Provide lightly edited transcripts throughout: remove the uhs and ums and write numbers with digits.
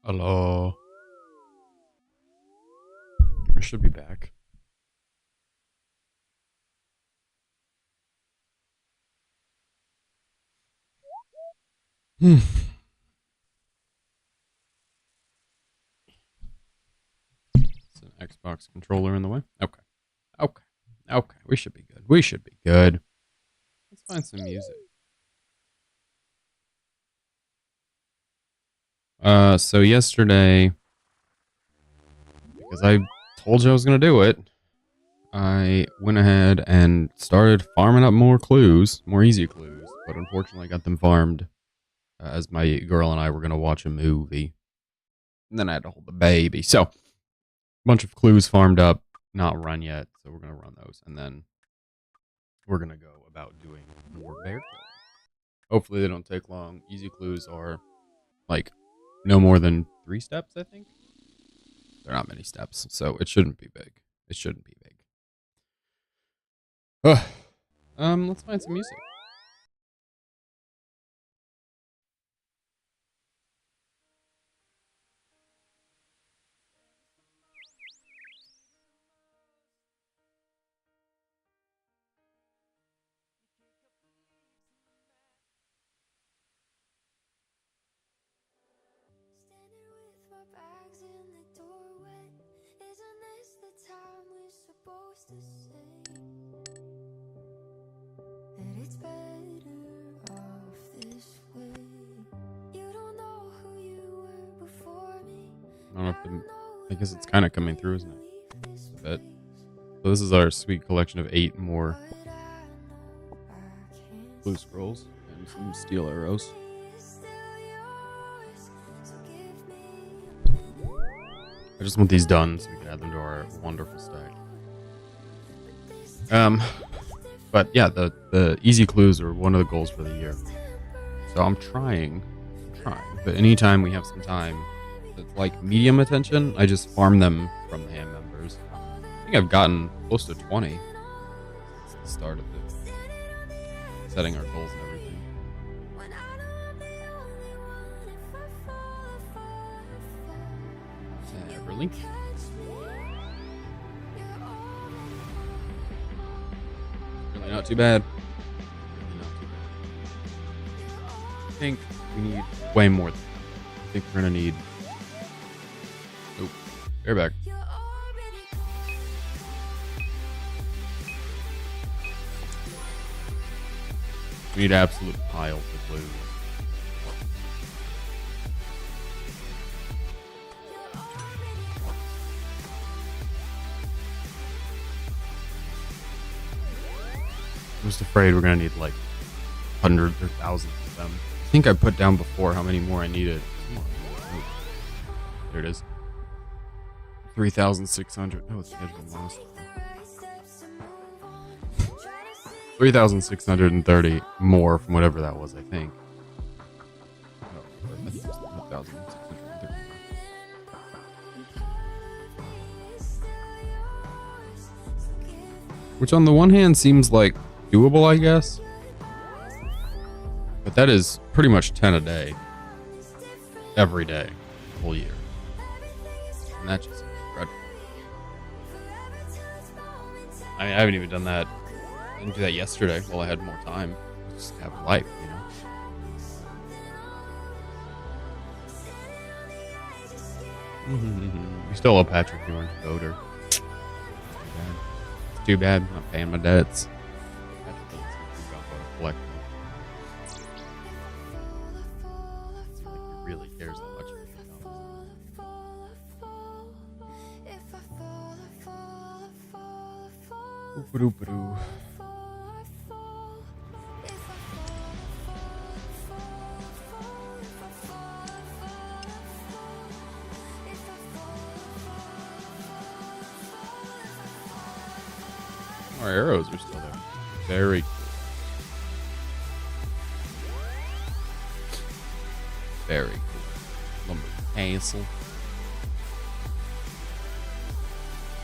Hello. I should be back. Hmm. It's an Xbox controller in the way. Okay. Okay. Okay. We should be good. We should be good. Let's find some music. So yesterday, because I told you I was gonna do it, I went ahead and started farming up more clues, more easy clues, but unfortunately I got them farmed as my girl and I were gonna watch a movie. And then I had to hold the baby. So bunch of clues farmed up, not run yet. So we're gonna run those, and then we're gonna go about doing more bear killing. Hopefully they don't take long. Easy clues are like no more than 3 steps, I think. They're not many steps, so it shouldn't be big. It shouldn't be big. Ugh. Let's find some music. Standing with my bags in the doorway. Isn't this the time we're supposed to say that it's better off this way? You don't know who you were before me. I don't know if I guess it's kind of coming through, isn't it? Just a bit. So this is our sweet collection of 8 more blue scrolls and some steel arrows. I just want these done so we can add them to our wonderful stack. But yeah, the easy clues are one of the goals for the year. So I'm trying. But anytime we have some time that's like medium attention, I just farm them from the hand members. I think I've gotten close to 20 since the start of the setting our goals and everything. Really? Really not too bad. Really not too bad. I think we need way more than that. I think we're gonna need. Oh, airback. We need absolute piles of blue. I'm just afraid we're gonna need like hundreds or thousands of them. I think I put down before how many more I needed. There it is. 3,600. Oh, it's schedule lost. 3,630 more from whatever that was, I think. Oh, I think it was 1,630. Which on the one hand seems like doable, I guess. But that is pretty much 10 a day. Every day. Whole year. And that just seems dreadful. I mean, I haven't even done that. I didn't do that yesterday while I had more time. Just have life, you know? We still owe Patrick the orange voter. Too bad. I'm not paying my debts. Patrick doesn't seem to be collect. Like he really cares that much about me. Our arrows are still there. Very cool. Very cool. Lumber castle.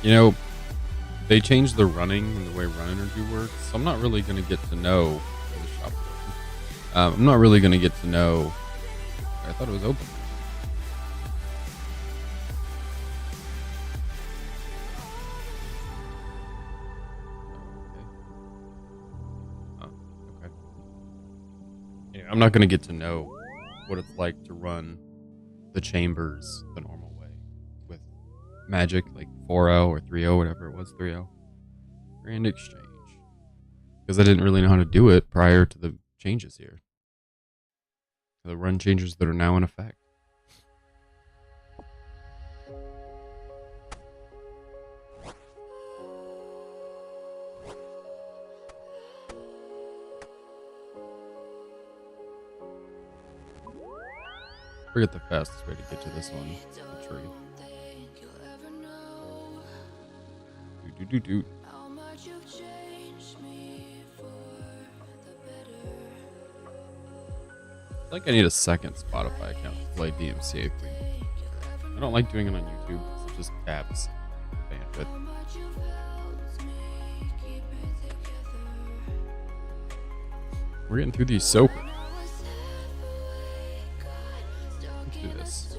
You know, they changed the running and the way run energy works, so I'm not really going to get to know the shop. I'm not really going to get to know. I thought it was open. not going to get to know what it's like to run the chambers the normal way with magic, like 4.0 or 3.0, whatever it was, 3.0. Grand Exchange. Because I didn't really know how to do it prior to the changes here. The run changes that are now in effect. Forget the fastest way to get to this one. The tree. Do. I think I need a second Spotify account to play DMCA Queen. I don't like doing it on YouTube because it just caps bandwidth. We're getting through these so quick. Let's do this.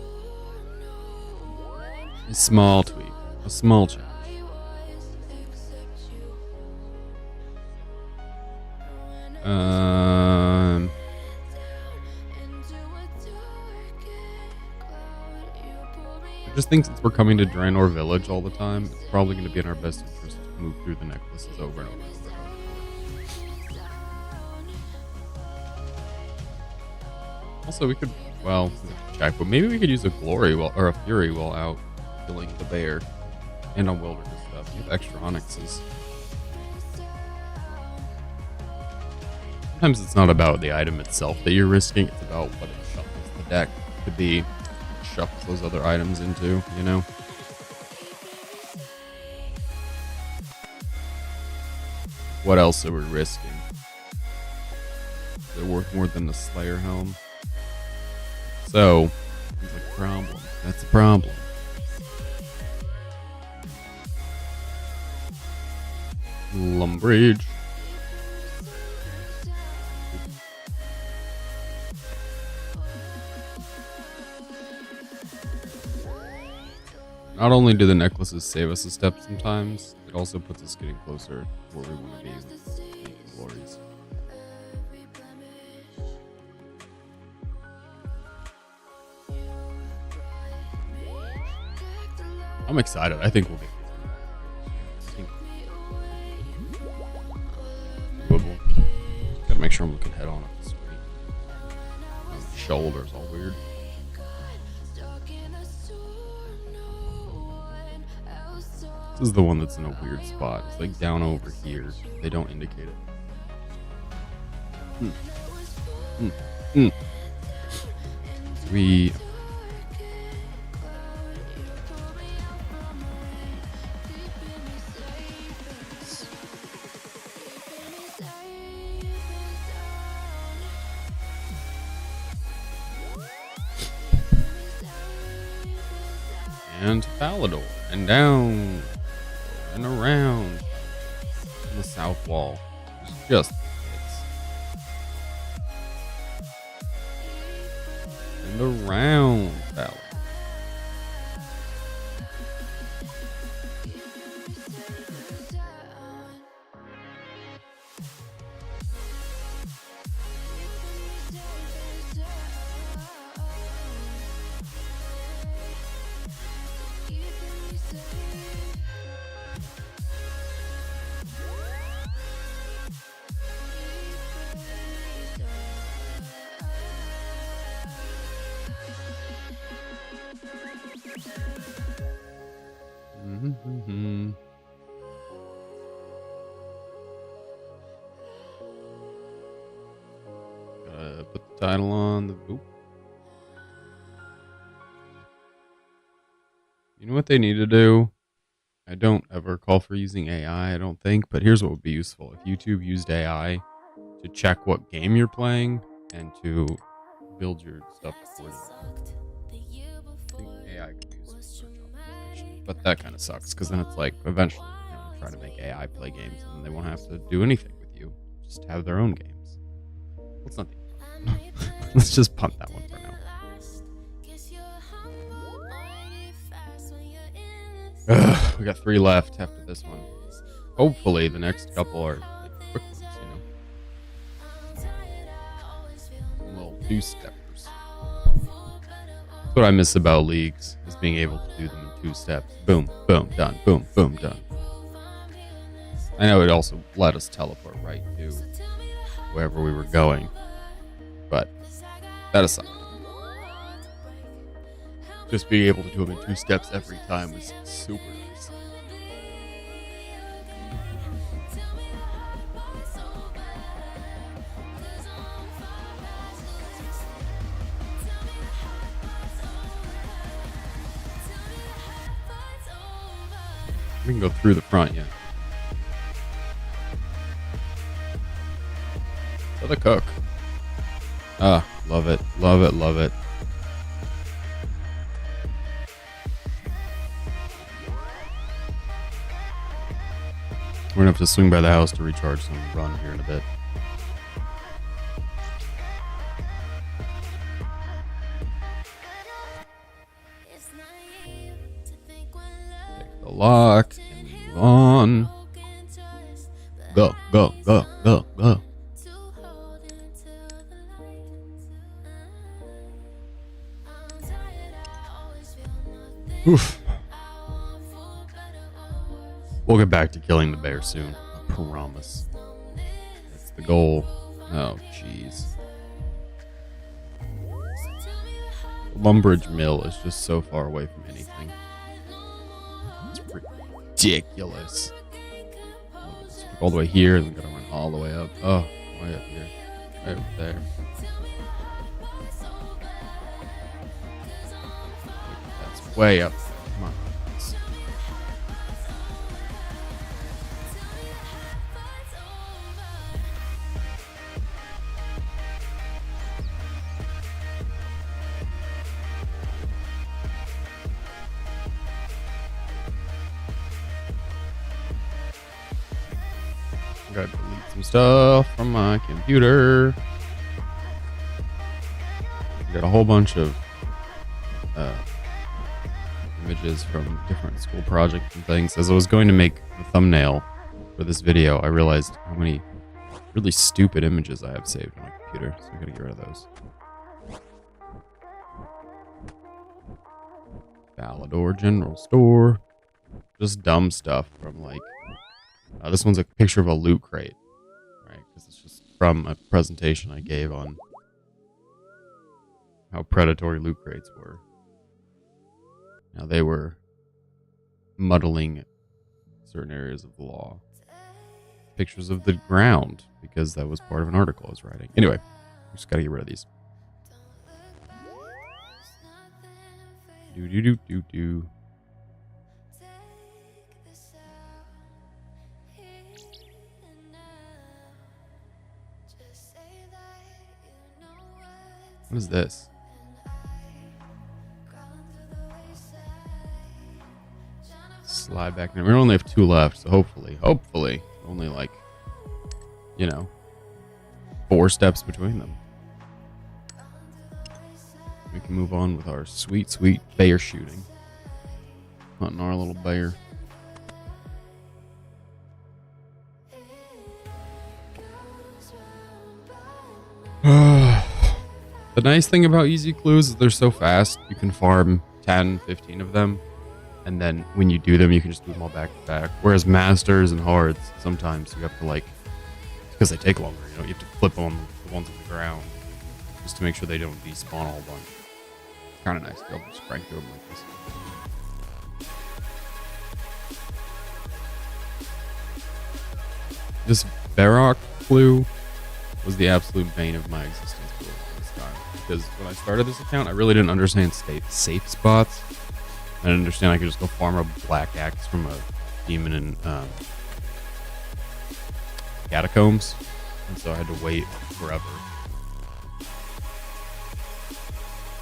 A small tweak. A small change. I just think since we're coming to Draenor Village all the time, it's probably going to be in our best interest to move through the necklaces over and over and over. Also, we could, well, check, but maybe we could use a glory while, or a fury while out killing the bear and on wilderness stuff. You have extra onyxes. Sometimes it's not about the item itself that you're risking, it's about what it shuffles the deck to be, shuffles those other items into, you know? What else are we risking? They're worth more than the Slayer Helm. So, it's a problem. That's a problem. Lumbridge. Not only do the necklaces save us a step sometimes, it also puts us getting closer to where we want to be with making glories. I'm excited. I think we'll get these. Doable. Gotta make sure I'm looking head on at the screen. My shoulder's all weird. This is the one that's in a weird spot. It's like down over here. They don't indicate it. We... and Falador, and down, and around on the south wall. It's just hits. And around Falador. Gotta put the title on the boop. You know what they need to do? I don't ever call for using AI, I don't think, but here's what would be useful. If YouTube used AI to check what game you're playing and to build your stuff accordingly. I think AI could use search optimization, but that kind of sucks because then it's like eventually you're going to try to make AI play games and then they won't have to do anything with you, just have their own games. Let's not do that. Let's just punt that one for now. Ugh, we got 3 left after this one. Hopefully the next couple are like quick ones, you know. two-steppers. That's what I miss about leagues, is being able to do them in 2 steps. Boom, boom, done. Boom, boom, done. I know it also let us teleport right to wherever we were going, but that aside, just being able to do them in 2 steps every time was super nice. We can go through the front, yeah. For the cook. Ah, love it, love it, love it. We're gonna have to swing by the house to recharge some run here in a bit. Take the lock and move on. Go, go, go, go, go. Oof. We'll get back to killing the bear soon. I promise. That's the goal. Oh, jeez. The Lumbridge Mill is just so far away from anything. It's ridiculous. All the way here, and we gotta run all the way up. Oh, way up here. Right up there. That's way up there. Come on. Gotta delete some stuff from my computer. Got a whole bunch of images from different school projects and things. As I was going to make the thumbnail for this video, I realized how many really stupid images I have saved on my computer, so I gotta get rid of those. Ballador General Store. Just dumb stuff from like... this one's a picture of a loot crate, right? Because it's just from a presentation I gave on how predatory loot crates were. Now they were muddling certain areas of the law. Pictures of the ground, because that was part of an article I was writing. Anyway, just gotta get rid of these. Do. What is this? Slide back in. We only have 2 left, so hopefully, only like, 4 steps between them. We can move on with our sweet, sweet bear shooting. Hunting our little bear. The nice thing about easy clues is they're so fast. You can farm 10, 15 of them. And then when you do them, you can just do them all back to back. Whereas masters and hards, sometimes you have to because they take longer, you have to flip on the ones on the ground just to make sure they don't despawn all bunch. It's kind of nice to be able to just crank through them like this. This Barrock clue was the absolute bane of my existence for this time. Because when I started this account, I really didn't understand safe spots. I didn't understand I could just go farm a black axe from a demon in catacombs. And so I had to wait forever.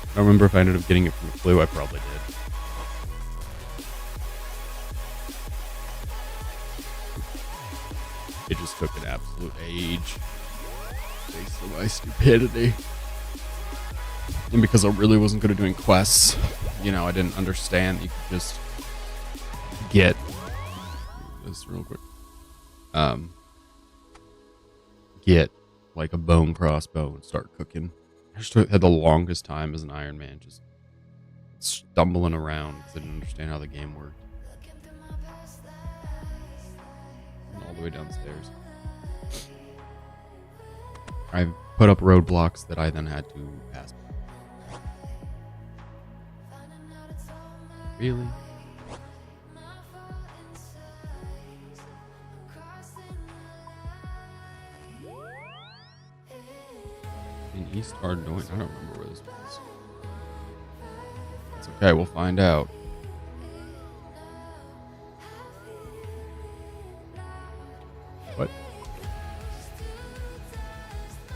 I don't remember if I ended up getting it from the clue. I probably did. It just took an absolute age. Thanks to my stupidity. And because I really wasn't good at doing quests, I didn't understand you could just get this real quick. Get like a bone crossbow and start cooking. just had the longest time as an Iron Man, just stumbling around because I didn't understand how the game worked. And all the way downstairs. I've put up roadblocks that I then had to pass by. Really? In East Ardoin? I don't remember where this was. It's okay, we'll find out. What?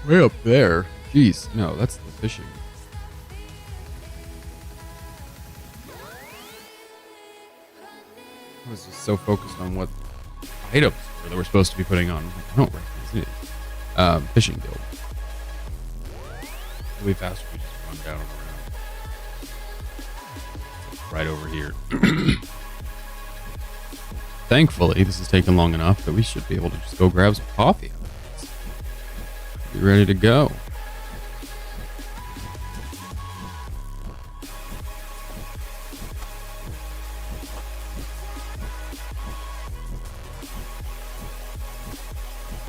Way up there? Jeez, no, that's the fishing. I was just so focused on what items that we're supposed to be putting on. I don't recognize it. Fishing guild. Way faster if we just run down and around. Right over here. Thankfully, this has taken long enough that we should be able to just go grab some coffee. Be ready to go.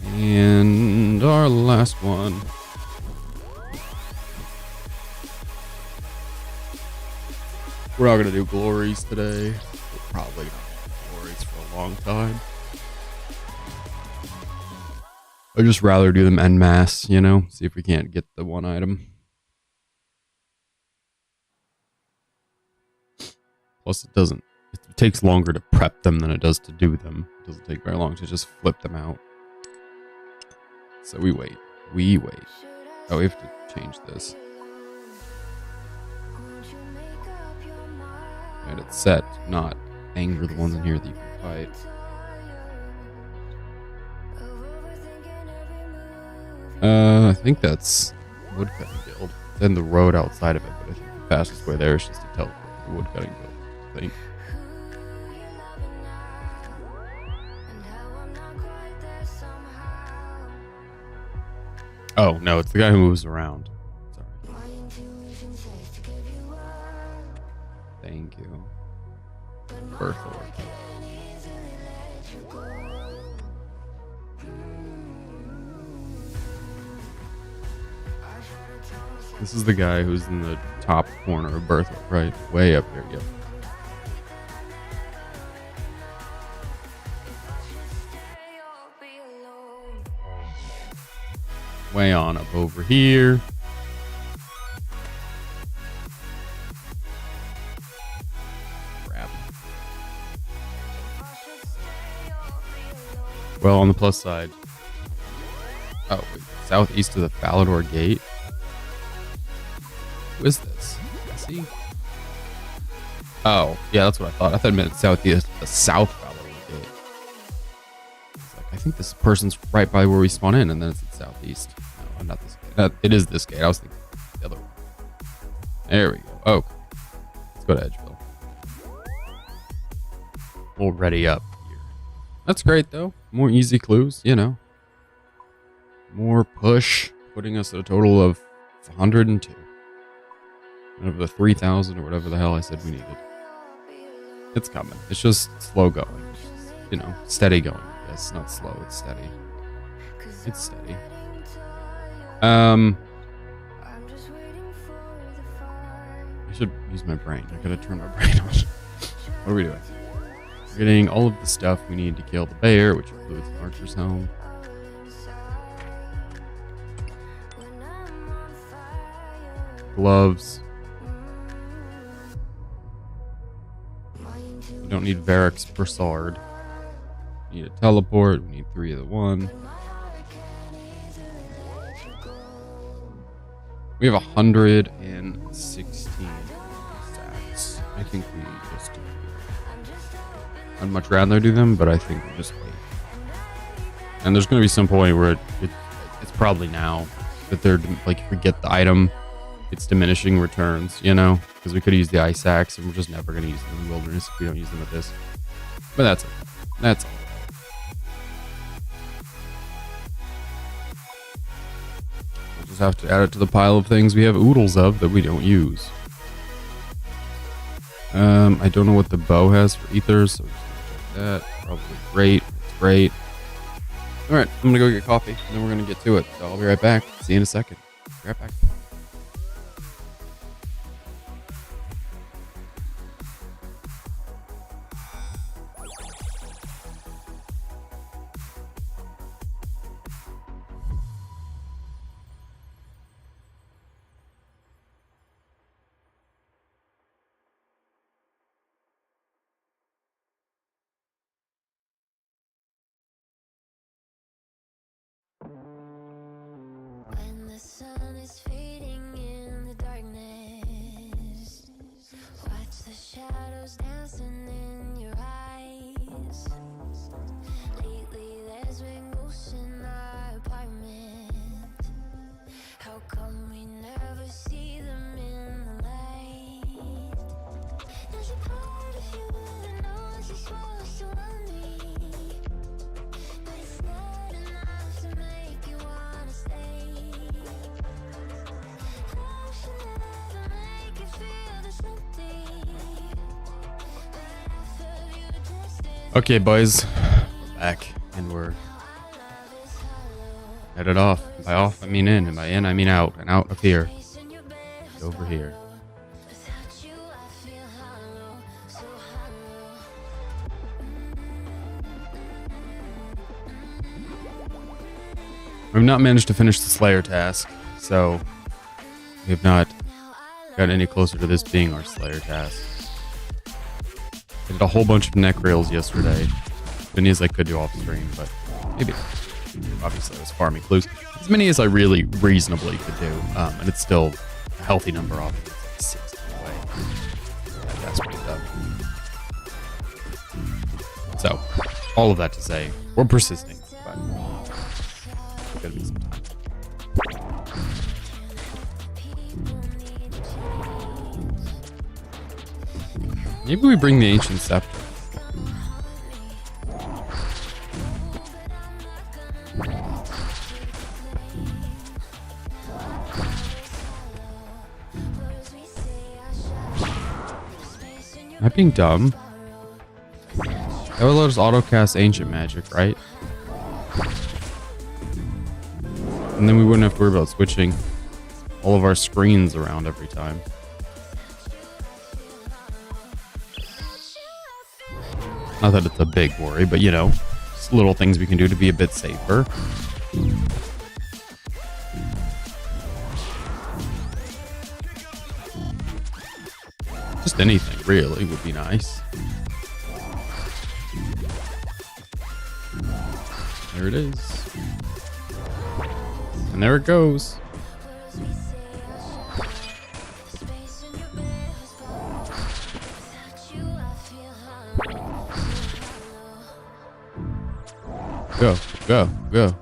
And our last one. We're not going to do glories today. We're probably not going to do glories for a long time. I'd just rather do them en masse, you know? See if we can't get the one item. Plus, it takes longer to prep them than it does to do them. It doesn't take very long to just flip them out. So we wait. We wait. Oh, we have to change this. And it's set, not anger the ones in here that you can fight. I think that's Woodcutting Guild. It's in the road outside of it, but I think the fastest way there is just to teleport to the Woodcutting Guild, I think. Oh, no, it's the guy who moves around. Sorry. Thank you. Berthor. This is the guy who's in the top corner of Berthor, right? Way up here, yep. Way on up over here. Crap. Well, on the plus side. Oh, wait, southeast of the Falador Gate. Who is this? See? Oh, yeah, that's what I thought. I thought it meant southeast, the south Falador Gate. It's like, I think this person's right by where we spawn in, and then it's the southeast. No, not this gate. It is this gate. I was thinking the other one. There we go. Okay. Let's go to Edgeville. We'll ready up here. That's great, though. More easy clues, you know. More push, putting us at a total of 102. Out of the 3,000 or whatever the hell I said we needed. It's coming. It's just slow going. Just, you know, steady going. Yes, not slow. It's steady. It's steady. I should use my brain. I gotta turn my brain on. What are we doing? We're getting all of the stuff we need to kill the bear, which includes the archer's home. Gloves. We don't need Varric's Broussard. We need a teleport. We need 3 of the 1. We have 116 stacks. I think we just do. I'd much rather do them, but I think we'll just wait. And there's going to be some point where it's probably now that they're like, if we get the item, it's diminishing returns, you know, because we could use the ice axe and we're just never going to use them in the wilderness if we don't use them at this. But that's it. That's all. We'll Just have to add it to the pile of things we have oodles of that we don't use. I don't know what the bow has for ethers, so just gonna check that. Probably great. It's great. Alright, I'm gonna go get coffee, and then we're gonna get to it. So I'll be right back. See you in a second. Be right back. When the sun is fading in the darkness, watch the shadows dancing in your eyes. Lately there's been ghosts in our apartment. How come we never see them in the light? There's a part of you that knows you're supposed to love me, but it's not enough to make you wanna stay. Love should never make you feel this empty, but half of you just is. Okay, boys. We're back, and we're headed off. By off, I mean in, and by in, I mean out, and out of here. Over here. Without you, I feel hollow, so hollow. We've not managed to finish the Slayer task, so we have not gotten any closer to this being our Slayer task. I did a whole bunch of neck rails yesterday. As many as I could do off stream, but maybe obviously I was farming clues. As many as I really reasonably could do, and it's still a healthy number off. It's like 60 away. That's pretty tough. So, all of that to say, we're persisting, but it's gonna be some time. Maybe we bring the ancient scepter. Am I being dumb? That would let us autocast ancient magic, right? And then we wouldn't have to worry about switching all of our screens around every time. Not that it's a big worry, but you know, just little things we can do to be a bit safer. Just anything, really, would be nice. There it is. And there it goes. Go, go, go.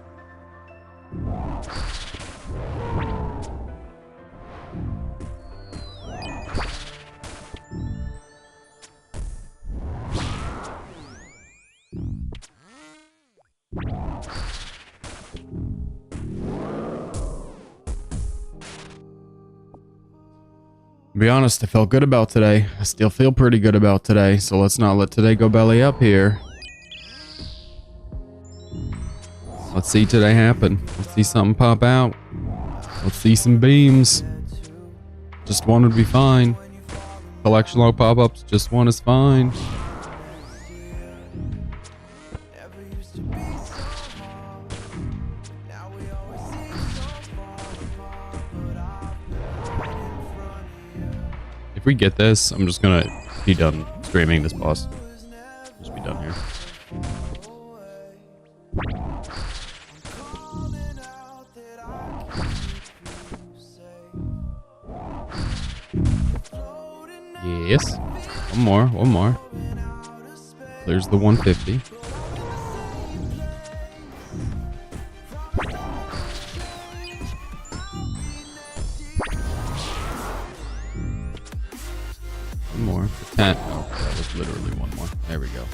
To be honest, I felt good about today. I still feel pretty good about today, so let's not let today go belly up here. Let's see today happen. Let's see something pop out. Let's see some beams. Just one would be fine. Collection log pop-ups, just one is fine. If we get this, I'm just gonna be done streaming this boss. Just be done here. Yes. One more, one more. Clears the 150. One more for 10. Oh, that was literally one more. There we go.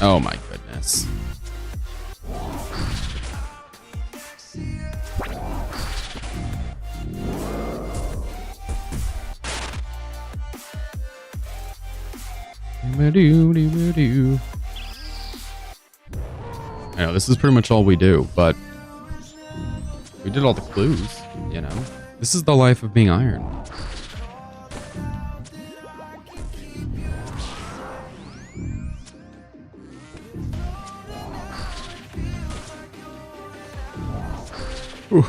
Oh my goodness. I know this is pretty much all we do, but we did all the clues, you know. This is the life of being iron. Ooh.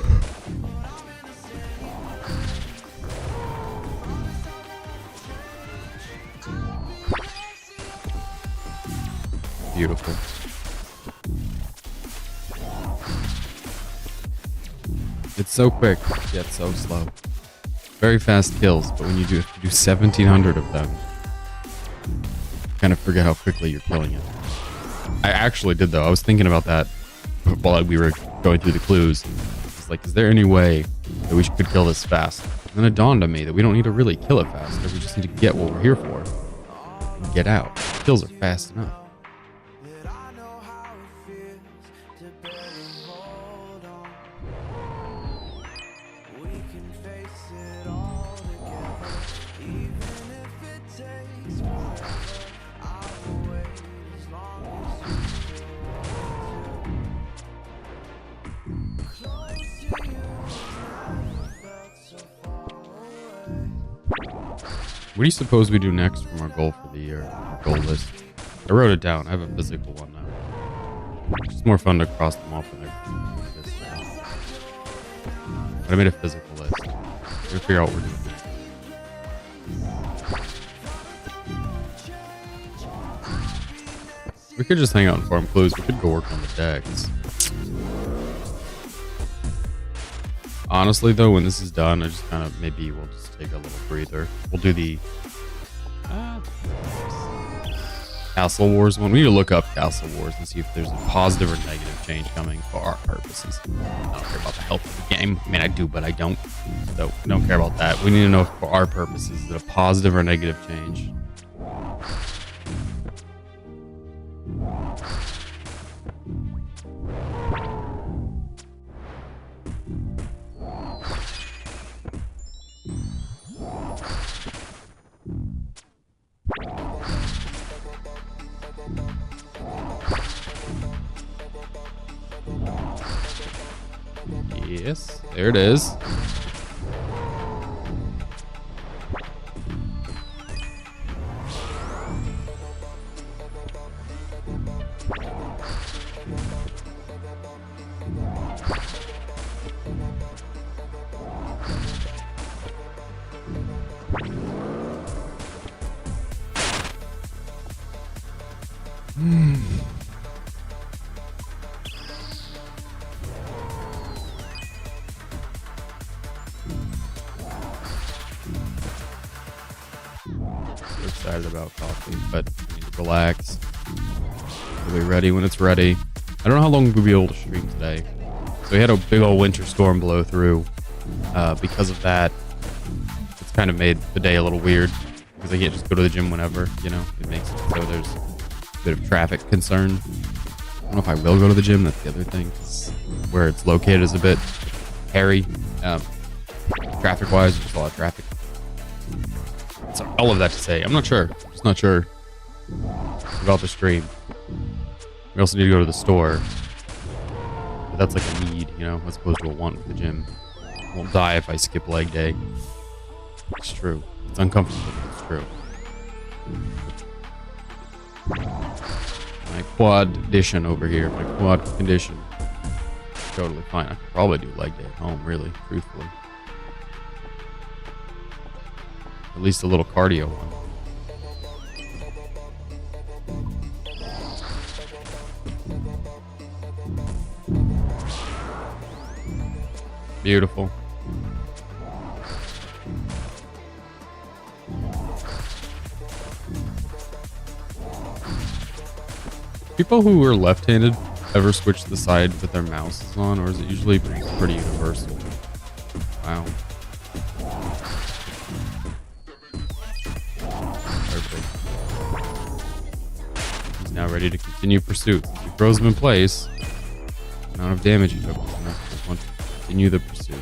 Beautiful. It's so quick, yet so slow. Very fast kills, but when you do 1,700 of them, you kind of forget how quickly you're killing it. I actually did, though. I was thinking about that while we were going through the clues. It's like, is there any way that we could kill this fast? And then it dawned on me that we don't need to really kill it faster. We just need to get what we're here for and get out. Kills are fast enough. What do you suppose we do next from our goal for the year? Our goal list. I wrote it down. I have a physical one now. It's just more fun to cross them off when I do this now. But I made a physical list. We're gonna figure out what we're doing. We could just hang out and farm clues. We could go work on the decks. Honestly, though, when this is done, I just kind of maybe we'll just take a little breather. We'll do the Castle Wars one. We need to look up Castle Wars and see if there's a positive or negative change coming for our purposes. I don't care about the health of the game. I mean, I do, but I don't. So I don't care about that. We need to know if for our purposes is it a positive or negative change. Yes, there it is. Excited about coffee, but we need to relax. We'll be ready when it's ready. I don't know how long we'll be able to stream today. So we had a big old winter storm blow through. Because of that, it's kind of made the day a little weird because I can't just go to the gym whenever, you know. It makes it so there's a bit of traffic concern. I don't know if I will go to the gym. That's the other thing. Where it's located is a bit hairy. Traffic-wise, there's a lot of traffic. So all of that to say, I'm not sure. Just not sure about the stream. We also need to go to the store. But that's like a need, you know, as opposed to a want with the gym. I won't die if I skip leg day. It's true. It's uncomfortable, but it's true. My quad condition over here. My quad condition. Totally fine. I could probably do leg day at home, really, truthfully. At least a little cardio one. Beautiful. People who are left-handed ever switch the side that their mouse is on, or is it usually pretty universal? Wow. Perfect. He's now ready to continue pursuit. He throws him in place. The amount of damage he took was enough to want to continue the pursuit.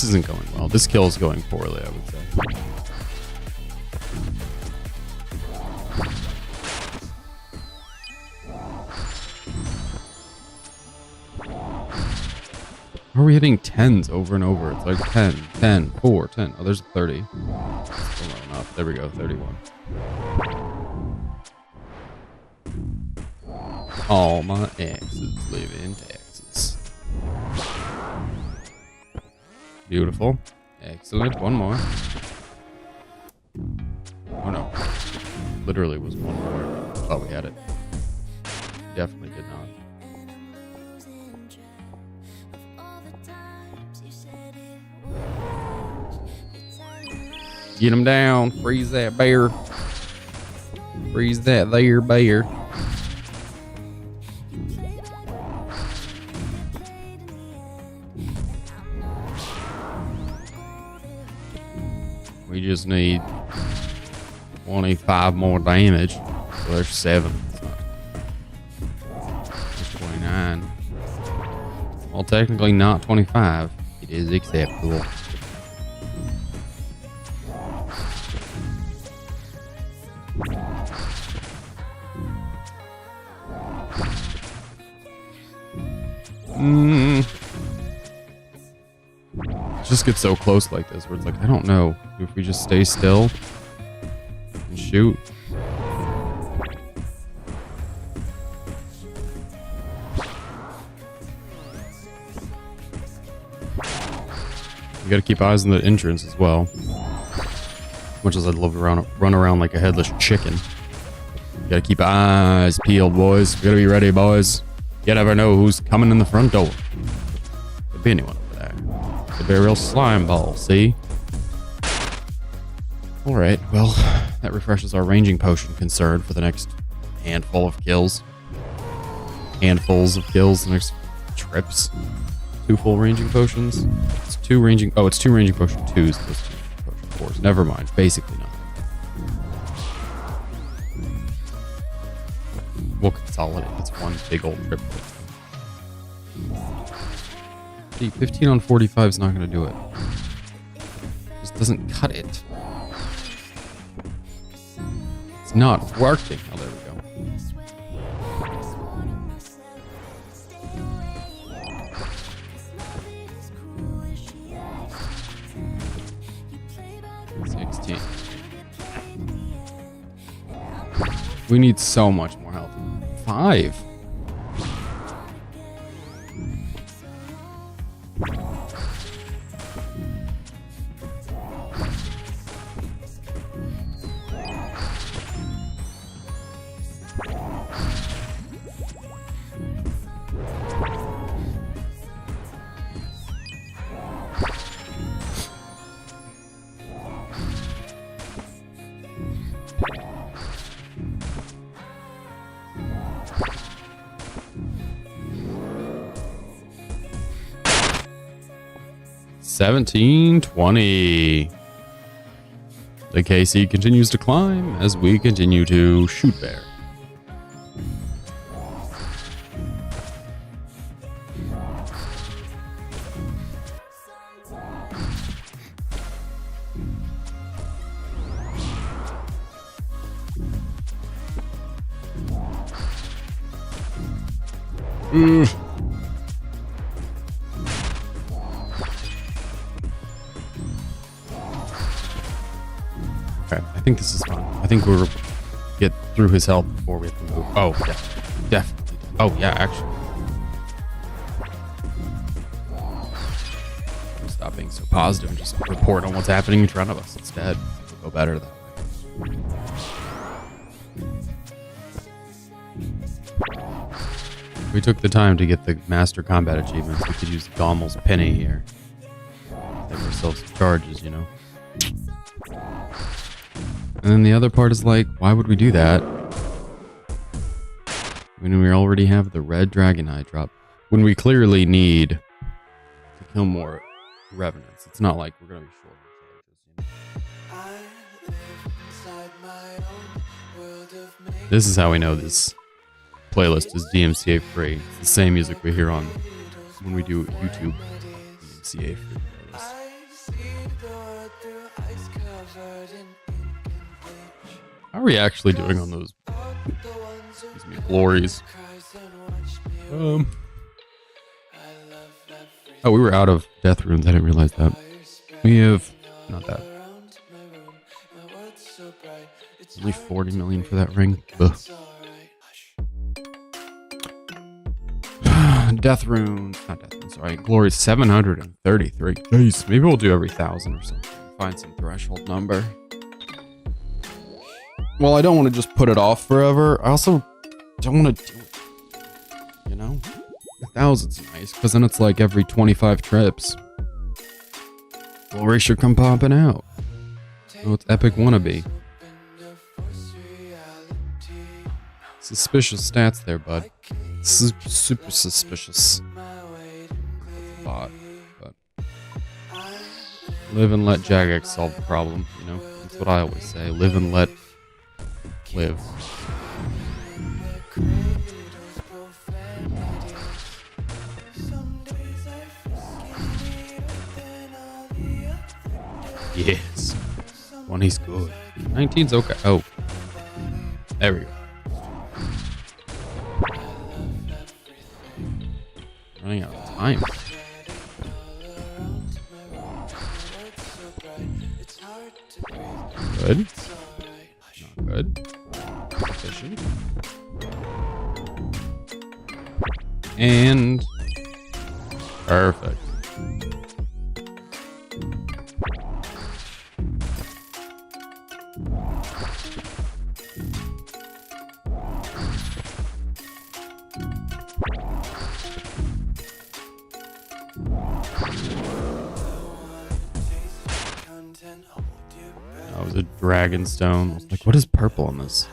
This isn't going well. This kill is going poorly, I would say. How are we hitting 10s over and over? It's like 10, 10, 4, 10. Oh, there's a 30. Still not enough. There we go, 31. All my exes live in Texas. Beautiful. Excellent. One more. Oh no. Literally was one more. Thought we had it. Definitely did not. Get him down. Freeze that bear. Freeze that there bear. We just need 25 more damage. So there's 7. There's 29. Well, technically not 25. It is acceptable. It just gets so close like this where it's like, I don't know if we just stay still and shoot. You gotta keep eyes on the entrance as well. Much as I'd love to run around like a headless chicken. You gotta keep eyes peeled, boys. You gotta be ready, boys. You never know who's coming in the front door. Could be anyone over there. Could be a real slime ball, see? Alright, well, that refreshes our ranging potion concern for the next handful of kills. Handfuls of kills the next trips. 2 full ranging potions. It's 2 ranging... Oh, it's 2 ranging potion 2s. Those 2 potion 4s. Never mind. Basically nothing. We'll consolidate. It's one big old trip. See, 15 on 45 is not going to do it. Just doesn't cut it. It's not working. Oh, there we go. We need so much more health. 5. $17.20. The KC continues to climb as we continue to shoot bear. Okay, I think this is fine. I think we'll get through his health before we have to move. Oh, yeah, definitely. Oh, yeah, actually. Stop being so positive and just report on what's happening in front of us instead. It'll go better that way. We took the time to get the Master Combat achievements. We could use Gommel's Penny here. Save ourselves some charges, you know. And then the other part is like, why would we do that when we already have the red dragon eye drop? When we clearly need to kill more revenants. It's not like we're going to be short on soldiers, you know? This is how we know this playlist is DMCA free. It's the same music we hear on when we do YouTube DMCA free playlists. How are we actually doing on those? Excuse me, glories. Oh, we were out of death runes. I didn't realize that. We have not that. Only 40 million for that ring. Ugh. Death runes, not death runes. Sorry, glory 733. Jeez, maybe we'll do every 1,000 or something. Find some threshold number. Well, I don't want to just put it off forever. I also don't want to do it. You know? 1,000's nice, because then it's like every 25 trips. Glory should come popping out. Oh, it's epic wannabe. Suspicious stats there, bud. Super suspicious. Bot, but live and let Jagex solve the problem, you know? That's what I always say. Live and let live. Yes. 20's good. 19's okay. Oh. There we go. Running out of time. Good. Not good. Efficient. And perfect. That was a dragon stone. I was like, what is purple on this?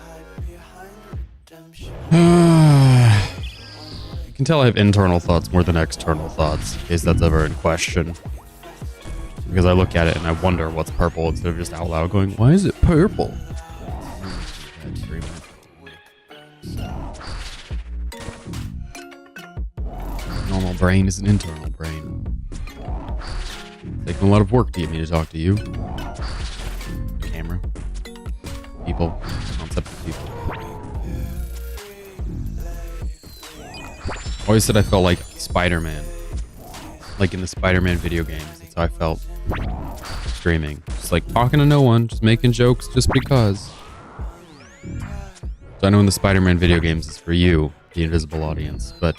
You can tell I have internal thoughts more than external thoughts, in case that's ever in question. Because I look at it and I wonder what's purple instead of just out loud going, why is it purple? Normal brain is an internal brain. Taking a lot of work to get me to talk to you. Camera. People. Concept of people. Always said I felt like Spider-Man. Like in the Spider-Man video games. That's how I felt streaming. Just like talking to no one, just making jokes just because. So I know in the Spider-Man video games it's for you, the invisible audience, but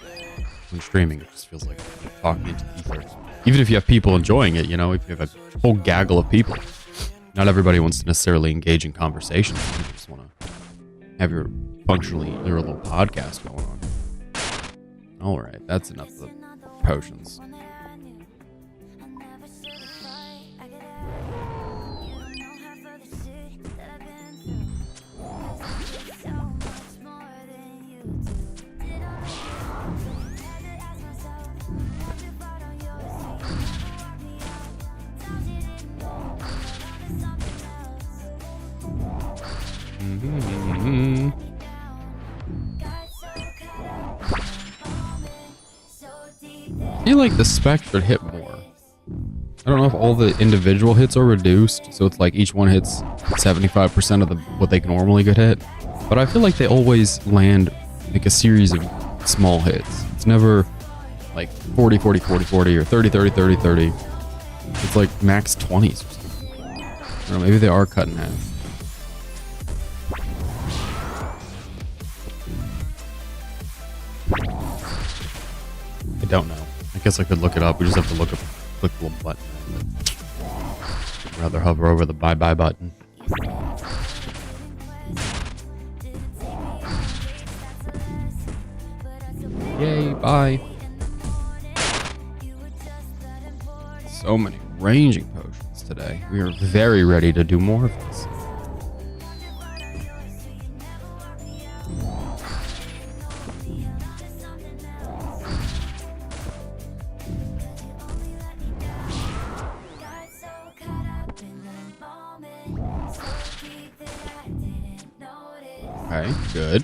when streaming it just feels like you're talking into the ether. Even if you have people enjoying it, you know, if you have a whole gaggle of people, not everybody wants to necessarily engage in conversations. You just want to have your functionally your little podcast going on. All right, that's enough of the potions. I feel like the spec should hit more. I don't know if all the individual hits are reduced, so it's like each one hits 75% of what they normally could hit. But I feel like they always land like a series of small hits. It's never like 40, 40, 40, 40, or 30, 30, 30, 30. It's like max 20s or something. I don't know, maybe they are cut in half. I don't know. I guess I could look it up. We just have to click the little button. I'd rather hover over the bye-bye button. Yay, bye. So many ranging potions today. We are very ready to do more of this. Okay, good.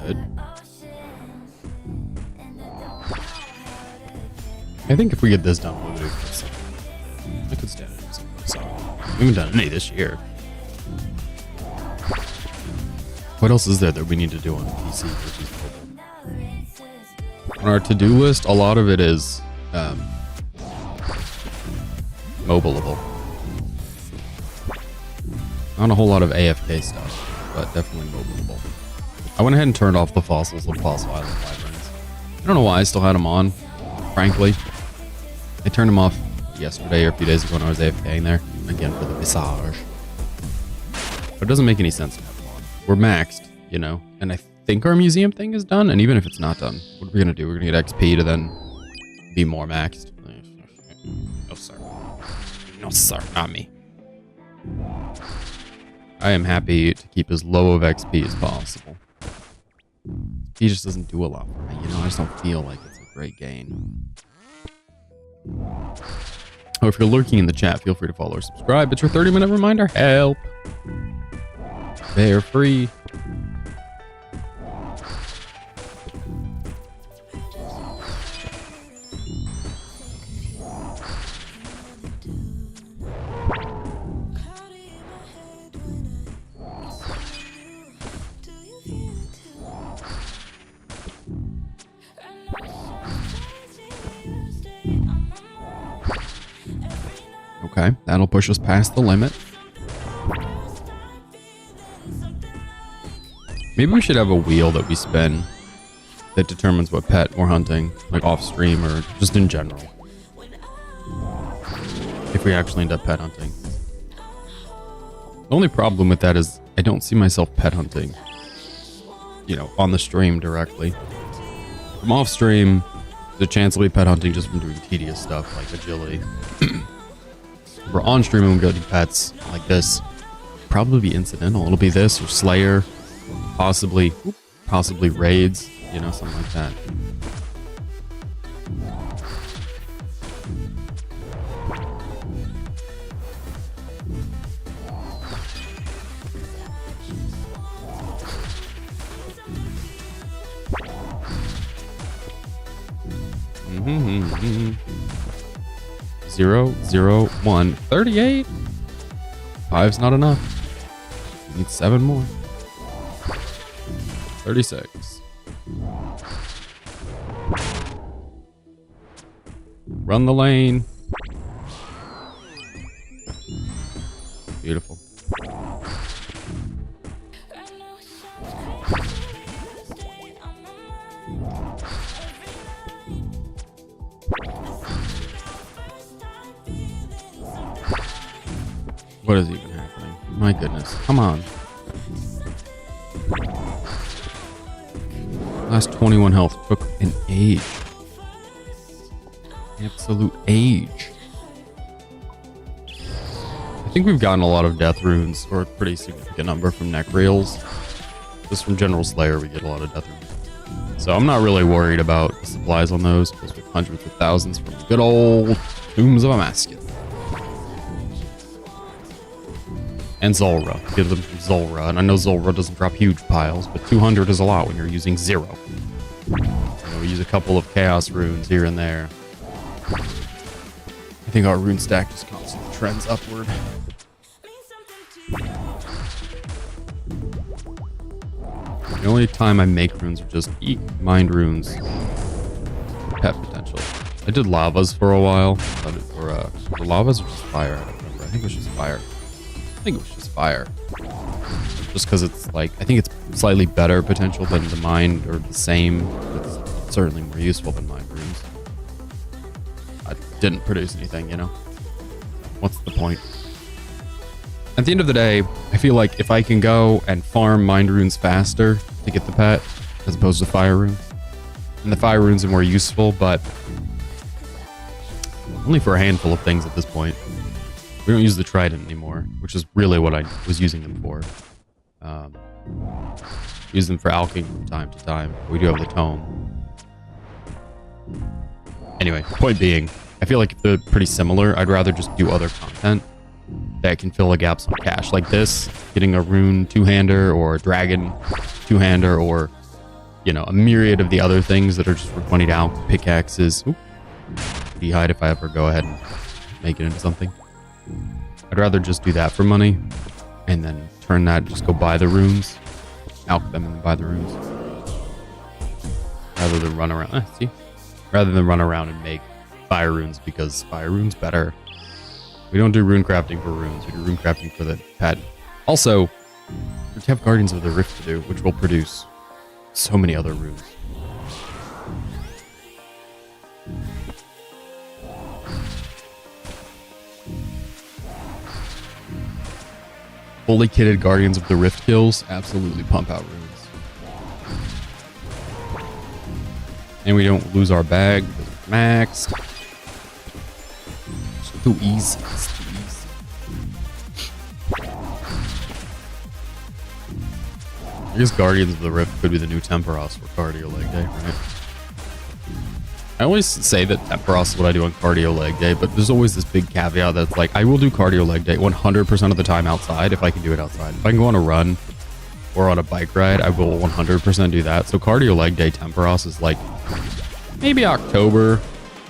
Good. I think if we get this done, we'll do it for a second. I could stand it. So. We haven't done any this year. What else is there that we need to do on PC versus mobile? On our to-do list, a lot of it is mobileable. Not a whole lot of AFK stuff, but definitely mobileable. I went ahead and turned off the fossils of Fossil Island Wyverns. I don't know why I still had them on, frankly. I turned them off yesterday or a few days ago when I was AFKing there. Again, for the visage. But it doesn't make any sense to have them on. We're maxed, you know, and I think our museum thing is done, and even if it's not done, what are we gonna do? We're gonna get XP to then be more maxed. No, sir. No, sir, not me. I am happy to keep as low of XP as possible. He just doesn't do a lot for me, you know, I just don't feel like it's a great gain. Oh, if you're lurking in the chat, feel free to follow or subscribe. It's your 30-minute reminder. Help! They're free. Okay, that'll push us past the limit. Maybe we should have a wheel that we spin that determines what pet we're hunting, like off stream or just in general. If we actually end up pet hunting. The only problem with that is I don't see myself pet hunting, you know, on the stream directly. From off stream, there's a chance I'll be pet hunting just from doing tedious stuff like agility. We're on stream and we go to pets like this. Probably be incidental. It'll be this or Slayer, possibly raids, you know, something like that. Mm-hmm. 0, 0, 1, 38. 5's not enough. We need 7 more. 36. Run the lane. Beautiful. What is even happening? My goodness. Come on. Last 21 health took an age. Absolute age. I think we've gotten a lot of death runes, or a pretty significant number from neck reels. Just from General Slayer, we get a lot of death runes. So I'm not really worried about the supplies on those, because we have hundreds of thousands from the good old Tombs of Amascus. And Zulrah. Get them from Zulrah. And I know Zulrah doesn't drop huge piles, but 200 is a lot when you're using 0. You know, we use a couple of chaos runes here and there. I think our rune stack just constantly trends upward. The only time I make runes are just mind runes. Pet potential. I did lavas for a while. Or lavas or just fire? I don't remember. I think it was just fire. I think it was just fire. Just because it's like, I think it's slightly better potential than the mind, or the same. It's certainly more useful than mind runes. I didn't produce anything, you know? What's the point? At the end of the day, I feel like if I can go and farm mind runes faster to get the pet, as opposed to fire runes, and the fire runes are more useful, but only for a handful of things at this point. We don't use the trident anymore, which is really what I was using them for. Use them for alching from time to time. We do have the tome. Anyway, point being, I feel like if they're pretty similar, I'd rather just do other content that can fill the gaps on cash. Like this, getting a rune two-hander or a dragon two-hander, or, you know, a myriad of the other things that are just for 20 down pickaxes. Oop. Hide if I ever go ahead and make it into something. I'd rather just do that for money and then turn that, just go buy the runes, alch them and buy the runes. Rather than run around, rather than run around and make fire runes because fire runes better. We don't do rune crafting for runes, we do rune crafting for the pet. Also, we have Guardians of the Rift to do, which will produce so many other runes. Fully kitted Guardians of the Rift kills absolutely pump out runes. And we don't lose our bag because it's maxed. It's too easy. It's too easy. I guess Guardians of the Rift could be the new Temperos for cardio leg day, right? I always say that Temperos is what I do on cardio leg day, but there's always this big caveat that's like, I will do cardio leg day 100% of the time outside if I can do it outside. If I can go on a run or on a bike ride, I will 100% do that. So cardio leg day Temperos is like maybe October,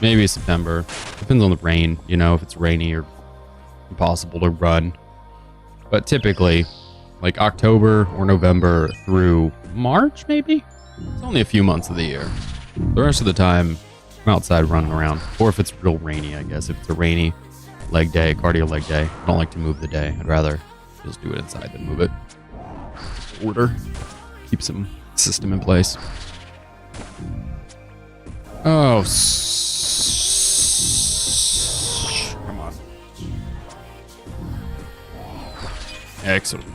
maybe September. Depends on the rain, you know, if it's rainy or impossible to run. But typically, like October or November through March, maybe? It's only a few months of the year. The rest of the time, I'm outside running around. Or if it's real rainy, I guess. If it's a rainy leg day, cardio leg day, I don't like to move the day. I'd rather just do it inside than move it. Order. Keep some system in place. Oh, come on. Excellent.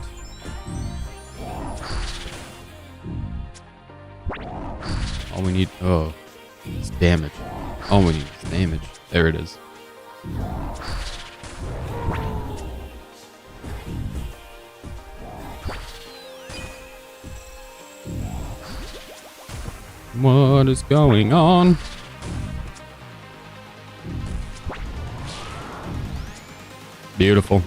All we need, oh, it's damage. All we need is damage. There it is. What is going on? Beautiful.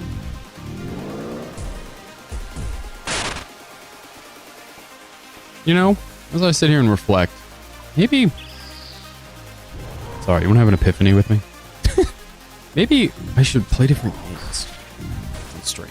You know, as I sit here and reflect, maybe... Sorry, you want to have an epiphany with me? Maybe I should play different games on stream.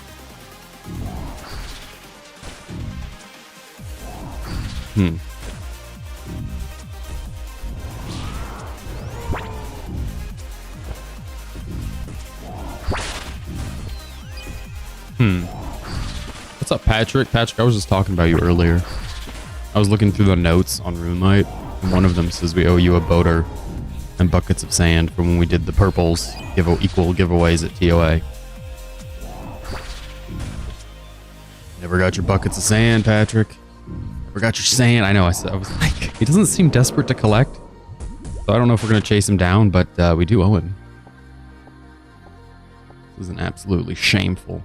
What's up, Patrick? Patrick, I was just talking about you earlier. I was looking through the notes on RuneLite, and one of them says we owe you a boater and buckets of sand from when we did the purples equal giveaways at TOA. Never got your buckets of sand, Patrick. Never got your sand. I know, I was like, he doesn't seem desperate to collect. So I don't know if we're going to chase him down, but we do owe him. This is an absolutely shameful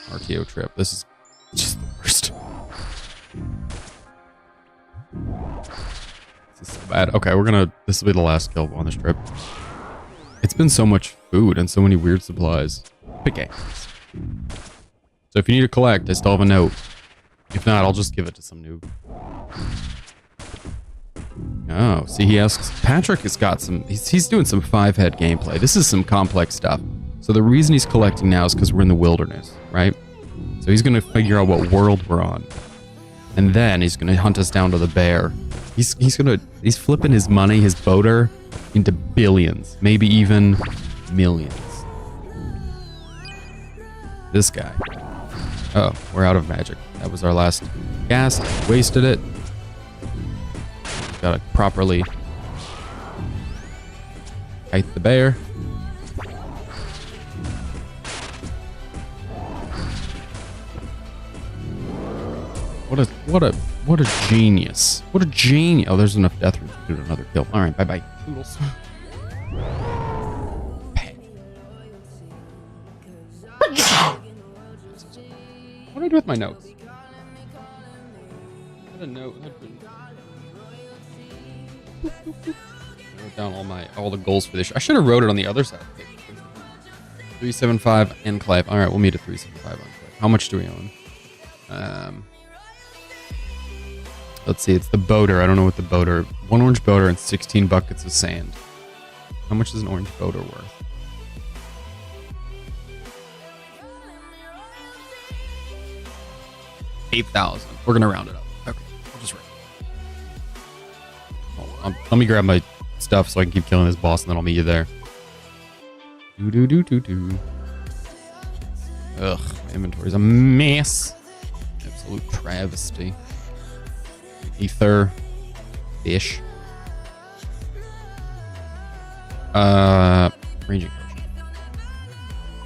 RTO trip. This is just the worst. This is so bad. Okay, this will be the last kill on this trip. It's been so much food and so many weird supplies. Pick games. So if you need to collect, I still have a note. If not, I'll just give it to some noob. Oh, see, he asks, Patrick has got some, he's doing some 5-head gameplay. This is some complex stuff. So the reason he's collecting now is because we're in the wilderness, right? So he's going to figure out what world we're on. And then he's going to hunt us down to the bear. He's flipping his money, his boater, into billions, maybe even millions. This guy. Oh, we're out of magic. That was our last gas. Wasted it. Gotta properly kite the bear. What a genius. What a genius. Oh, there's enough death roots to do another kill. All right, bye-bye. Toodles. What do I do with my notes? I had a note. I wrote down all the goals for this year. I should have wrote it on the other side. 375 Enclave. All right, we'll meet at 375 Enclave. How much do we own? Let's see. It's the boater. I don't know what the boater. 1 orange boater and 16 buckets of sand. How much is an orange boater worth? 8,000. We're gonna round it up. Okay, we'll just round it up. Let me grab my stuff so I can keep killing this boss, and then I'll meet you there. Do. Ugh, my inventory's a mess. Absolute travesty. Ether. Fish. Ranging potion.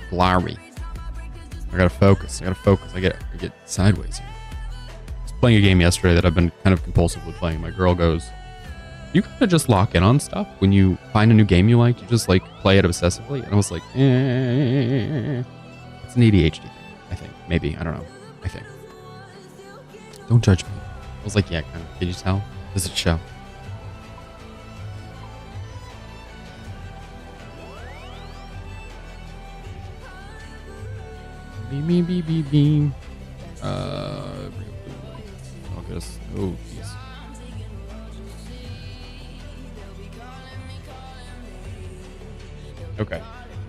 Glory. I gotta focus. I get sideways here. I was playing a game yesterday that I've been kind of compulsively playing. My girl goes, you kind of just lock in on stuff when you find a new game you like. You just like play it obsessively. And I was like, It's an ADHD thing, I think. Maybe. I don't know. I think. Don't judge me. I was like, yeah, kind of. Can you tell? Does it show? Beam. Focus. Oh, jeez. Okay.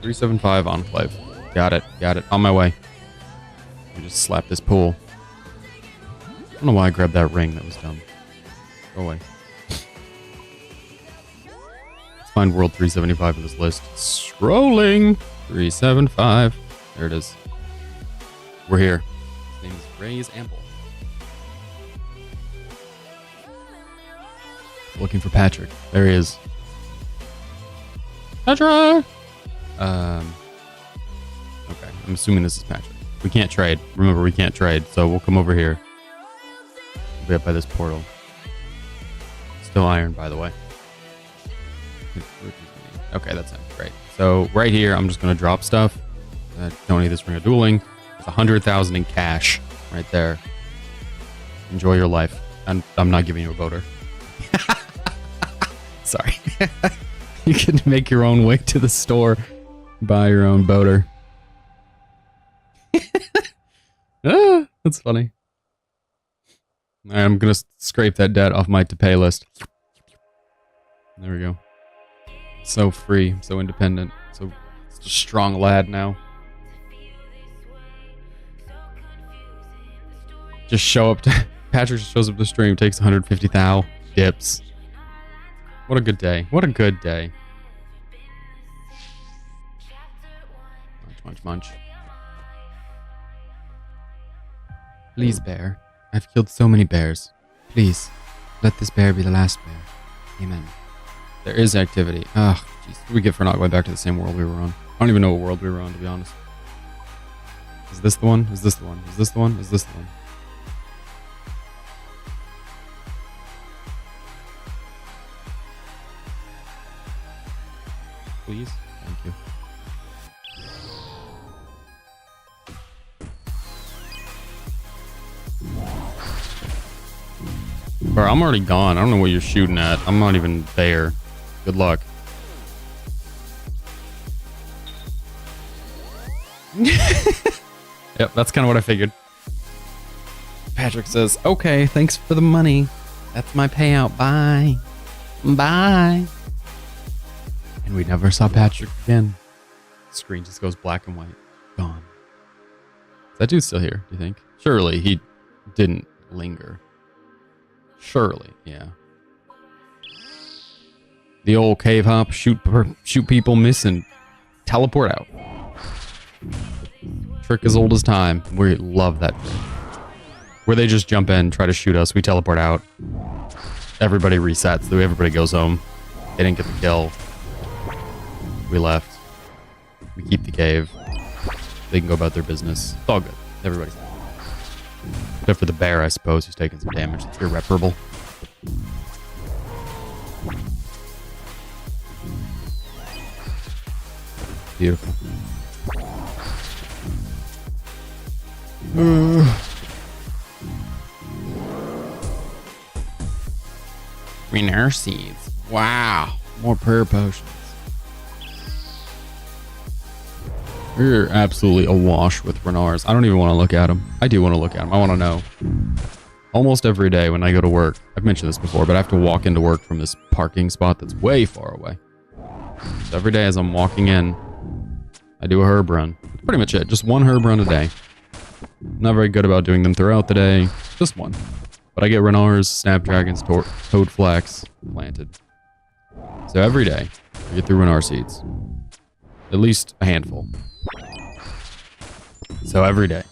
375 Enclave. Got it. On my way. I just slap this pool. I don't know why I grabbed that ring. That was dumb. Go away. Let's find World 375 in this list. Scrolling. 375. There it is. We're here. His name is Ray's Ample. Looking for Patrick. There he is. Patrick! Okay, I'm assuming this is Patrick. We can't trade. Remember, we can't trade, so we'll come over here. We'll be up by this portal. Still iron, by the way. Okay, that's it. Great. So, right here, I'm just going to drop stuff. Don't need this Ring of Dueling. There's 100,000 in cash right there. Enjoy your life. I'm not giving you a voter. Sorry. You can make your own way to the store, buy your own boater. That's funny. I'm gonna scrape that debt off my to pay list. There we go. So free, so independent, so such a strong lad now. Just show up to Patrick just shows up to the stream, takes 150 thou, dips. What a good day. What a good day. Munch. Please, bear. I've killed so many bears. Please, let this bear be the last bear. Amen. There is activity. Ugh, jeez. What do we get for not going back to the same world we were on? I don't even know what world we were on, to be honest. Is this the one? Is this the one? Is this the one? Is this the one? Please? Thank you. Bro, I'm already gone. I don't know what you're shooting at. I'm not even there. Good luck. Yep, that's kind of what I figured. Patrick says, okay, thanks for the money. That's my payout. Bye. Bye. And we never saw Patrick again. The screen just goes black and white. Gone. Is that dude still here, do you think? Surely he didn't linger. Surely, yeah. The old cave hop, shoot people, miss, and teleport out. Trick as old as time. We love that trick. Where they just jump in, try to shoot us, we teleport out. Everybody resets, everybody goes home. They didn't get the kill. We left. We keep the cave. They can go about their business. It's all good. Everybody's happy. Except for the bear, I suppose, who's taking some damage. It's irreparable. Beautiful. Green air seeds. Wow. More prayer potions. We're absolutely awash with Renars. I don't even want to look at them. I do want to look at them. I want to know. Almost every day when I go to work, I've mentioned this before, but I have to walk into work from this parking spot that's way far away. So every day as I'm walking in, I do a herb run. That's pretty much it. Just one herb run a day. Not very good about doing them throughout the day. Just one. But I get Renars, Snapdragons, Toadflax planted. So every day, I get through Renar seeds. At least a handful. So every day,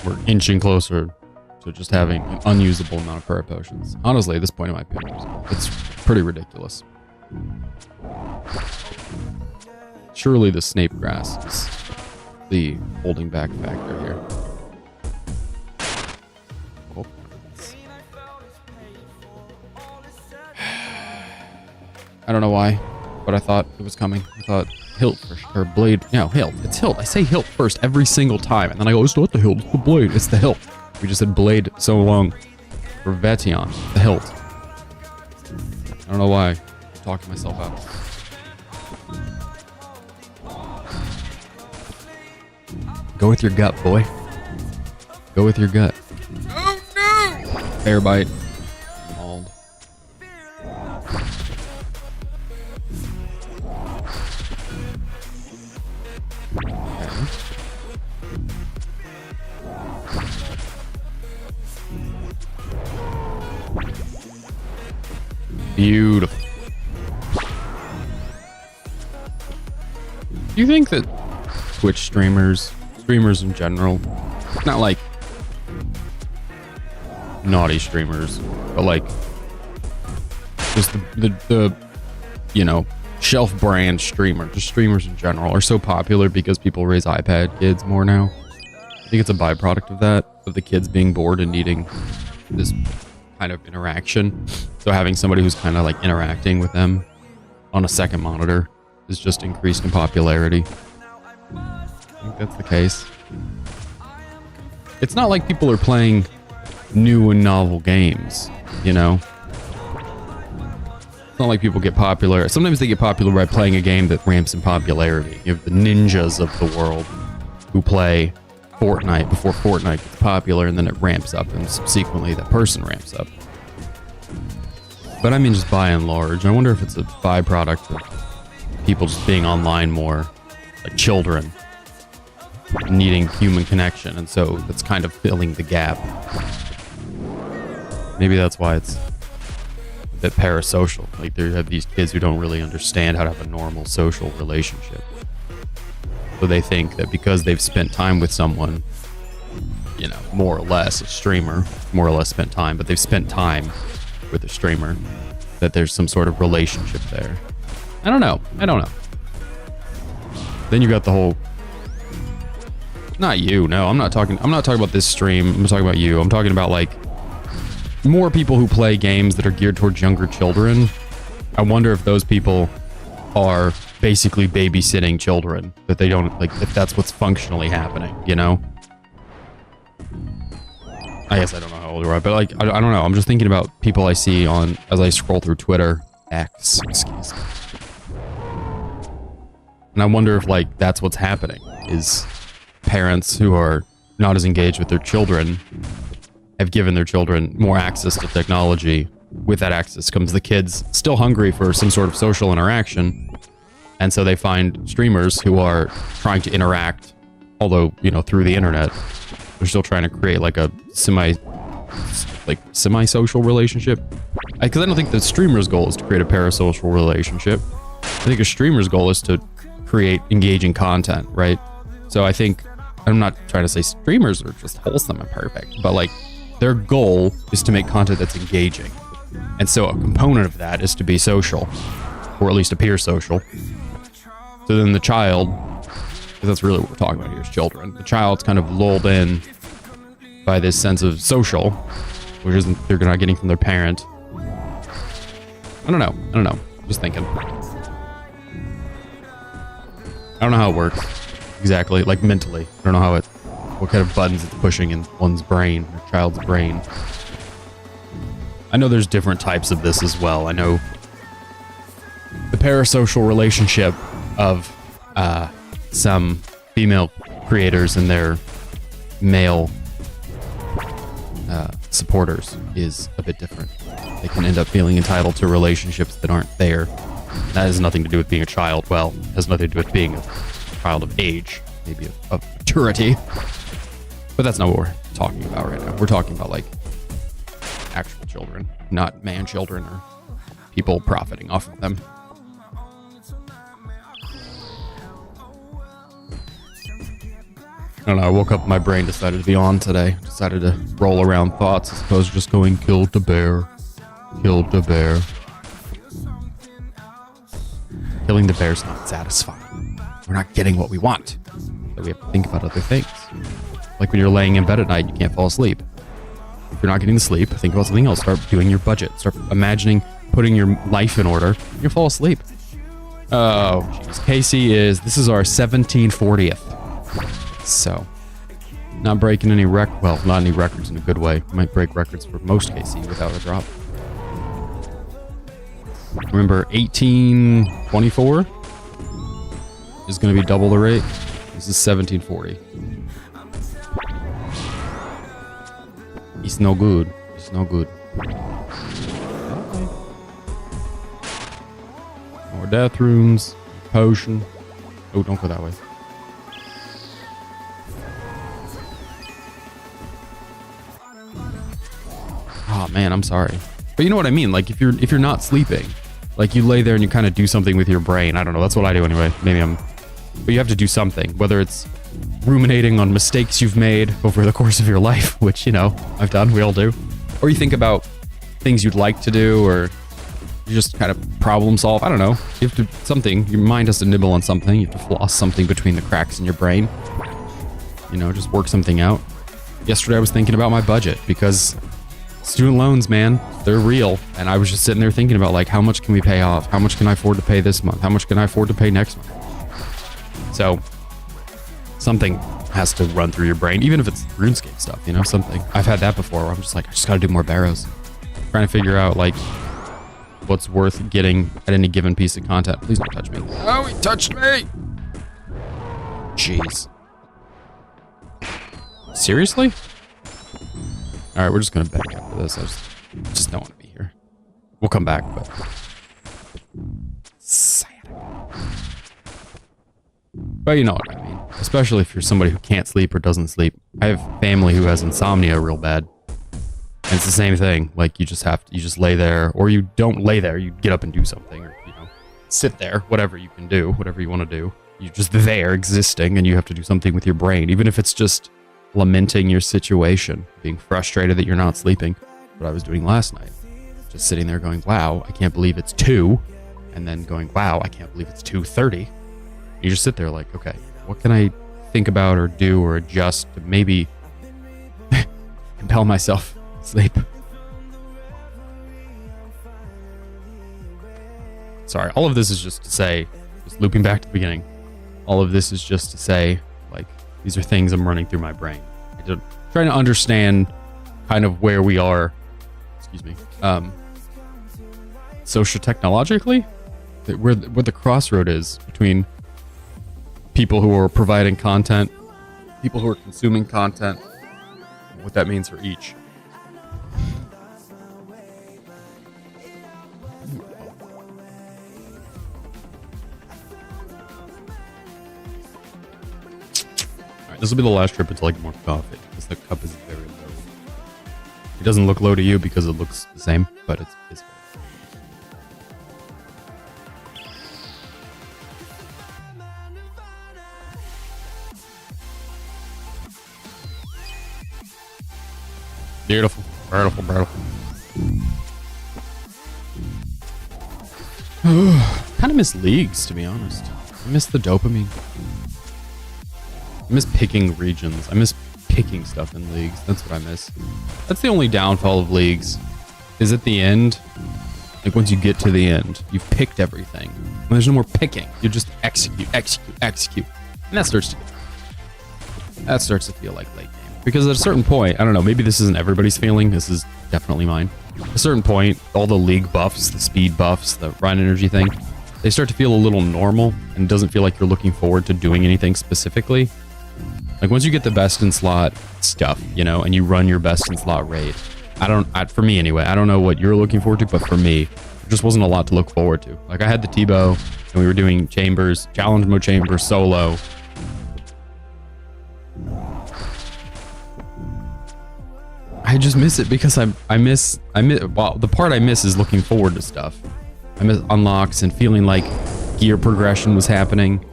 we're inching closer to just having an unusable amount of prayer potions. Honestly, at this point, it might be unusable. It's pretty ridiculous. Surely the Snape grass is the holding back factor here. Oh. I don't know why, but I thought it was coming. I thought hilt or blade. No, hilt. It's hilt. I say hilt first every single time, and then I go, it's not the hilt, it's the blade. It's the hilt. We just said blade so long for Vetion. The hilt. I don't know why. I'm talking myself out. Go with your gut, boy. Go with your gut. Oh no! Bear bite. Mauled. Okay. Beautiful. Do you think that Twitch streamers in general, not like naughty streamers, but like just the you know, shelf brand streamer, just streamers in general are so popular because people raise iPad kids more now? I think it's a byproduct of that, of the kids being bored and needing this kind of interaction. So having somebody who's kind of like interacting with them on a second monitor is just increased in popularity. I think that's the case. It's not like people are playing new and novel games, you know? It's not like people get popular. Sometimes they get popular by playing a game that ramps in popularity. You have the ninjas of the world who play Fortnite before Fortnite gets popular, and then it ramps up, and subsequently that person ramps up. But I mean, just by and large, I wonder if it's a byproduct of people just being online more, like children, needing human connection, and so that's kind of filling the gap. Maybe that's why it's a bit parasocial. Like, there have these kids who don't really understand how to have a normal social relationship. So they think that because they've spent time with someone, you know, more or less a streamer, more or less spent time, but they've spent time with a streamer, that there's some sort of relationship there. I don't know. Then you got the whole, not you, no, I'm not talking about this stream. I'm talking about you. I'm talking about like more people who play games that are geared towards younger children. I wonder if those people are basically babysitting children, that they don't, like, if that's what's functionally happening, you know? I guess I don't know how old you are, but like, I don't know. I'm just thinking about people I see on, as I scroll through Twitter, X, excuse me. And I wonder if like, that's what's happening, is parents who are not as engaged with their children have given their children more access to technology. With that access comes the kids still hungry for some sort of social interaction. And so they find streamers who are trying to interact, although, you know, through the internet. They're still trying to create like a semi-social relationship. Because I don't think the streamer's goal is to create a parasocial relationship. I think a streamer's goal is to create engaging content, right? So I think, I'm not trying to say streamers are just wholesome and perfect, but like, their goal is to make content that's engaging. And so a component of that is to be social, or at least appear social. So then the child, because that's really what we're talking about here, is children. The child's kind of lulled in by this sense of social, which isn't, they're not getting from their parent. I don't know. Just thinking. I don't know how it works exactly, like mentally. I don't know how what kind of buttons it's pushing in one's brain, or child's brain. I know there's different types of this as well. I know the parasocial relationship of some female creators and their male supporters is a bit different. They can end up feeling entitled to relationships that aren't there. That has nothing to do with being a child. Well, it has nothing to do with being a child of age. maybe of maturity. But that's not what we're talking about right now. We're talking about like actual children, not man children or people profiting off of them. I don't know, I woke up, my brain decided to be on today. Decided to roll around thoughts as opposed to just going, killed the bear. Killed the bear. Killing the bear's not satisfying. We're not getting what we want. So we have to think about other things. Like when you're laying in bed at night, you can't fall asleep. If you're not getting to sleep, think about something else. Start doing your budget. Start imagining putting your life in order. You'll fall asleep. Oh, jeez. Casey this is our 1740th. So, not breaking any not any records in a good way. Might break records for most KC without a drop. Remember, 1824 is going to be double the rate. This is 1740. It's no good. It's no good. Okay. More death runes. Potion. Oh, don't go that way. Oh man, I'm sorry. But you know what I mean? Like if you're not sleeping, like you lay there and you kind of do something with your brain. I don't know. That's what I do anyway. But you have to do something, whether it's ruminating on mistakes you've made over the course of your life, which, you know, I've done, we all do. Or you think about things you'd like to do, or you just kind of problem solve. I don't know. You have to, your mind has to nibble on something. You have to floss something between the cracks in your brain. You know, just work something out. Yesterday I was thinking about my budget because student loans, man, they're real. And I was just sitting there thinking about, like, how much can we pay off? How much can I afford to pay this month? How much can I afford to pay next month? So something has to run through your brain, even if it's RuneScape stuff, you know, something. I've had that before where I'm just like, I just got to do more barrows. Trying to figure out, like, what's worth getting at any given piece of content. Please don't touch me. Oh, he touched me! Jeez. Seriously? Alright, we're just gonna back after this. I just don't want to be here. We'll come back, but... sad. But you know what I mean. Especially if you're somebody who can't sleep or doesn't sleep. I have family who has insomnia real bad. And it's the same thing. Like, you just lay there, or you don't lay there, you get up and do something, or, you know, sit there, whatever you can do, whatever you want to do. You're just there existing, and you have to do something with your brain, even if it's just lamenting your situation, being frustrated that you're not sleeping. What I was doing last night. Just sitting there going, wow, I can't believe it's 2. And then going, wow, I can't believe it's 2:30. You just sit there like, okay, what can I think about or do or adjust to maybe compel myself to sleep? Sorry, all of this is just to say, just looping back to the beginning, all of this is just to say, like, these are things I'm running through my brain. I'm trying to understand kind of where we are, socio-technologically, where the crossroad is between people who are providing content, people who are consuming content, what that means for each. Alright, this will be the last trip until I get more coffee, because the cup is very low. It doesn't look low to you because it looks the same, but it's very low. Beautiful, beautiful, beautiful. Kind of miss leagues, to be honest. I miss the dopamine. I miss picking regions. I miss picking stuff in leagues. That's what I miss. That's the only downfall of leagues, is at the end, like once you get to the end, you've picked everything. When there's no more picking, you just execute, execute, execute. And that starts to feel like late game. Because at a certain point, I don't know, maybe this isn't everybody's feeling, this is definitely mine. At a certain point, all the league buffs, the speed buffs, the run energy thing, they start to feel a little normal, and it doesn't feel like you're looking forward to doing anything specifically. Like once you get the best in slot stuff, you know, and you run your best in slot raid, for me anyway, I don't know what you're looking forward to, but for me, there just wasn't a lot to look forward to. Like I had the T-bow, and we were doing chambers, challenge mode chambers, solo. I just miss it because I miss well, the part I miss is looking forward to stuff. I miss unlocks and feeling like gear progression was happening.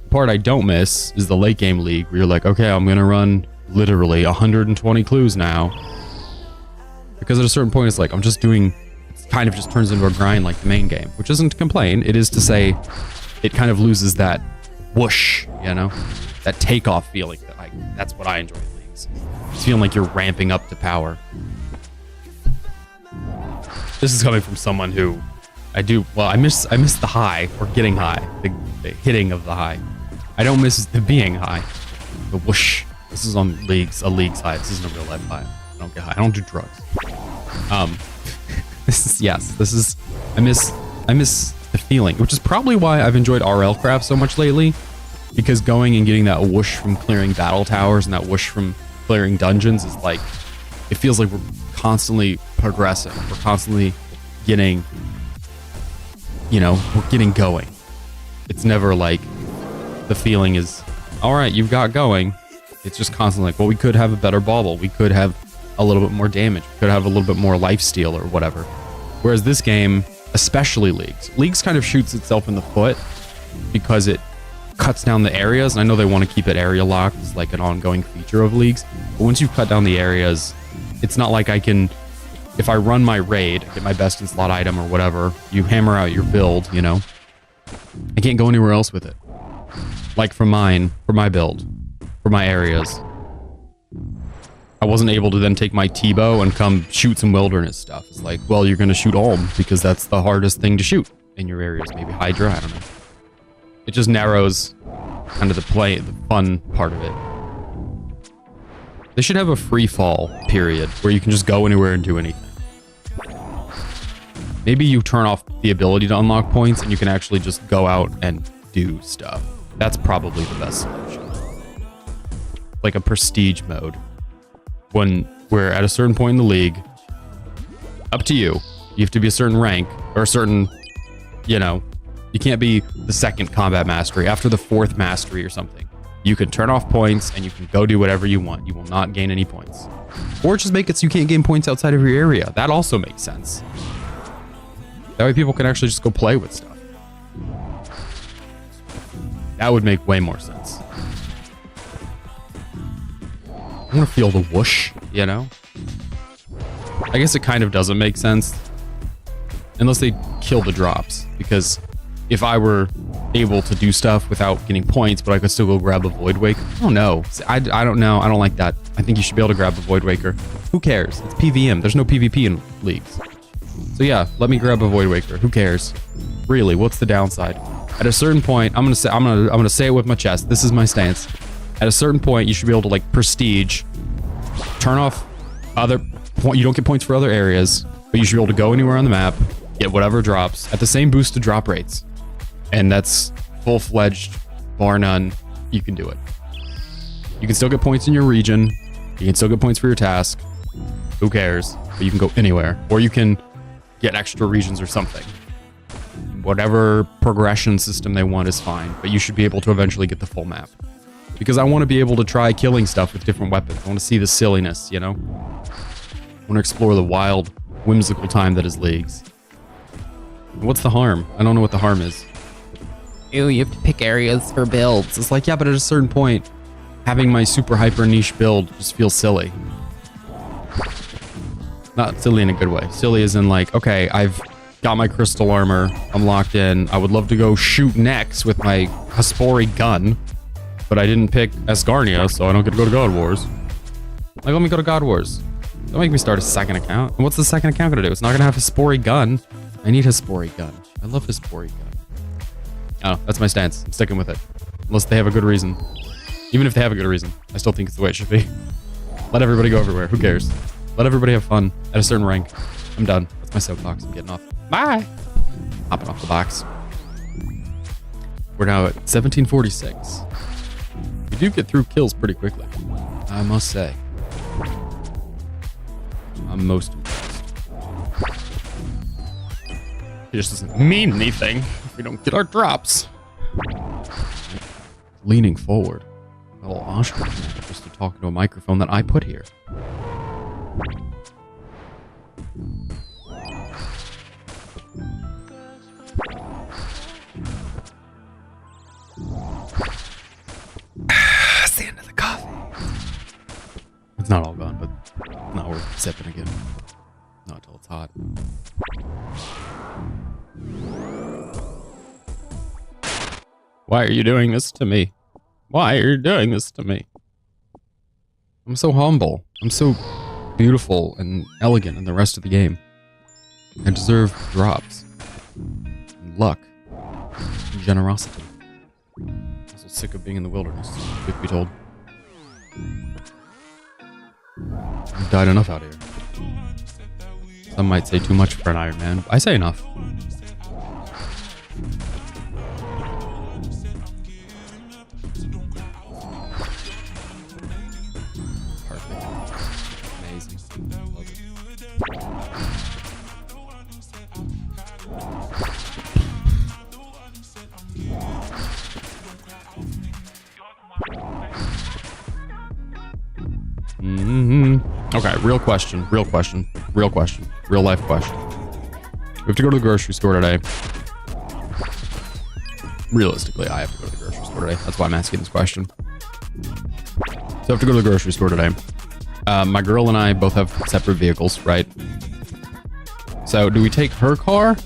The part I don't miss is the late game league where you're like, okay, I'm gonna run literally 120 clues now. Because at a certain point it's like I'm just doing, it kind of just turns into a grind like the main game, which isn't to complain. It is to say it kind of loses that whoosh, you know, that takeoff feeling that's what I enjoy in leagues. It's feeling like you're ramping up to power. This is coming from someone who I miss the high, or getting high, the hitting of the high. I don't miss the being high, the whoosh. This is on a league's high. This isn't a real life high. I don't get high. I don't do drugs. I miss the feeling, which is probably why I've enjoyed RL craft so much lately, because going and getting that whoosh from clearing battle towers and that whoosh from clearing dungeons is like, it feels like we're constantly progressing. We're constantly getting, we're getting going. It's never like the feeling is, all right, you've got going. It's just constantly like, well, we could have a better bauble. We could have a little bit more damage. We could have a little bit more lifesteal or whatever. Whereas this game, especially Leagues kind of shoots itself in the foot because it cuts down the areas. And I know they want to keep it area locked. It's like an ongoing feature of Leagues. But once you've cut down the areas, it's not like I can, if I run my raid, get my best in slot item or whatever, you hammer out your build, I can't go anywhere else with it. Like for my build, for my areas. I wasn't able to then take my T-bow and come shoot some wilderness stuff. It's like, well, you're going to shoot Ulm because that's the hardest thing to shoot in your areas. Maybe Hydra, I don't know. It just narrows kind of the fun part of it. They should have a free fall period where you can just go anywhere and do anything. Maybe you turn off the ability to unlock points and you can actually just go out and do stuff. That's probably the best solution. Like a prestige mode. When we're at a certain point in the league, up to you. You have to be a certain rank or a certain, you can't be the second combat mastery. After the fourth mastery or something, you can turn off points and you can go do whatever you want. You will not gain any points. Or just make it so you can't gain points outside of your area. That also makes sense. That way people can actually just go play with stuff. That would make way more sense. I want to feel the whoosh, I guess it kind of doesn't make sense. Unless they kill the drops. Because if I were able to do stuff without getting points, but I could still go grab a Void Waker. I don't know. I don't know. I don't like that. I think you should be able to grab a Void Waker. Who cares? It's PvM. There's no PvP in Leagues. So yeah, let me grab a Void Waker. Who cares? Really, what's the downside? At a certain point, I'm gonna say it with my chest. This is my stance. At a certain point, you should be able to like prestige, turn off you don't get points for other areas, but you should be able to go anywhere on the map, get whatever drops at the same boosted drop rates. And that's full-fledged, bar none. You can do it. You can still get points in your region. You can still get points for your task. Who cares? But you can go anywhere. Or you can get extra regions or something. Whatever progression system they want is fine, but you should be able to eventually get the full map. Because I want to be able to try killing stuff with different weapons. I want to see the silliness, I want to explore the wild, whimsical time that is Leagues. What's the harm? I don't know what the harm is. Ew, you have to pick areas for builds. It's like, yeah, but at a certain point, having my super hyper niche build just feels silly. Not silly in a good way. Silly as in like, okay, I've got my crystal armor. I'm locked in. I would love to go shoot next with my Hespori gun, but I didn't pick Asgarnia, so I don't get to go to God Wars. Like, let me go to God Wars. Don't make me start a second account. And what's the second account gonna do? It's not gonna have Hespori gun. I need Hespori gun. I love Hespori gun. Oh, that's my stance. I'm sticking with it. Unless they have a good reason. Even if they have a good reason, I still think it's the way it should be. Let everybody go everywhere. Who cares? Let everybody have fun at a certain rank. I'm done. That's my soapbox. I'm getting off. Bye! Hopping off the box. We're now at 1746. We do get through kills pretty quickly, I must say. I'm most impressed. It just doesn't mean anything if we don't get our drops. Leaning forward. A little washroom just to talk into a microphone that I put here. That's the end of the coffee. It's not all gone, but it's not worth sipping again. Not until it's hot. Why are you doing this to me? Why are you doing this to me? I'm so humble. I'm so beautiful and elegant in the rest of the game. I deserve drops. And luck. And generosity. I'm so sick of being in the wilderness, truth be told. I've died enough out here. Some might say too much for an Iron Man. I say enough. Perfect. Amazing. Love it. Okay, real question, real life question. We have to go to the grocery store today. Realistically, I have to go to the grocery store today. That's why I'm asking this question. So I have to go to the grocery store today. My girl and I both have separate vehicles, right? So do we take her car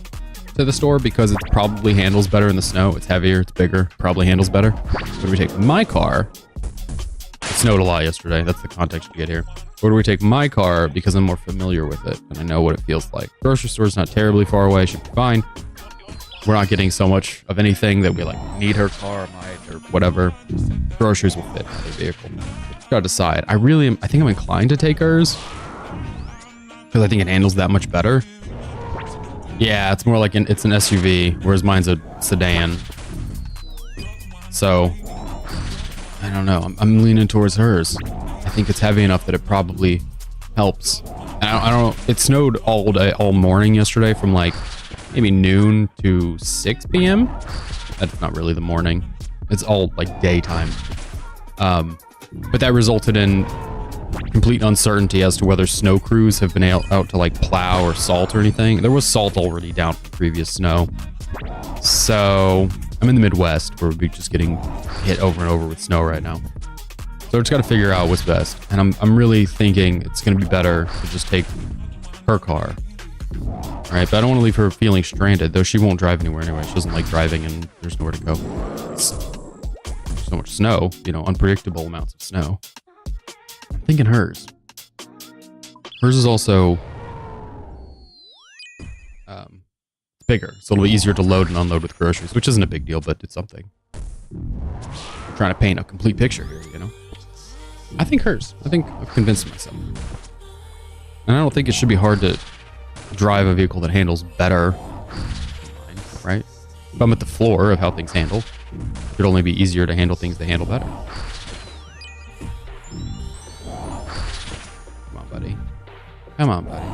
to the store because it probably handles better in the snow? It's heavier, it's bigger, probably handles better. Or do we take my car? It snowed a lot yesterday. That's the context you get here. Or do we take my car because I'm more familiar with it and I know what it feels like? Grocery store's not terribly far away. Should be fine. We're not getting so much of anything that we like need her car, might, or whatever. Groceries will fit in the vehicle. Just gotta decide. I think I'm inclined to take hers because I think it handles that much better. Yeah, it's more like it's an SUV, whereas mine's a sedan. So I don't know. I'm leaning towards hers. I think it's heavy enough that it probably helps. And I don't. It snowed all day, all morning yesterday, from like maybe noon to 6 p.m. That's not really the morning. It's all like daytime. But that resulted in complete uncertainty as to whether snow crews have been out to like plow or salt or anything. There was salt already down from previous snow. So I'm in the Midwest where we're just getting hit over and over with snow right now. So I just got to figure out what's best. And I'm really thinking it's going to be better to just take her car. All right, but I don't want to leave her feeling stranded, though she won't drive anywhere anyway. She doesn't like driving and there's nowhere to go. It's so much snow, unpredictable amounts of snow. I'm thinking hers. Hers is also it's bigger, so it'll be easier to load and unload with groceries, which isn't a big deal, but it's something. I'm trying to paint a complete picture here, I think hers. I think I've convinced myself. And I don't think it should be hard to drive a vehicle that handles better, right? If I'm at the floor of how things handle, it should only be easier to handle things that handle better. Come on, buddy. Come on, buddy.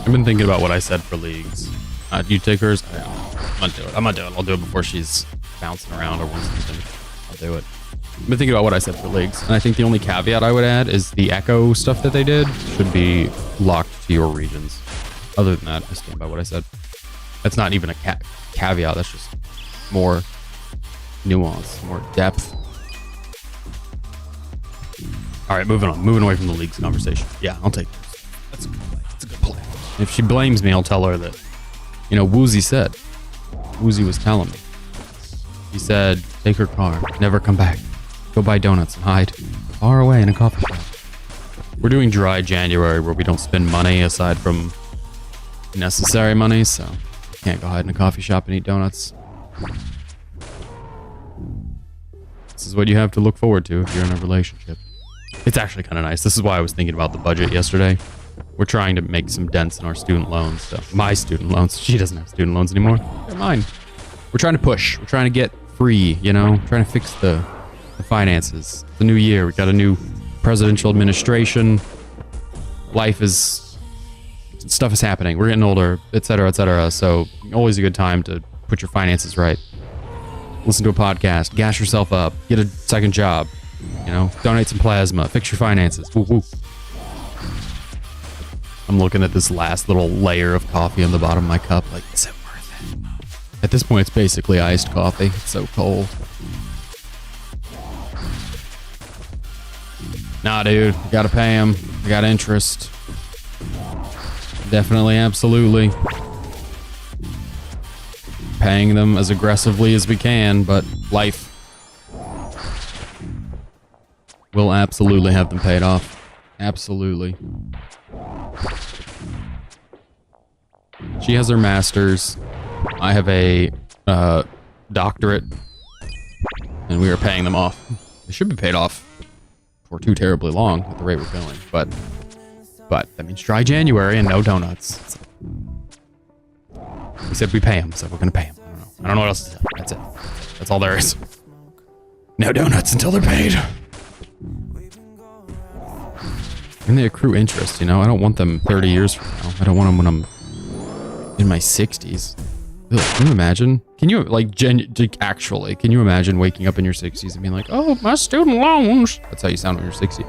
I've been thinking about what I said for leagues. Do you take hers? I'm gonna do it. I'll do it before she's bouncing around or wants something. I'll do it. I've been thinking about what I said for leagues, and I think the only caveat I would add is the echo stuff that they did should be locked to your regions. Other than that, I stand by what I said. That's not even a caveat. That's just more nuance, more depth. All right, moving on. Moving away from the leagues conversation. Yeah, I'll take this. That's a good play. That's a good play. If she blames me, I'll tell her that, Woozy said. Woozy was telling me. He said, take her car, never come back. Go buy donuts and hide far away in a coffee shop. We're doing dry January where we don't spend money aside from necessary money, so can't go hide in a coffee shop and eat donuts. This is what you have to look forward to if you're in a relationship. It's actually kind of nice. This is why I was thinking about the budget yesterday. We're trying to make some dents in our student loans. So my student loans. She doesn't have student loans anymore. They're mine. We're trying to push. We're trying to get free, you know? Trying to fix the finances. The new year. We got a new presidential administration. Stuff is happening. We're getting older, etc., etc. So always a good time to put your finances right. Listen to a podcast. Gas yourself up. Get a second job. You know? Donate some plasma. Fix your finances. Woo woo. I'm looking at this last little layer of coffee on the bottom of my cup. Like, is it worth it? At this point, it's basically iced coffee. It's so cold. Nah, dude. I gotta pay him. I got interest. Definitely, absolutely. Paying them as aggressively as we can, but life will absolutely have them paid off. Absolutely. She has her master's. I have a doctorate, and we are paying them off. They should be paid off for too terribly long at the rate we're going, but that means dry January and no donuts. So we said we pay them, so we're gonna pay them. I don't know what else to say. That's it. That's all there is. No donuts until they're paid. And they accrue interest, you know? I don't want them 30 years from now. I don't want them when I'm in my 60s. Ugh, can you imagine? Can you, actually, can you imagine waking up in your 60s and being like, oh, my student loans. That's how you sound when you're 60.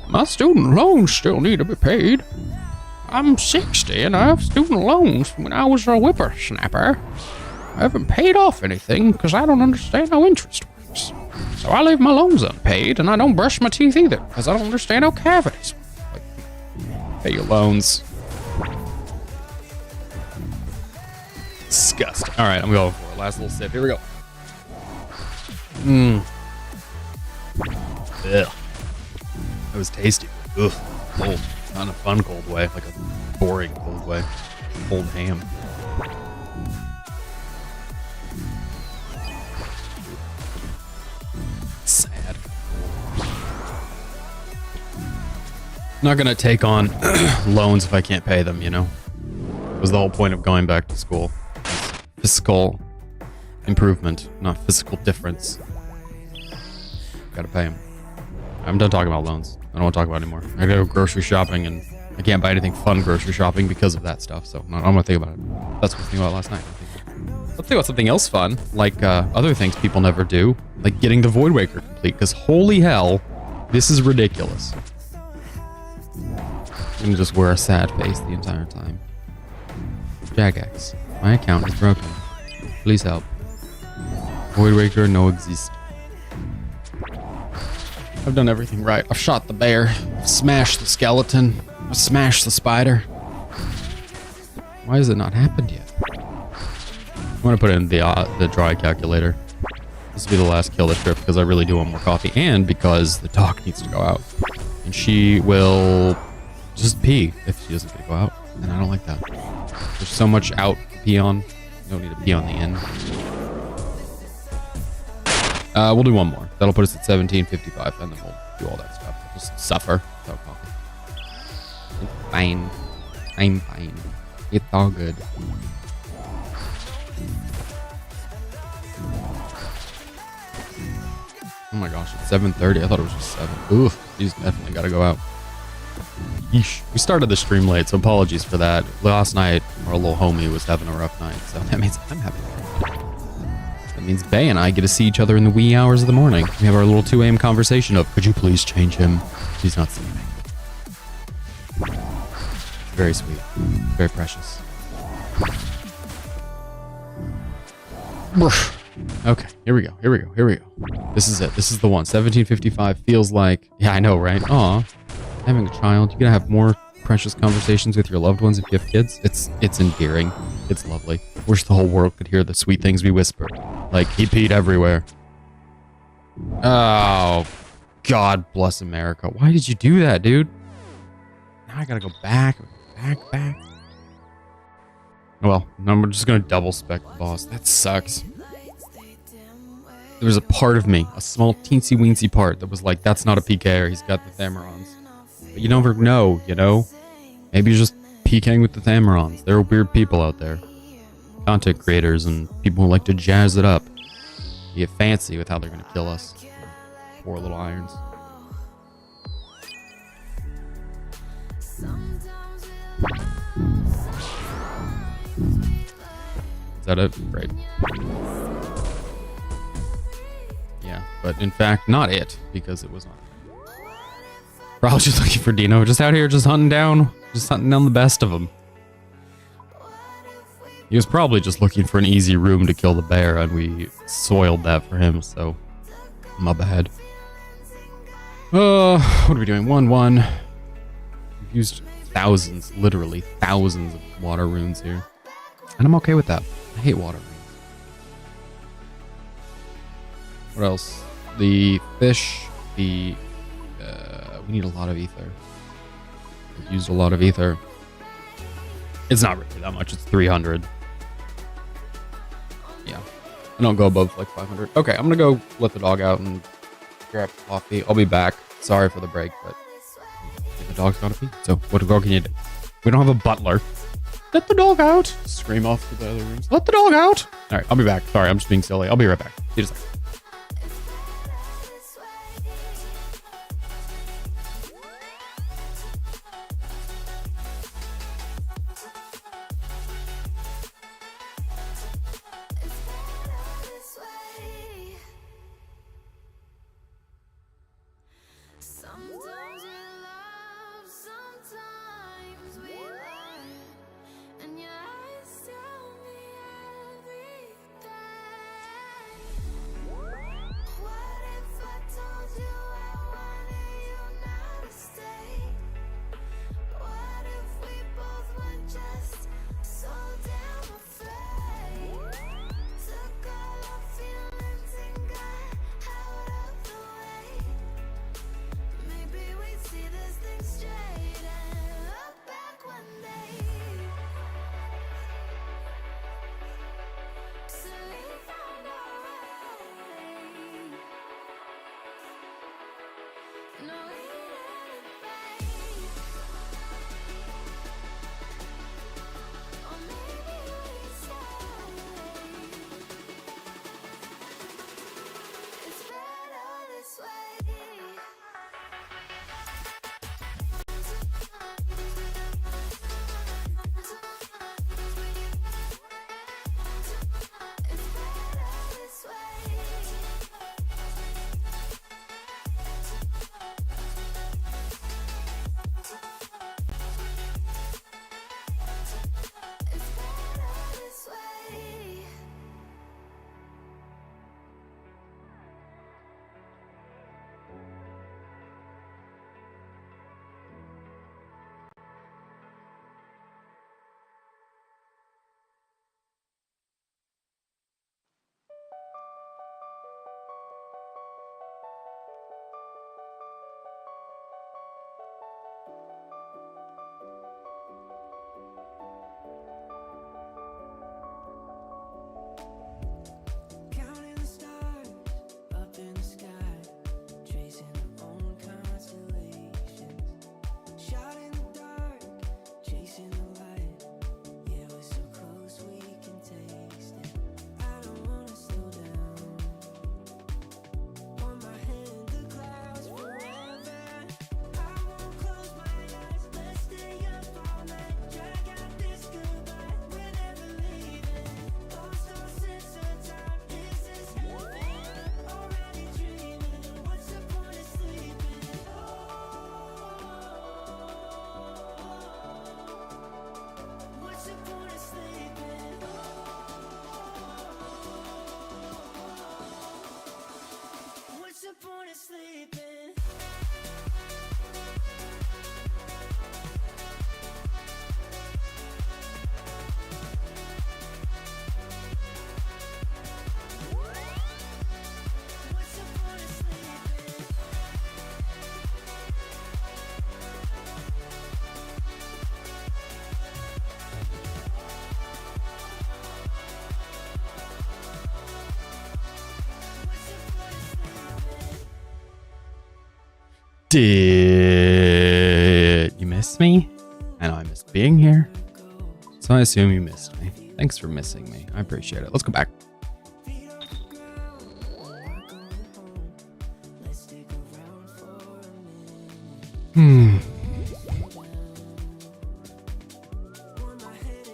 My student loans still need to be paid. I'm 60 and I have student loans from when I was a whippersnapper. I haven't paid off anything because I don't understand how interest works. So I leave my loans unpaid and I don't brush my teeth either because I don't understand how cavities work. Pay your loans. Disgusting. All right, I'm going for it. Last little sip. Here we go. Ugh. That was tasty. Ugh. Cold. Not in a fun cold way, like a boring cold way. Cold ham. Sad. Not gonna take on loans if I can't pay them, you know? It was the whole point of going back to school. Fiscal improvement, not physical difference. Gotta pay them. I'm done talking about loans. I don't want to talk about it anymore. I gotta go grocery shopping and I can't buy anything fun grocery shopping because of that stuff, so I'm gonna think about it. That's what I was thinking about last night. Let's think about something else fun, like other things people never do, like getting the Void Waker complete, because holy hell, this is ridiculous. I'm gonna just wear a sad face the entire time. Jagex, my account is broken. Please help. Void Waker no exist. I've done everything right. I've shot the bear, I've smashed the skeleton, I've smashed the spider. Why has it not happened yet? I'm gonna put it in the dry calculator. This will be the last kill this trip because I really do want more coffee, and because the dog needs to go out, and she will just pee if she doesn't get to go out, and I don't like that. There's so much out to pee on. You don't need to pee on the end. We'll do one more. That'll put us at 17:55, and then we'll do all that stuff. We'll just suffer without coffee. It's fine. I'm fine. It's all good. Oh my gosh, it's 7:30. I thought it was just 7. Oof, he's definitely got to go out. Yeesh. We started the stream late, so apologies for that. Last night, our little homie was having a rough night, so that means I'm having a rough night. That means Bay and I get to see each other in the wee hours of the morning. We have our little 2 a.m. conversation of, could you please change him? He's not sleeping. Very sweet. Very precious. Okay, here we go. This is it. This is the one. 17:55 feels like... Yeah, I know, right? Aw. Having a child, you're gonna have more precious conversations with your loved ones if you have kids. It's endearing. It's lovely. Wish the whole world could hear the sweet things we whisper. Like, he peed everywhere. Oh, God bless America. Why did you do that, dude? Now I gotta go back. Well, no, I'm just gonna double spec the boss. That sucks. There was a part of me, a small teensy weensy part that was like, that's not a PKer. He's got the Thamerons. But you never know, you know? Maybe you're just PKing with the Thamarons. There are weird people out there. Content creators and people who like to jazz it up. Get fancy with how they're gonna kill us. Poor little irons. Is that it? Right. Yeah, but in fact, not it, because it was not. Probably just looking for Dino, just out here, just hunting down the best of them. He was probably just looking for an easy room to kill the bear, and we soiled that for him, so my bad. What are we doing? 1-1. We've used thousands, literally thousands of water runes here. And I'm okay with that. I hate water runes. What else? The fish, we need a lot of ether. We've used a lot of ether. It's not really that much, it's 300. Yeah. I don't go above like 500. Okay, I'm gonna go let the dog out and grab coffee. I'll be back. Sorry for the break, but the dog's gotta pee. So what can you do? We don't have a butler. Let the dog out. Scream off to the other rooms. Let the dog out. All right, I'll be back. Sorry, I'm just being silly. I'll be right back. See you in a second. Sometimes we love, sometimes we lie, and your eyes tell me everything. What if I told you I wanted you now to stay? What if we both were just so damn afraid? Took all our feelings and got out of the way. Maybe we'd see this thing straight and look back one day. So we found our way. No, we didn't fade. Or maybe we stayed. It's better this way. It's better this way. It's better this way. Counting the stars up in the sky, tracing our own constellations. Shot in the dark, chasing the light. Yeah, we're so close we can taste it. I don't wanna slow down. On my hand, the clouds forever. I won't close my eyes. Let's stay up all night. Drag out this goodbye. We're never leaving. Lost our sense of time. Is this heaven? Already dreaming. What's the point of sleeping? What's the point of sleeping? What's the point of sleeping? What's the point of sleeping? What's the point of sleeping? Did you miss me? I know I missed being here. So I assume you missed me. Thanks for missing me. I appreciate it. Let's go back.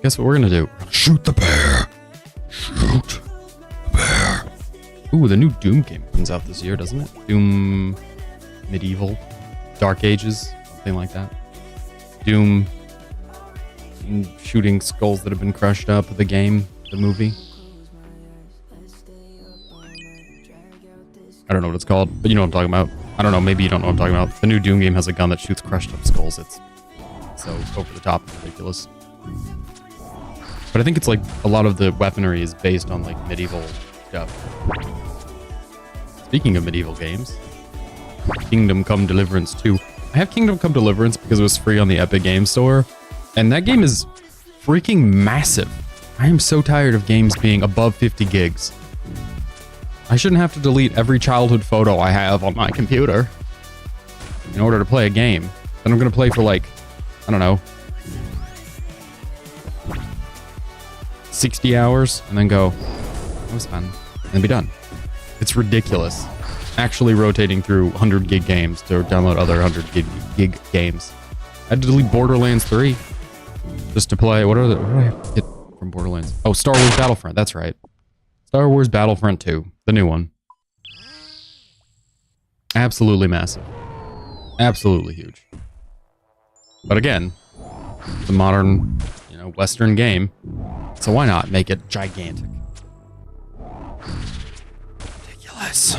Guess what we're gonna do? We're gonna shoot the bear. Shoot the bear. Ooh, the new Doom game comes out this year, doesn't it? Doom Medieval, Dark Ages, something like that. Doom shooting skulls that have been crushed up. The game, the movie. I don't know what it's called, but you know what I'm talking about. I don't know, maybe you don't know what I'm talking about. The new Doom game has a gun that shoots crushed up skulls. It's so over the top and ridiculous. But I think it's like a lot of the weaponry is based on like medieval stuff. Speaking of medieval games, Kingdom Come Deliverance 2. I have Kingdom Come Deliverance because it was free on the Epic Games Store, and that game is freaking massive. I am so tired of games being above 50 gigs. I shouldn't have to delete every childhood photo I have on my computer in order to play a game. Then I'm going to play for like, I don't know, 60 hours and then go, that was fun, and then be done. It's ridiculous. Actually rotating through 100 gig games to download other 100 gig games. I had to delete Borderlands 3 just to play. What do I have to get from Borderlands? Oh, Star Wars Battlefront. That's right. Star Wars Battlefront 2, the new one. Absolutely massive. Absolutely huge. But again, it's a modern, Western game. So why not make it gigantic? Ridiculous.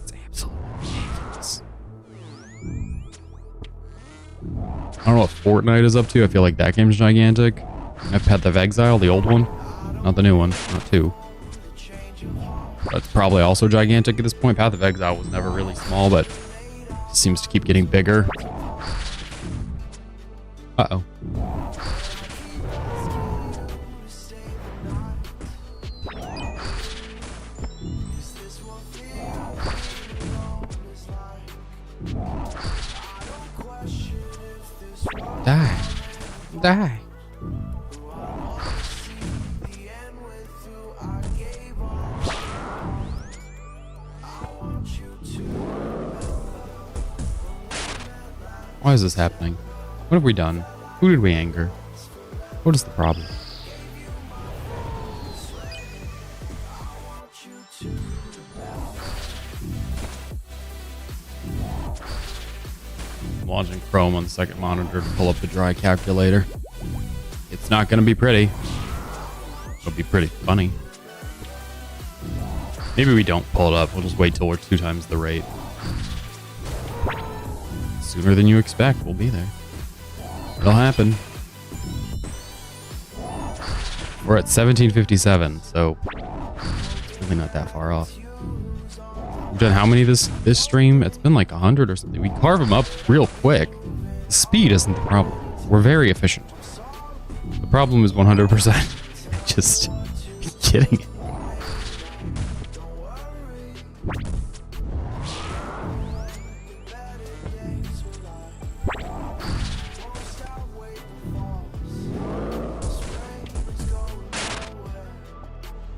It's absolutely ridiculous. I don't know what Fortnite is up to. I feel like that game's gigantic. I have Path of Exile, the old one. Not the new one. Not 2. That's probably also gigantic at this point. Path of Exile was never really small, but seems to keep getting bigger. Uh-oh. Die. Die. Why is this happening? What have we done? Who did we anger? What is the problem? I'm launching Chrome on the second monitor to pull up the dry calculator. It's not going to be pretty. It'll be pretty funny. Maybe we don't pull it up. We'll just wait till we're 2 times the rate. Sooner than you expect, we'll be there. It'll happen. We're at 1757, so it's really not that far off. We've done how many this stream? It's been like 100 or something. We carve them up real quick. The speed isn't the problem. We're very efficient. The problem is 100%. Just kidding.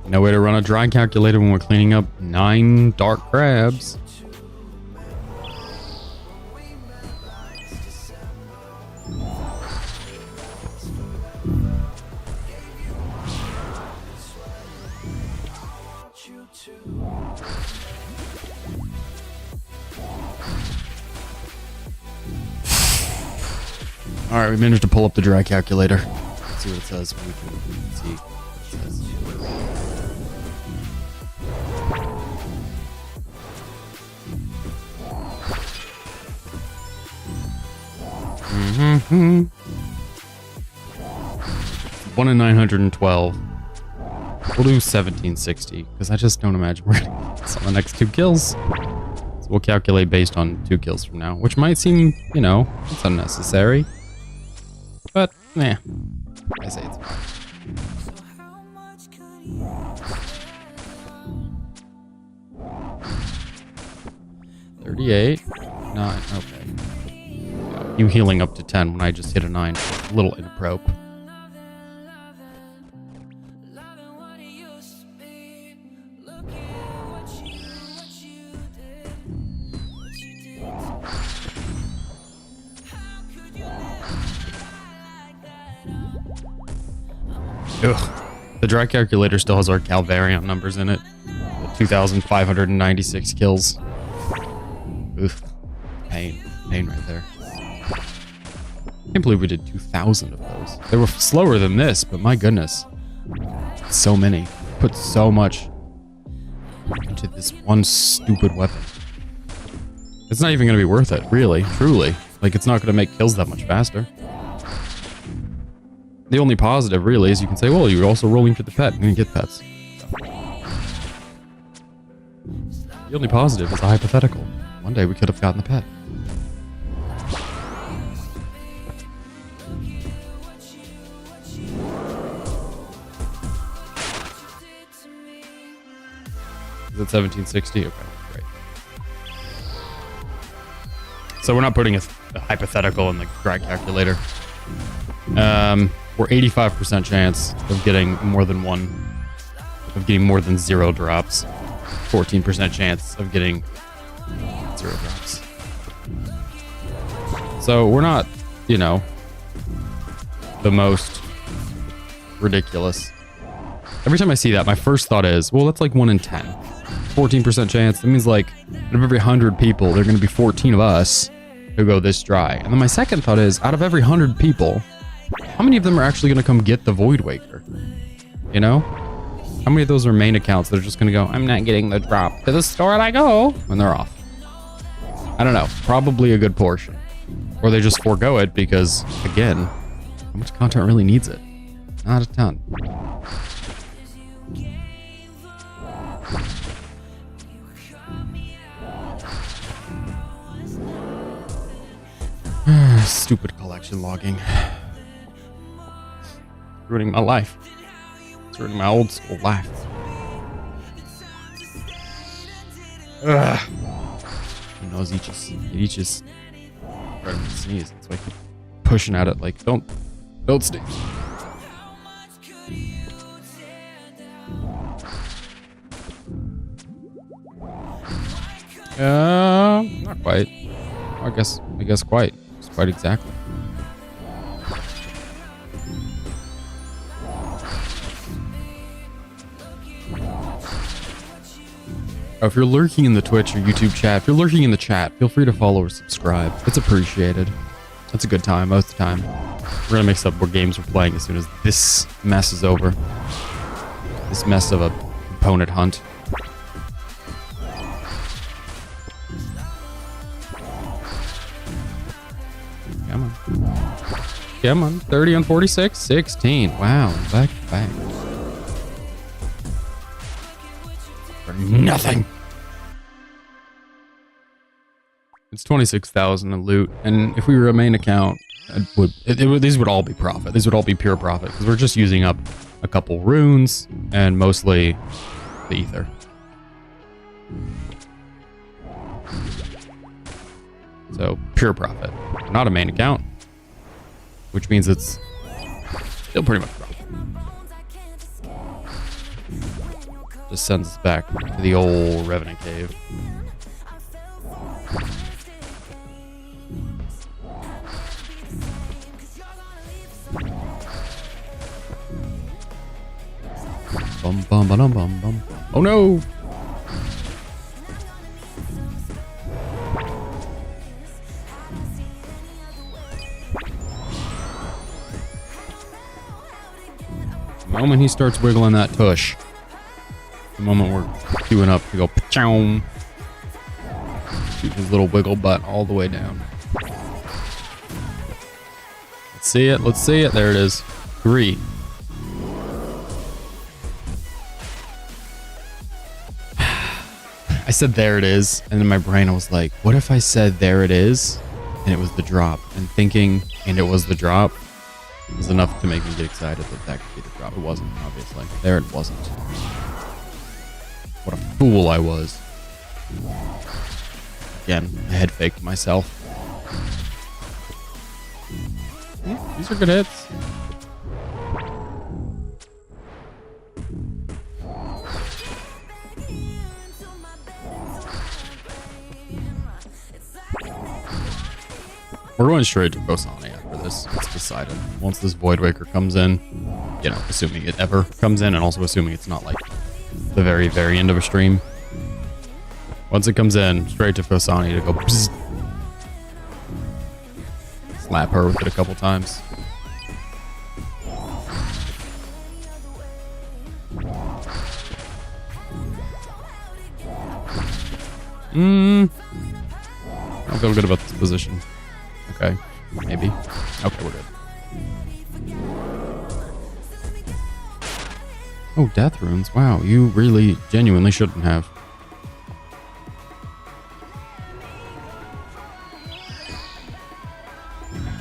No way to run a dry calculator when we're cleaning up 9 dark crabs. Alright, we managed to pull up the dry calculator. Let's see what it says. We can see what it says. Mm-hmm. 1 in 912. We'll do 1760 because I just don't imagine we're gonna get this on the next 2 kills. So we'll calculate based on 2 kills from now, which might seem, it's unnecessary. But, I say it's fine. 38. 9. Okay. You healing up to 10 when I just hit a 9. A little inappropriate. Loving what it used to be. Look at what you did. What you did to me. How could you let like that? Ugh. The dry calculator still has our Calvariant numbers in it. 2,596 kills. Oof. Pain. Pain right there. I can't believe we did 2,000 of those. They were slower than this, but my goodness. So many. Put so much into this one stupid weapon. It's not even going to be worth it, really, truly. Like, it's not going to make kills that much faster. The only positive, really, is you can say, well, you're also rolling for the pet. You're going to get pets. The only positive is a hypothetical. One day we could have gotten the pet. Is it 1760? Okay, great. So we're not putting a hypothetical in the drag calculator. We're 85% chance of getting more than more than 0 drops. 14% chance of getting 0 drops. So we're not, you know, the most ridiculous. Every time I see that, my first thought is, well, that's like 1 in 10. 14% chance. That means like out of every 100 people, there are going to be 14 of us who go this dry. And then my second thought is, out of every 100 people, how many of them are actually going to come get the Void Waker? You know? How many of those are main accounts that are just going to go, I'm not getting the drop. To the store I go. And they're off. I don't know. Probably a good portion. Or they just forego it because, again, how much content really needs it? Not a ton. Stupid collection logging. Ruining my life. It's ruining my old school life. Ugh. My nose itches. It itches. Right when I sneeze. It's like pushing at it like, don't sneeze. Not quite. I guess quite. It's quite exactly. Oh, if you're lurking in the Twitch or YouTube chat, if you're lurking in the chat, feel free to follow or subscribe. It's appreciated. It's a good time most of the time. We're gonna mix up what games we're playing as soon as this mess is over. This mess of a opponent hunt. Come on. Come on. 30 on 46. 16. Wow. Back to back. For nothing. It's 26,000 in loot. And if we were a main account, these would all be profit. These would all be pure profit. Because we're just using up a couple runes and mostly the ether. So pure profit. Not a main account. Which means it's still pretty much profit. Just sends us back to the old Revenant Cave. Bum bum bum bum bum. Oh no! The moment he starts wiggling that tush, the moment we're queuing up to go pa-chow, shoot his little wiggle butt all the way down. Let's see it. Let's see it. There it is. 3. I said there it is, and in my brain I was like, what if I said there it is, and it was the drop? And thinking, and it was the drop, was enough to make me get excited that that could be the drop. It wasn't, obviously. There it wasn't. What a fool I was. Again, I head faked myself. These are good hits. We're going straight to Bosani after this. It's decided. Once this Void Waker comes in, you know, assuming it ever comes in, and also assuming it's not like the very, very end of a stream. Once it comes in, straight to Bosani to go bzz. Slap her with it a couple times. I don't feel good about this position. Okay, maybe. Okay, we're good. Oh, death runes. Wow, you really genuinely shouldn't have.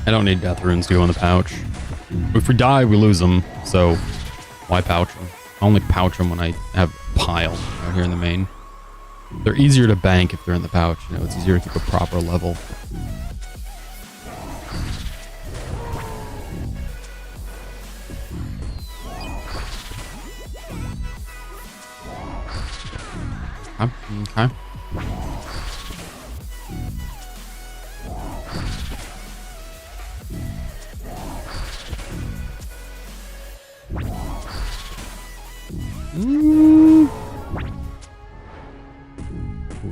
I don't need death runes to go in the pouch. If we die, we lose them, so why pouch them? I only pouch them when I have a pile out here in the main. They're easier to bank if they're in the pouch. You know, it's easier to keep a proper level. Okay.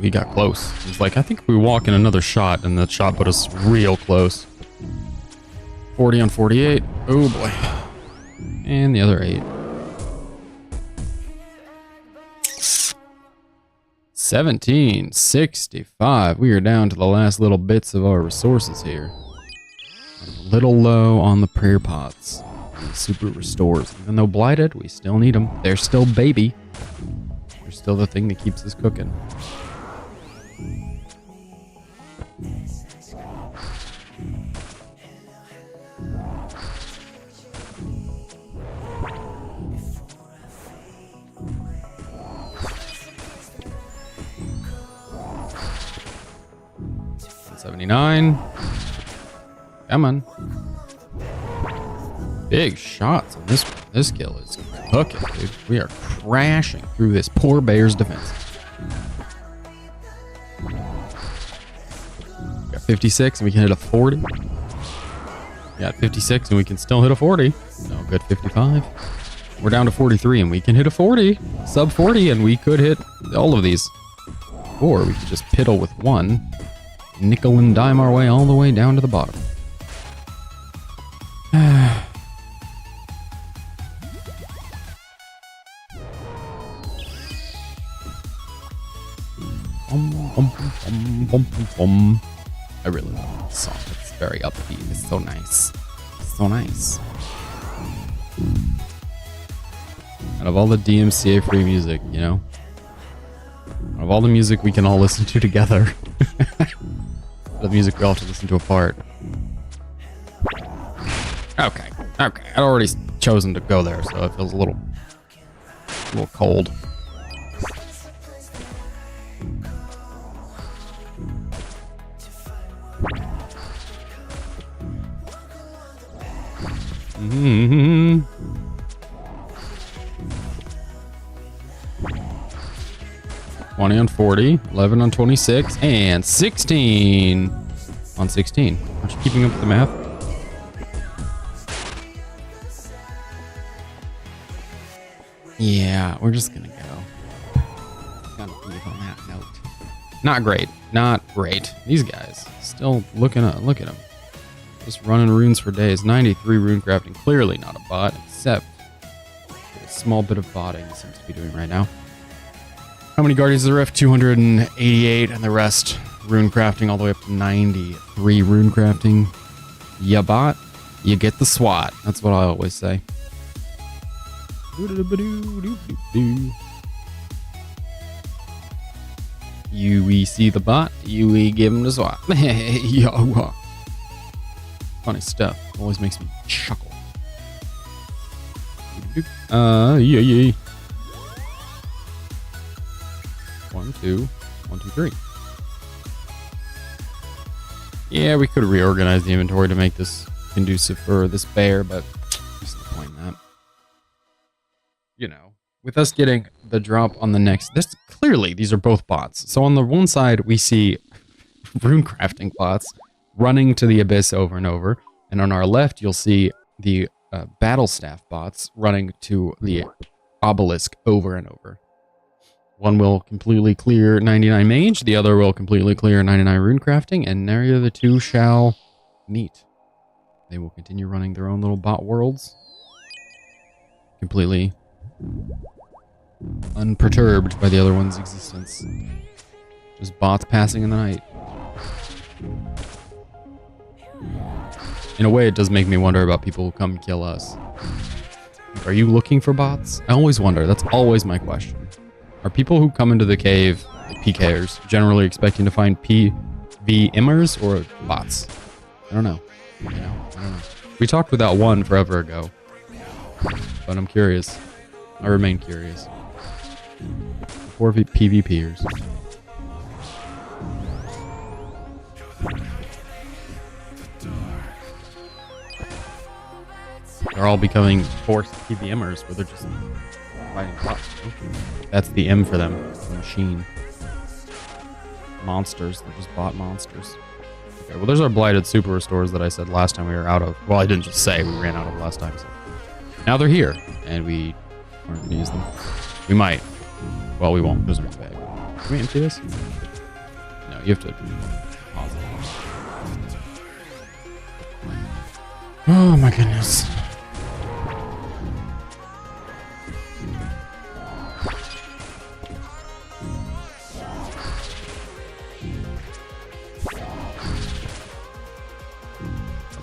We got close. It's like, I think we walk in another shot, and that shot put us real close. 40 on 48. Oh boy. And the other 8. 1765. We are down to the last little bits of our resources here. A little low on the prayer pots. And super restores. Even though blighted, we still need them. They're still baby. They're still the thing that keeps us cooking. $79. Come on. Big shots on this one. This kill is cooking, dude. We are crashing through this poor bear's defense. Got 56 and we can hit a 40. Got 56 and we can still hit a 40. No good 55. We're down to 43 and we can hit a 40. Sub 40 and we could hit all of these. Or we could just piddle with one. Nickel and dime our way all the way down to the bottom. I really love this song. It's very upbeat. It's so nice. So nice. Out of all the DMCA free music, you know? Out of all the music we can all listen to together. The music we all have to listen to apart. Okay. I'd already chosen to go there, so it feels a little cold. Mm-hmm. 20 on 40, 11 on 26, and 16 on 16. Aren't you keeping up with the math? Yeah, we're just gonna go. Gotta leave on that note. Not great. Not great. These guys still looking up. Look at them. Just running runes for days. 93 rune crafting. Clearly not a bot, except for a small bit of botting he seems to be doing right now. How many Guardians of the Rift? 288, and the rest rune crafting all the way up to 93 rune crafting. Ya bot, you get the SWAT. That's what I always say. You see the bot, you give him the SWAT. Yo. Funny stuff. Always makes me chuckle. Yeah. 1, 2, 1, 2, 3. Yeah, we could reorganize the inventory to make this conducive for this bear, but what's the point in that? You know, with us getting the drop on the next, this clearly these are both bots. So on the one side, we see rune crafting bots running to the abyss over and over, and on our left, you'll see the battle staff bots running to the obelisk over and over. One will completely clear 99 mage, the other will completely clear 99 rune crafting, and there the two shall meet. They will continue running their own little bot worlds, completely unperturbed by the other one's existence. Just bots passing in the night. In a way, it does make me wonder about people who come kill us. Are you looking for bots? I always wonder. That's always my question. Are people who come into the cave, like PKers, generally expecting to find PVMers or bots? I don't know. I don't know. We talked with that one forever ago, but I'm curious. I remain curious. 4 PvPers. They're all becoming forced PVMers where they're just fighting bots. That's the M for them. It's the machine. Monsters. They're just bot monsters. Okay, well, there's our blighted super restores that I said last time we were out of. Well, I didn't just say we ran out of last time. So now they're here, and we aren't going to use them. We might. Well, we won't. There's no bag. Can we empty this? No, you have to pause it. Oh my goodness.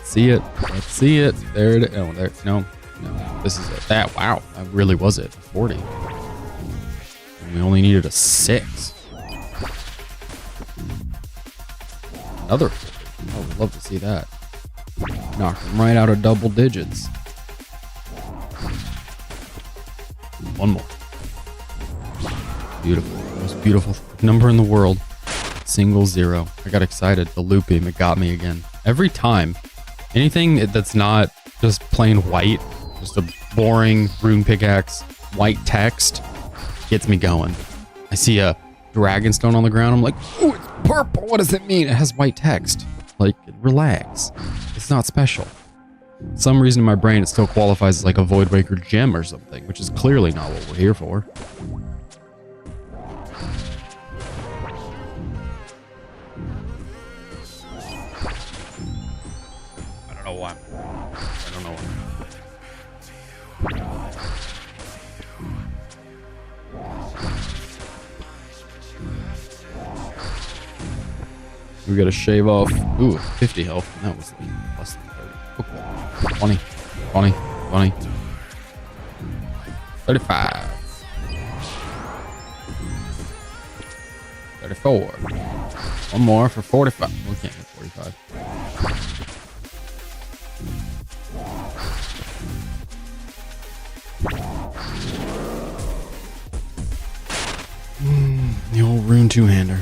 See it. Let's see it. There it is. Oh, there. No. No. This is it. That. Wow. That really was it. 40. And we only needed a 6. Another 40. I would love to see that. Knock them right out of double digits. One more. Beautiful. Most beautiful number in the world. Single 0. I got excited. The looping. It got me again. Every time. Anything that's not just plain white, just a boring rune pickaxe, white text, gets me going. I see a dragonstone on the ground. I'm like, ooh, it's purple. What does it mean? It has white text. Like, relax. It's not special. For some reason in my brain, it still qualifies as like a Voidwaker gem or something, which is clearly not what we're here for. We gotta shave off, 50 health. That was less than 30. Okay. 20, 20, 20. 35. 34. One more for 45. We can't get 45. The old rune two-hander.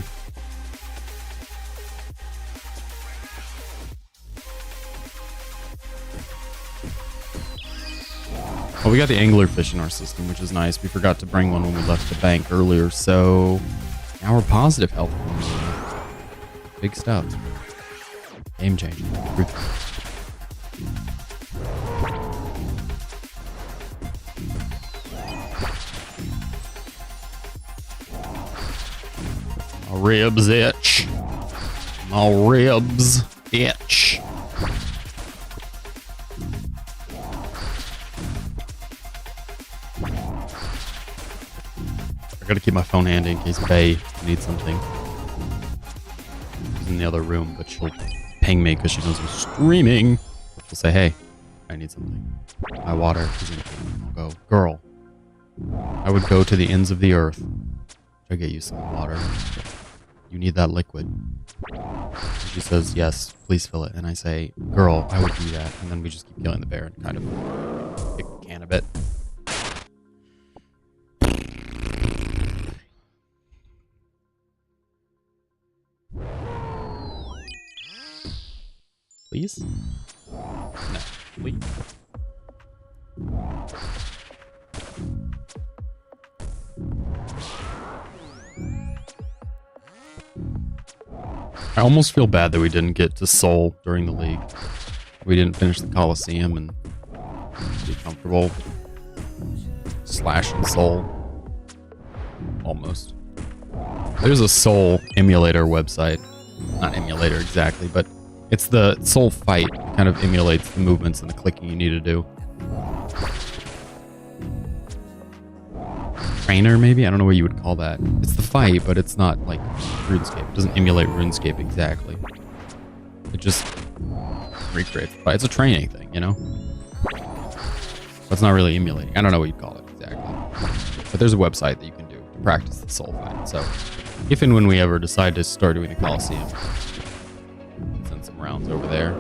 Well, we got the anglerfish in our system, which is nice. We forgot to bring one when we left the bank earlier, so now we're positive health. Big stuff. Game changing. My ribs itch. My ribs itch. I gotta keep my phone handy in case Faye needs something. She's in the other room, but she'll ping me because she knows I'm streaming. She'll say, hey, I need something. My water is in the room. I'll go, girl, I would go to the ends of the earth to get you some water. You need that liquid. And she says, yes, please fill it. And I say, girl, I would do that. And then we just keep killing the bear and kind of kick the can a bit. Please? No, please. I almost feel bad that we didn't get to Seoul during the league. We didn't finish the Coliseum and be comfortable slashing Seoul. Almost. There's a Seoul emulator website. Not emulator exactly, but it's the Seoul fight. It kind of emulates the movements and the clicking you need to do. Trainer, maybe? I don't know what you would call that. It's the fight, but it's not like RuneScape. It doesn't emulate RuneScape exactly. It just recreates the fight. It's a training thing, you know? But it's not really emulating. I don't know what you'd call it exactly. But there's a website that you can do to practice the Soul fight. So if and when we ever decide to start doing the Coliseum, send some rounds over there.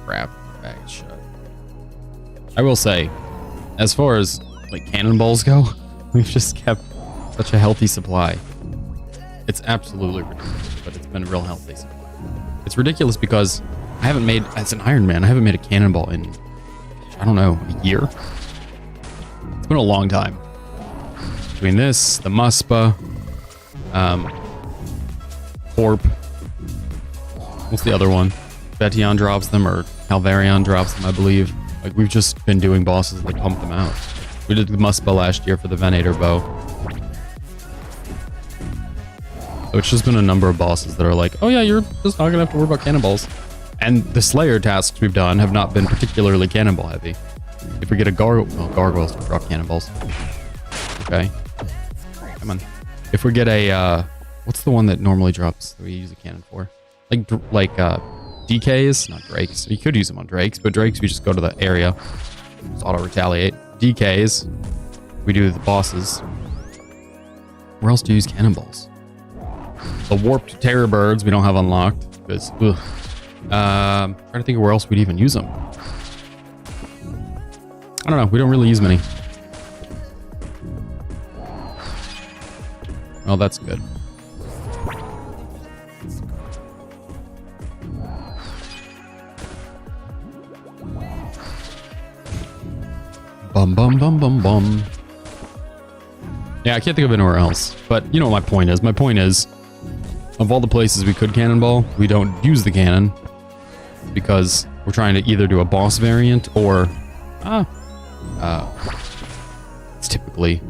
Crap, bag is shut. I will say, as far as like cannonballs go, we've just kept such a healthy supply. It's absolutely ridiculous, but it's been a real healthy supply. It's ridiculous because I haven't made, as an Iron Man, I haven't made a cannonball in, I don't know, a year? It's been a long time. Between this, the Muspa, Corp, what's the other one? Betion drops them, or Calvarion drops them, I believe. Like, we've just been doing bosses that pump them out. We did the Muspa last year for the Venator bow. So it's just been a number of bosses that are like, oh yeah, you're just not gonna have to worry about cannonballs. And the Slayer tasks we've done have not been particularly cannonball heavy. If we get a gargoyles can drop cannonballs. Okay. Come on. If we get a, what's the one that normally drops that we use a cannon for? Like DKs, not Drakes. You could use them on Drakes, but Drakes we just go to the area. Just auto-retaliate. DKs, we do the bosses. Where else do you use cannonballs? The warped terror birds we don't have unlocked because trying to think of where else we'd even use them. I don't know, we don't really use many. Oh, that's good. Bum bum bum bum bum. Yeah, I can't think of anywhere else. But you know what my point is. My point is, of all the places we could cannonball, we don't use the cannon because we're trying to either do a boss variant or it's typically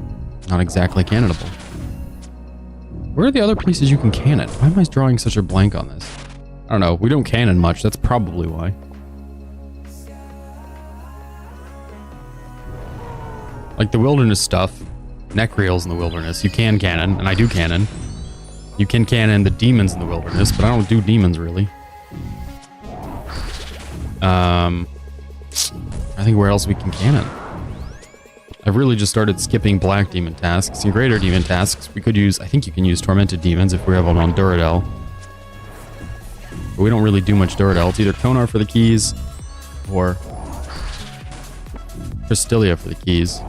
not exactly cannonable. Where are the other places you can cannon? Why am I drawing such a blank on this? I don't know. We don't cannon much. That's probably why. Like the wilderness stuff, Necreals in the wilderness, you can cannon, and I do cannon. You can cannon the demons in the wilderness, but I don't do demons really. I think where else we can cannon. I've really just started skipping black demon tasks and greater demon tasks. We could use, I think you can use tormented demons if we have them on Duradel. But we don't really do much Duradel. It's either Konar for the keys or Cristilia for the keys.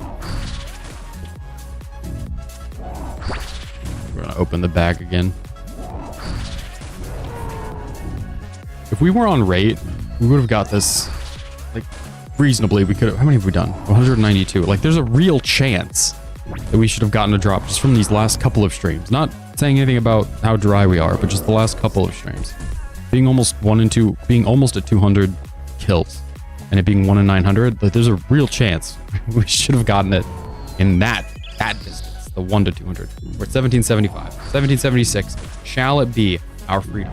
We're gonna open the bag again. If we were on rate, we would have got this, like, reasonably. We could have, how many have we done? 192. Like, there's a real chance that we should have gotten a drop just from these last couple of streams. Not saying anything about how dry we are, but just the last couple of streams. Being almost 1 and 2, being almost at 200 kills, and it being 1 in 900, like, there's a real chance we should have gotten it in that distance, the 1 to 200. We're at 1775, 1776. Shall it be our freedom?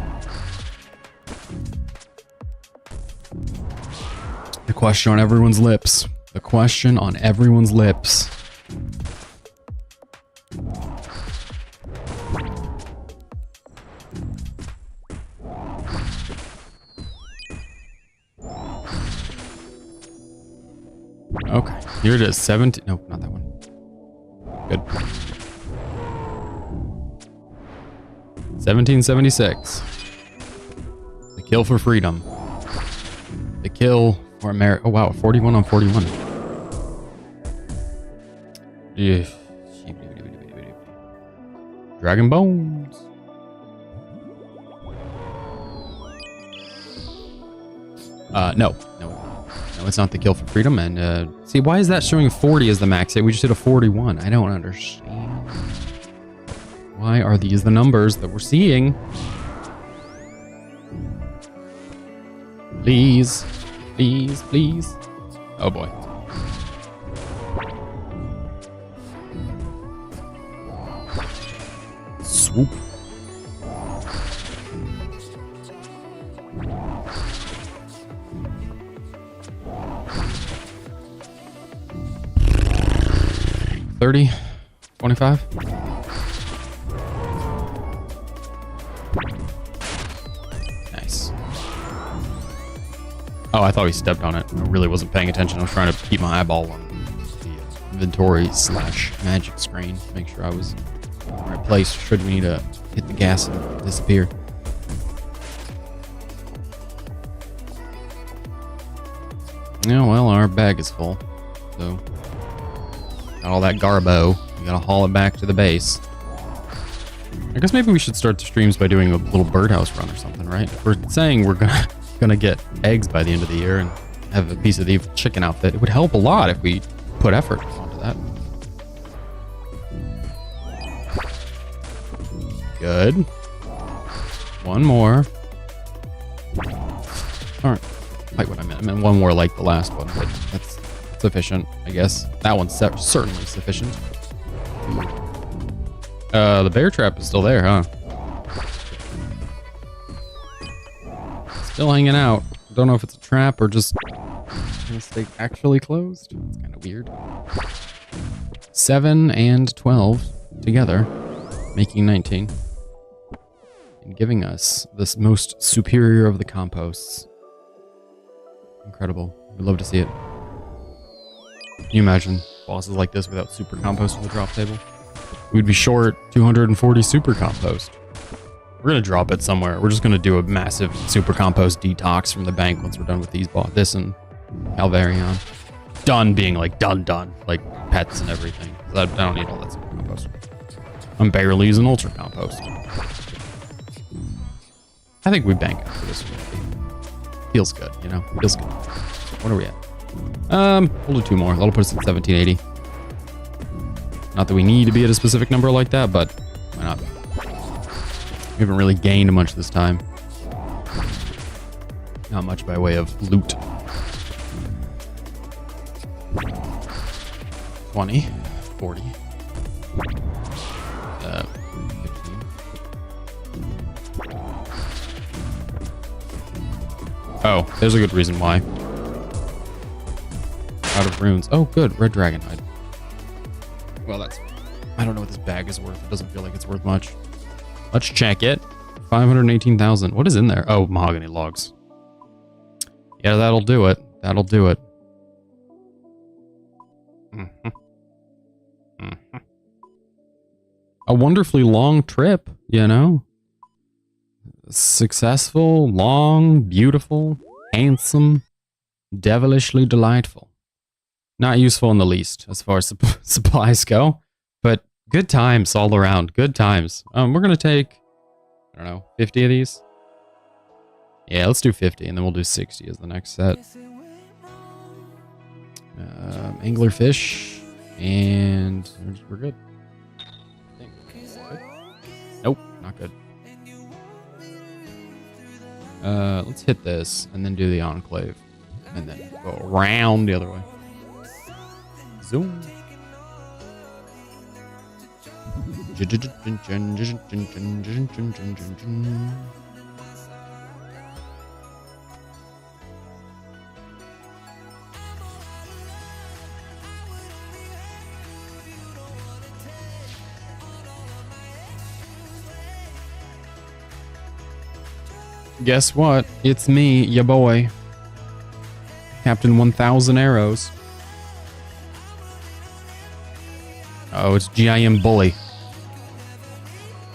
The question on everyone's lips. The question on everyone's lips. Okay, here it is. 17. Nope, not that one. Good. 1776. The kill for freedom. The kill for America. Oh wow, 41 on 41. Yeah. Dragon Bones. No, it's not the Kill for Freedom. And see, why is that showing 40 as the max hit? We just hit a 41. I don't understand. Why are these the numbers that we're seeing? Please, please, please. Oh boy. Swoop. $30, $25. Nice. Oh, I thought he stepped on it. I really wasn't paying attention. I was trying to keep my eyeball on the inventory / magic screen. Make sure I was in the right place should we need to hit the gas and disappear. Yeah, well, our bag is full. So, got all that garbo. We gotta haul it back to the base. I guess maybe we should start the streams by doing a little birdhouse run or something, right? If we're saying we're gonna get eggs by the end of the year and have a piece of the chicken outfit, it would help a lot if we put effort onto that. Good. One more. Aren't quite what I meant. I meant one more like the last one, but that's sufficient, I guess. That one's certainly sufficient. The bear trap is still there, huh? Still hanging out. Don't know if it's a trap or just gonna stay actually closed. It's kind of weird. 7 and 12 together, making 19. And giving us this most superior of the composts. Incredible. We'd love to see it. Can you imagine bosses like this without super compost on the drop table? We'd be short 240 super compost. We're gonna drop it somewhere. We're just gonna do a massive super compost detox from the bank once we're done with these this and Calvarion. Done being like done, like pets and everything. I don't need all that super compost. I'm barely using ultra compost. I think we bank after this one. Feels good, you know? Feels good. What are we at? We'll do 2 more. That'll put us at 1780. Not that we need to be at a specific number like that, but why not? We haven't really gained much this time. Not much by way of loot. 20, 40, 15. Oh, there's a good reason why. Out of runes. Oh, good. Red dragon hide. Well, that's... I don't know what this bag is worth. It doesn't feel like it's worth much. Let's check it. 518,000. What is in there? Oh, mahogany logs. Yeah, that'll do it. That'll do it. A wonderfully long trip, you know? Successful, long, beautiful, handsome, devilishly delightful. Not useful in the least as far as supplies go, but good times all around. Good times. We're gonna take, I don't know, 50 of these. Yeah, let's do 50, and then we'll do 60 as the next set. Anglerfish, and we're good. I think. Good. Nope, not good. Let's hit this, and then do the enclave, and then go around the other way. Zoom. Guess what? It's me, ya boy. Captain 1000 Arrows. Oh, it's GIM Bully.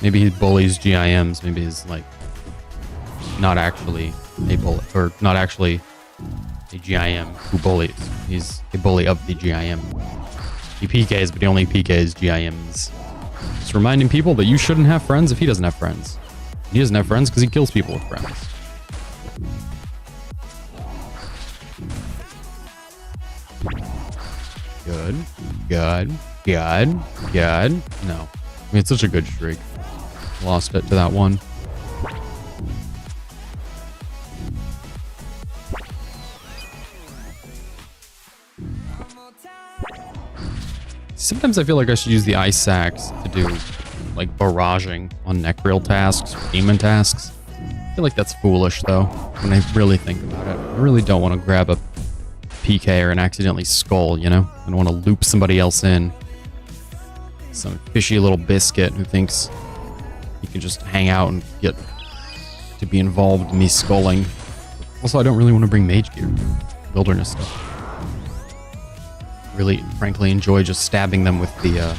Maybe he bullies GIMs. Maybe he's like not actually a bully, or not actually a GIM who bullies. He's a bully of the GIM. He PKs, but he only PKs GIMs. Just reminding people that you shouldn't have friends if he doesn't have friends. He doesn't have friends because he kills people with friends. Good. Good. Good. Good. No. I mean, it's such a good streak. Lost it to that one. Sometimes I feel like I should use the ice sacks to do like barraging on neck-reel tasks, demon tasks. I feel like that's foolish though, when I really think about it. I really don't want to grab a PK or an accidentally skull, you know? I don't want to loop somebody else in. Some fishy little biscuit who thinks he can just hang out and get to be involved in me sculling. Also, I don't really want to bring mage gear. Wilderness stuff. Really, frankly, enjoy just stabbing them with the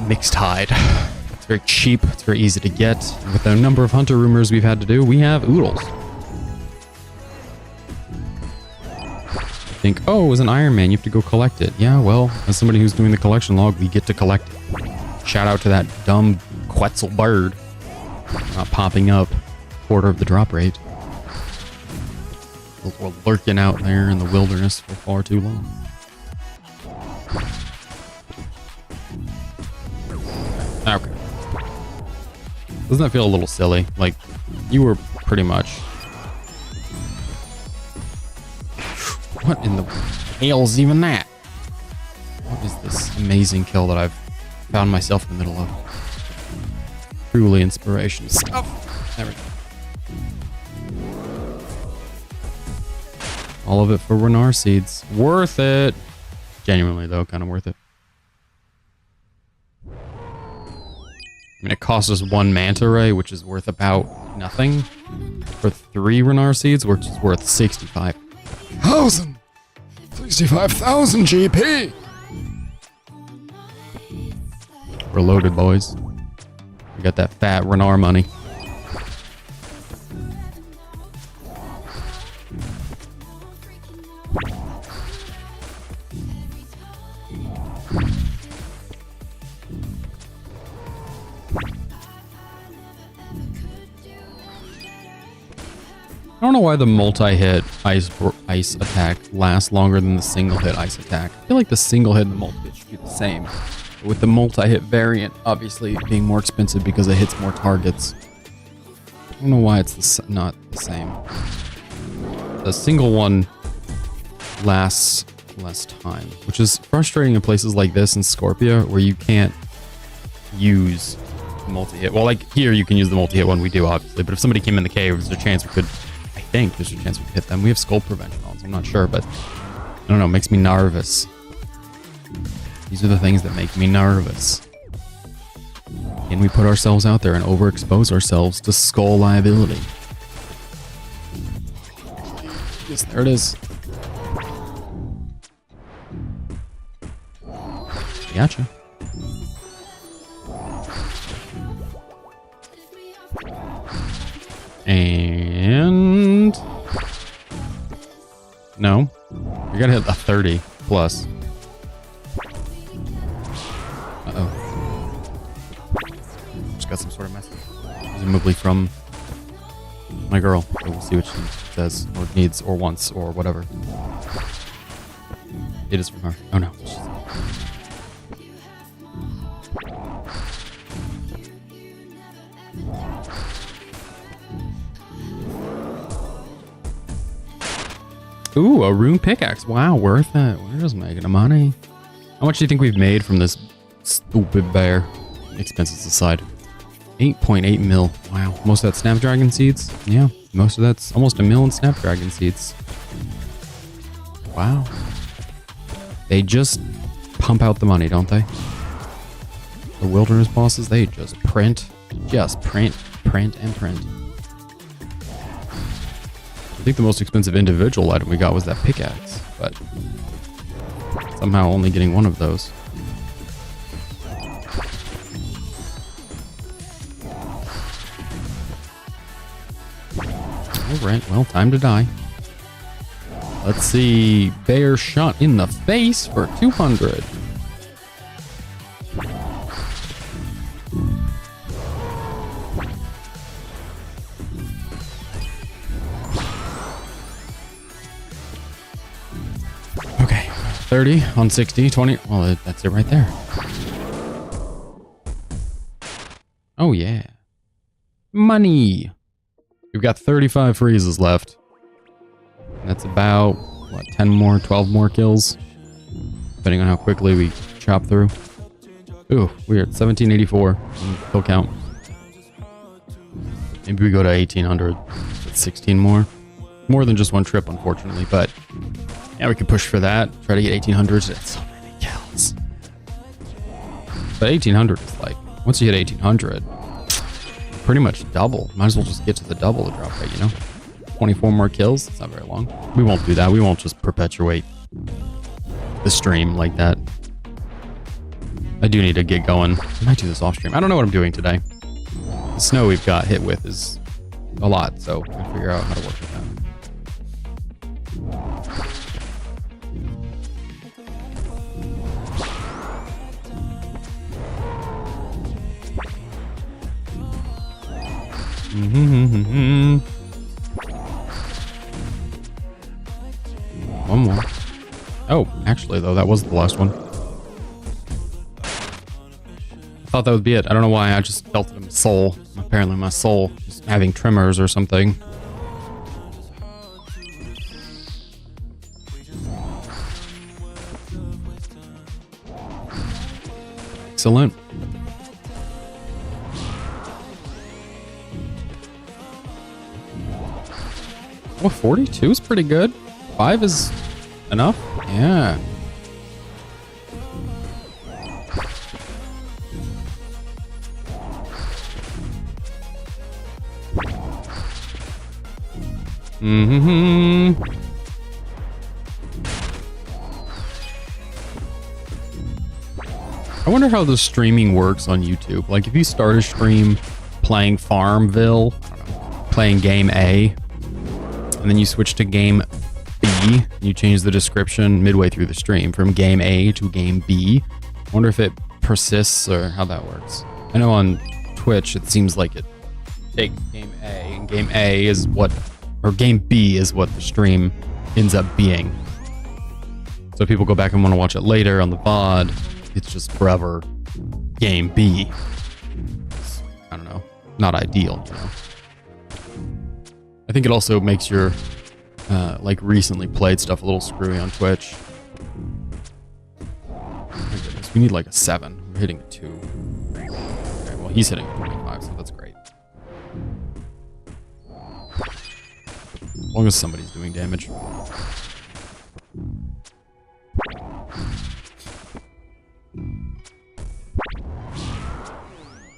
mixed hide. It's very cheap. It's very easy to get. And with the number of hunter rumors we've had to do, we have oodles. Think, oh, it was an Iron Man, you have to go collect it. Yeah, well, as somebody who's doing the collection log, we get to collect it. Shout out to that dumb Quetzal bird not popping up quarter of the drop rate. We're lurking out there in the wilderness for far too long. Okay. Doesn't that feel a little silly? Like, you were pretty much... What in the hell's even that? What is this amazing kill that I've found myself in the middle of? Truly inspirational stuff. There we go. All of it for Renar seeds. Worth it. Genuinely, though, kind of worth it. I mean, it costs us 1 manta ray, which is worth about nothing. For 3 Renar seeds, which is worth 65,000. 65,000 GP. We're loaded, boys. We got that fat Renar money. I don't know why the multi-hit ice attack lasts longer than the single-hit ice attack. I feel like the single-hit and the multi-hit should be the same. But with the multi-hit variant, obviously being more expensive because it hits more targets. I don't know why it's not the same. The single one lasts less time, which is frustrating in places like this in Scorpia, where you can't use multi-hit. Well, like here, you can use the multi-hit one, we do, obviously. But if somebody came in the cave, there's a chance we could... I think there's a chance we could hit them. We have skull prevention on, so I'm not sure, but I don't know, it makes me nervous. These are the things that make me nervous. Can we put ourselves out there and overexpose ourselves to skull liability? Yes, there it is. Gotcha. And... No. We gotta hit a 30 plus. Uh-oh. Just got some sort of message. Presumably from my girl. So we'll see what she says, or needs, or wants, or whatever. It is from her. Oh no. Ooh, a rune pickaxe. Wow, worth it. We're just making the money. How much do you think we've made from this stupid bear? Expenses aside. 8.8 mil. Wow. Most of that Snapdragon seeds? Yeah. Most of that's almost a mil in Snapdragon seeds. Wow. They just pump out the money, don't they? The wilderness bosses, they just print. Just print, print, and print. I think the most expensive individual item we got was that pickaxe, but somehow only getting one of those. Alright, well, time to die. Let's see. Bear shot in the face for 200. Okay. 30 on 60, 20. Well, that's it right there. Oh, yeah. Money. We've got 35 freezes left. That's about, what, 10 more, 12 more kills? Depending on how quickly we chop through. Ooh, we're at 1784 kill count. Maybe we go to 1800. That's 16 more. More than just one trip, unfortunately, but yeah, we could push for that. Try to get 1800. That's so many kills. But 1800 is like, once you hit 1800, pretty much double. Might as well just get to the double the drop rate, you know? 24 more kills. It's not very long. We won't do that. We won't just perpetuate the stream like that. I do need to get going. I might do this off stream. I don't know what I'm doing today. The snow we've got hit with is a lot, so I'll figure out how to work with that. One more. Oh, actually, though, that was the last one. I thought that would be it. I don't know why. I just felt it in my soul. Apparently, my soul is having tremors or something. Excellent. Oh, 42 is pretty good. 5 is enough. Yeah. I wonder how the streaming works on YouTube. Like, if you start a stream playing Farmville, I don't know, playing game A, and then you switch to game B, and you change the description midway through the stream from game A to game B. I wonder if it persists or how that works. I know on Twitch it seems like it takes game A, and game A is what, or game B is what the stream ends up being. So if people go back and want to watch it later on the VOD, it's just forever game B. It's, I don't know, not ideal, you know. I think it also makes your like recently played stuff a little screwy on Twitch. Oh my goodness, we need like a 7. We're hitting a 2. Okay, well, he's hitting a 25, so that's great. As long as somebody's doing damage.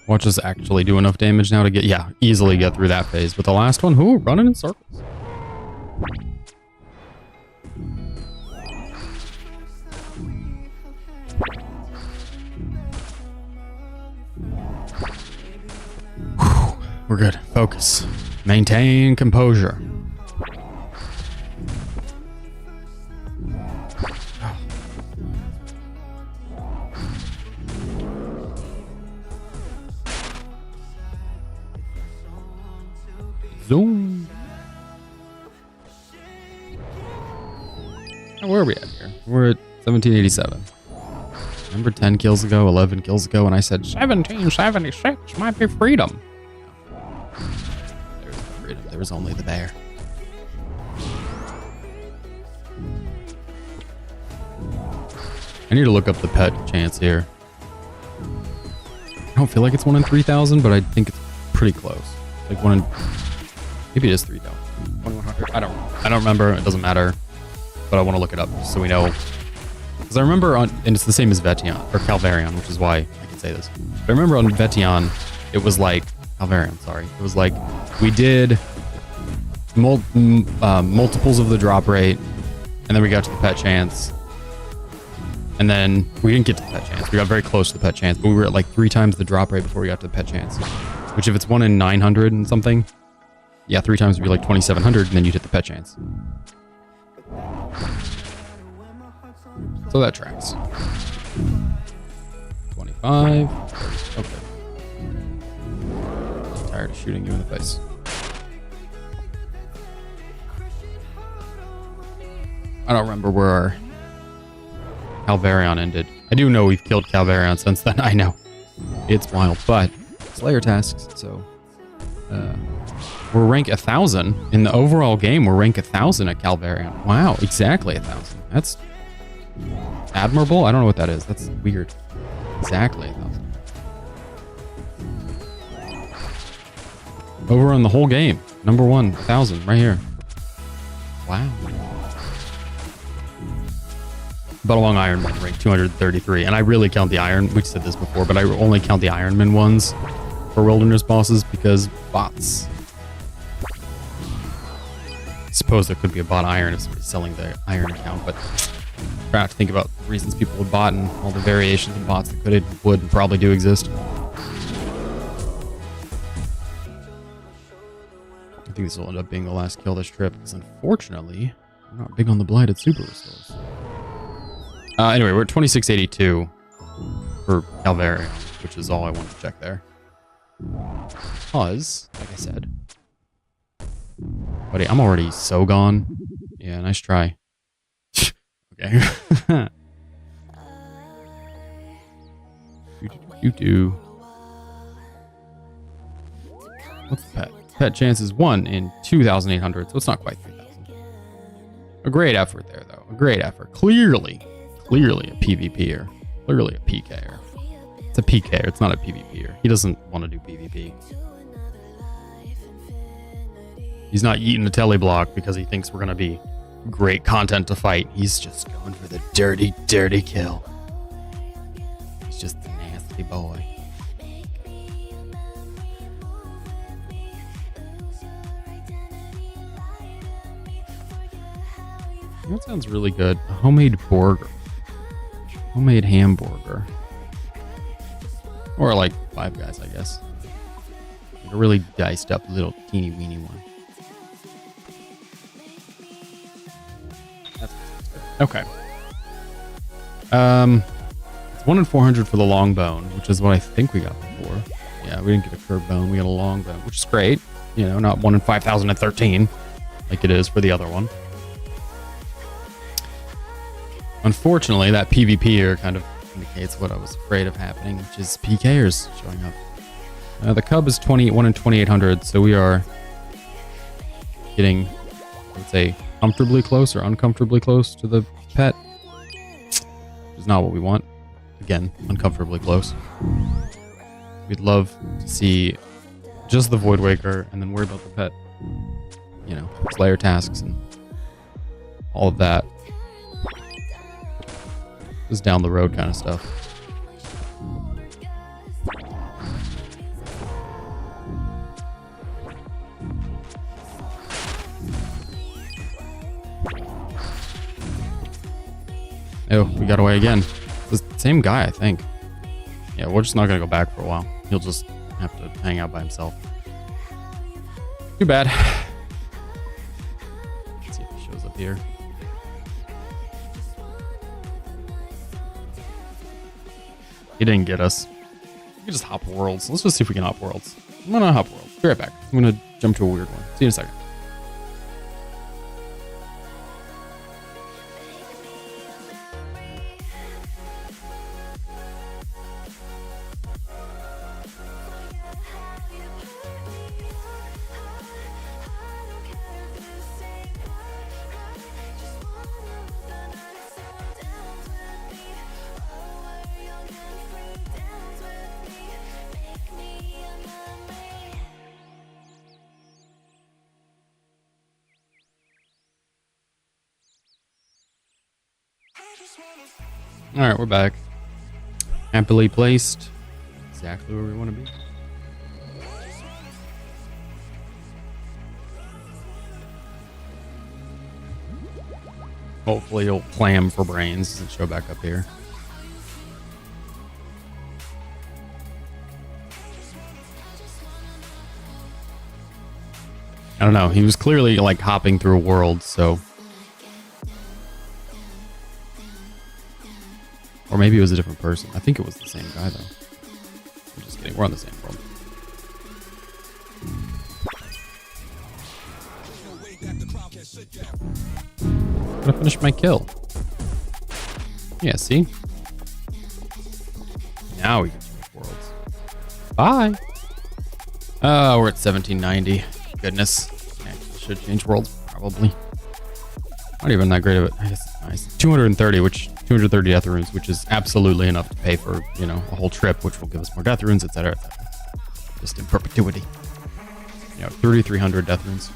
Watch us actually do enough damage now to get, yeah, easily get through that phase. But the last one, whoo, running in circles. Whew, we're good. Focus. Maintain composure. Zoom. Oh, where are we at here? We're at 1787. Remember 10 kills ago, 11 kills ago, and I said 1776 might be freedom. There's no freedom. There was only the bear. I need to look up the pet chance here. I don't feel like it's 1 in 3,000, but I think it's pretty close. Like 1 in... Maybe it is 3,000. 2,100. I don't remember. It doesn't matter. But I want to look it up just so we know. Because I remember on, and it's the same as Vetion or Calvarion, which is why I can say this. But I remember on Vetion, it was like Calvarion. Sorry, it was like we did multiples of the drop rate, and then we got to the pet chance, and then we didn't get to the pet chance. We got very close to the pet chance, but we were at like 3 times the drop rate before we got to the pet chance. Which, if it's 1 in 900 and something. Yeah, 3 times would be like 2,700, and then you'd hit the pet chance. So that tracks. 25. Okay. I'm tired of shooting you in the face. I don't remember where our Calvarion ended. I do know we've killed Calvarion since then. I know. It's wild, but Slayer tasks, so we're rank 1,000 in the overall game. We're rank 1,000 at Calvarion. Wow, exactly 1,000. That's admirable. I don't know what that is. That's weird. Exactly 1,000. Over on the whole game, number 1, 1,000 right here. Wow. Battle Long Ironman rank 233, and I really count the Iron. We said this before, but I only count the Ironman ones for wilderness bosses because bots. I suppose there could be a bot iron if somebody's selling the iron account, but try not to think about reasons people would bot and all the variations of bots that could, would, and probably do exist. I think this will end up being the last kill this trip because unfortunately, I'm not big on the blighted super restores. Anyway, we're at 2682 for Calvary, which is all I wanted to check there. Because, like I said, buddy, I'm already so gone. Yeah, nice try. Okay. What's the pet? Pet chance is 1 in 2,800, so it's not quite 3,000. A great effort there, though. A great effort. Clearly a PvPer. Clearly a PKer. It's a PKer. It's not a PvPer. He doesn't want to do PvP. He's not eating the telly block because he thinks we're going to be great content to fight. He's just going for the dirty, dirty kill. He's just a nasty boy. That sounds really good. A homemade burger. Homemade hamburger. Or like Five Guys, I guess. Like a really diced up little teeny weeny one. That's good. Okay. It's 1 in 400 for the long bone, which is what I think we got before. Yeah, we didn't get a curved bone. We got a long bone, which is great. You know, not 1 in 5,013 like it is for the other one. Unfortunately, that PvP here kind of indicates what I was afraid of happening, which is PKers showing up. The cub is 1 in 2,800, so we are getting, I would say, comfortably close or uncomfortably close to the pet, which is not what we want. Again, uncomfortably close. We'd love to see just the Void Waker and then worry about the pet. You know, Slayer tasks and all of that. Just down the road kind of stuff. Oh, we got away again. It's the same guy, I think. Yeah, we're just not gonna go back for a while. He'll just have to hang out by himself. Too bad. Let's see if he shows up here. He didn't get us. We can just hop worlds. Let's just see if we can hop worlds. I'm gonna hop worlds. Be right back. I'm gonna jump to a weird one. See you in a second. Alright, we're back. Happily placed. Exactly where we want to be. Hopefully he'll clam for brains and show back up here. I don't know. He was clearly like hopping through a world, so... Or maybe it was a different person. I think it was the same guy, though. I'm just kidding. We're on the same world. I'm gonna finish my kill. Yeah, see? Now we can change worlds. Bye. We're at 1790. Goodness. Actually, should change worlds, probably. Not even that great of it. I guess it's nice. 230 death runes, which is absolutely enough to pay for, you know, a whole trip, which will give us more death runes, etc. Just in perpetuity. You know, 3,300 death runes.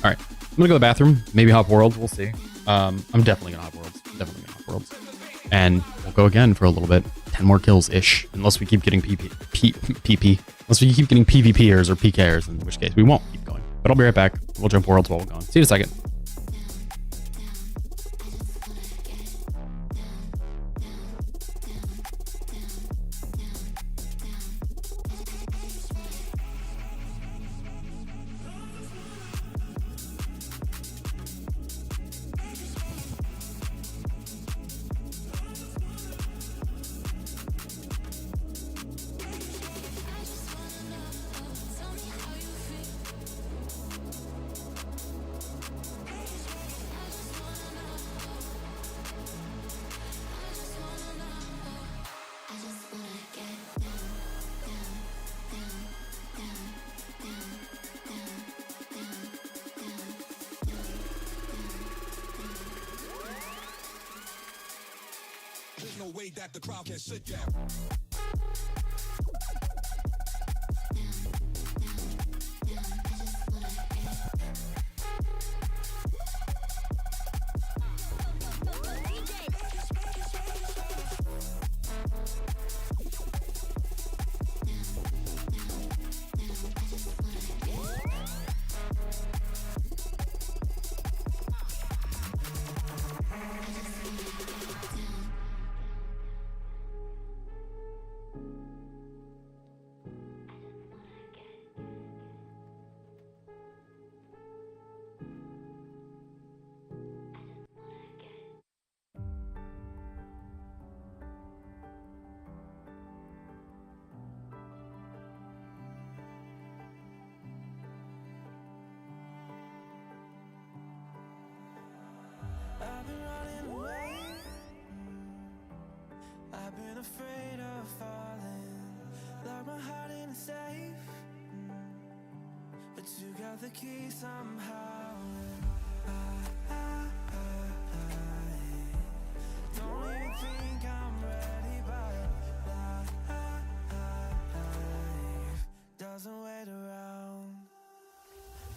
All right, I'm gonna go to the bathroom. Maybe hop worlds. We'll see. I'm definitely gonna hop worlds. And we'll go again for a little bit. 10 more kills ish, unless we keep getting unless we keep getting PvPers or PKers, in which case we won't keep going. But I'll be right back. We'll jump worlds while we're going. See you in a second. There's no way that the crowd can sit down. I've been running away. I've been afraid of falling. Lock my heart in a safe. But you got the key somehow. Don't even think I'm ready, but life doesn't wait around.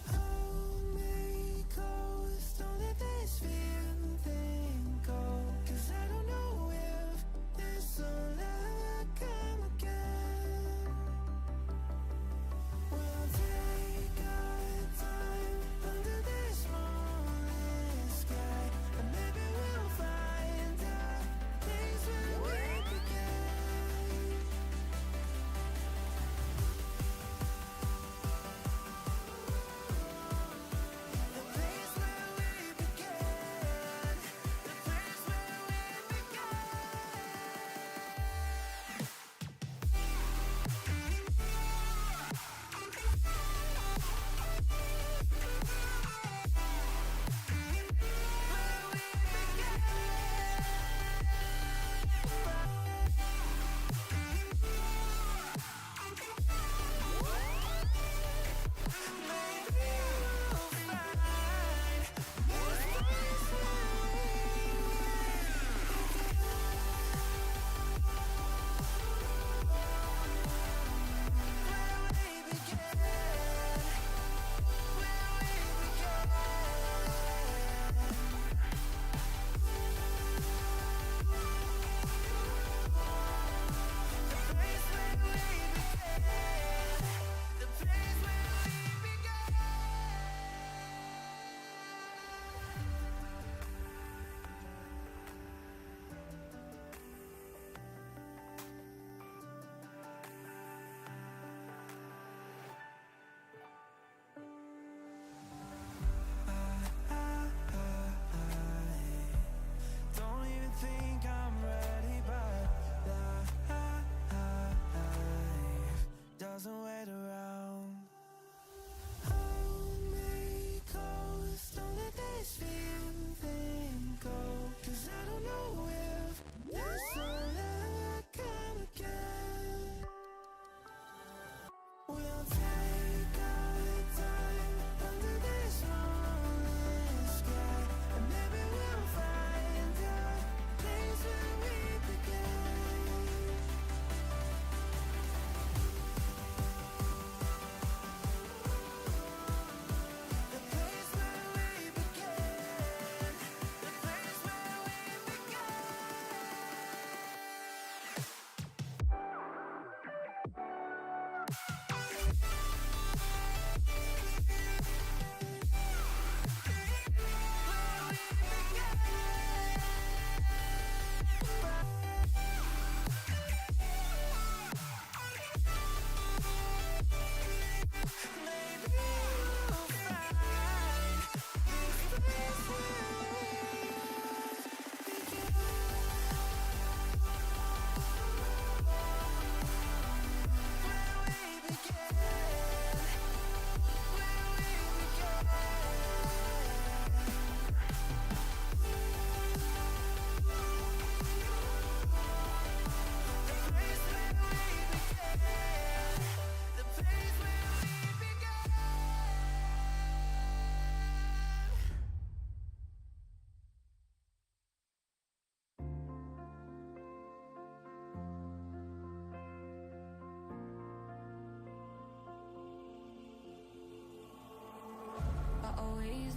Hold me close, don't let this feeling go. 'Cause I don't know if this will ever come again. We'll take our time under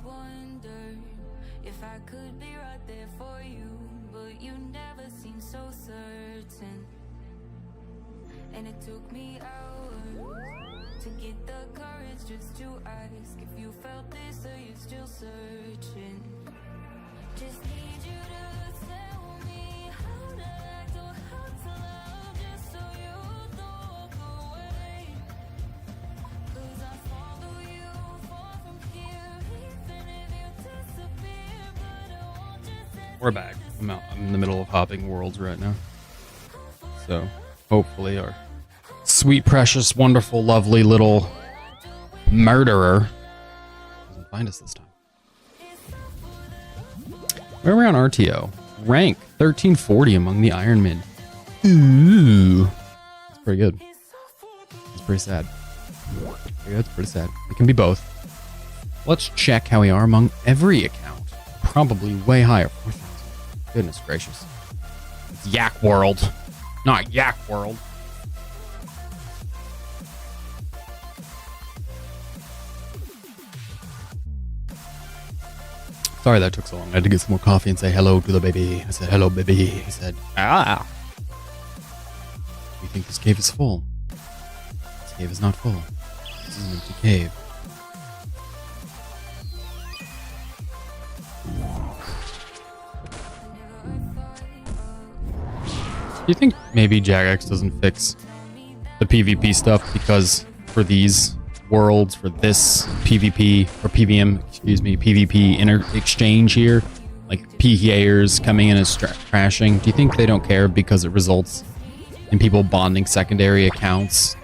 wondered if I could be right there for you, but you never seemed so certain. And it took me hours to get the courage just to ask if you felt this or you're still searching. Just need you to tell me how to act or how to love, just so you don't walk away. 'Cause I follow you far from here, even if you disappear. But I won't just We're back. I'm in the middle of hopping worlds right now. So hopefully our sweet, precious, wonderful, lovely little murderer doesn't find us this time. Where are we on RTO? Rank 1340 among the Ironmen. Ooh. That's pretty good. It's pretty sad. Yeah, it's pretty sad. It can be both. Let's check how we are among every account. Probably way higher. 4,000. Goodness gracious. It's Yak World. Not Yak World. Sorry that took so long. I had to get some more coffee and say hello to the baby. I said, hello, baby. He said, ah. We think this cave is full. This cave is not full. This is an empty cave. Do you think maybe Jagex doesn't fix the PvP stuff because for these worlds, for this PvP or PVM, excuse me, PvP exchange here, like PKers coming in and crashing, do you think they don't care because it results in people bonding secondary accounts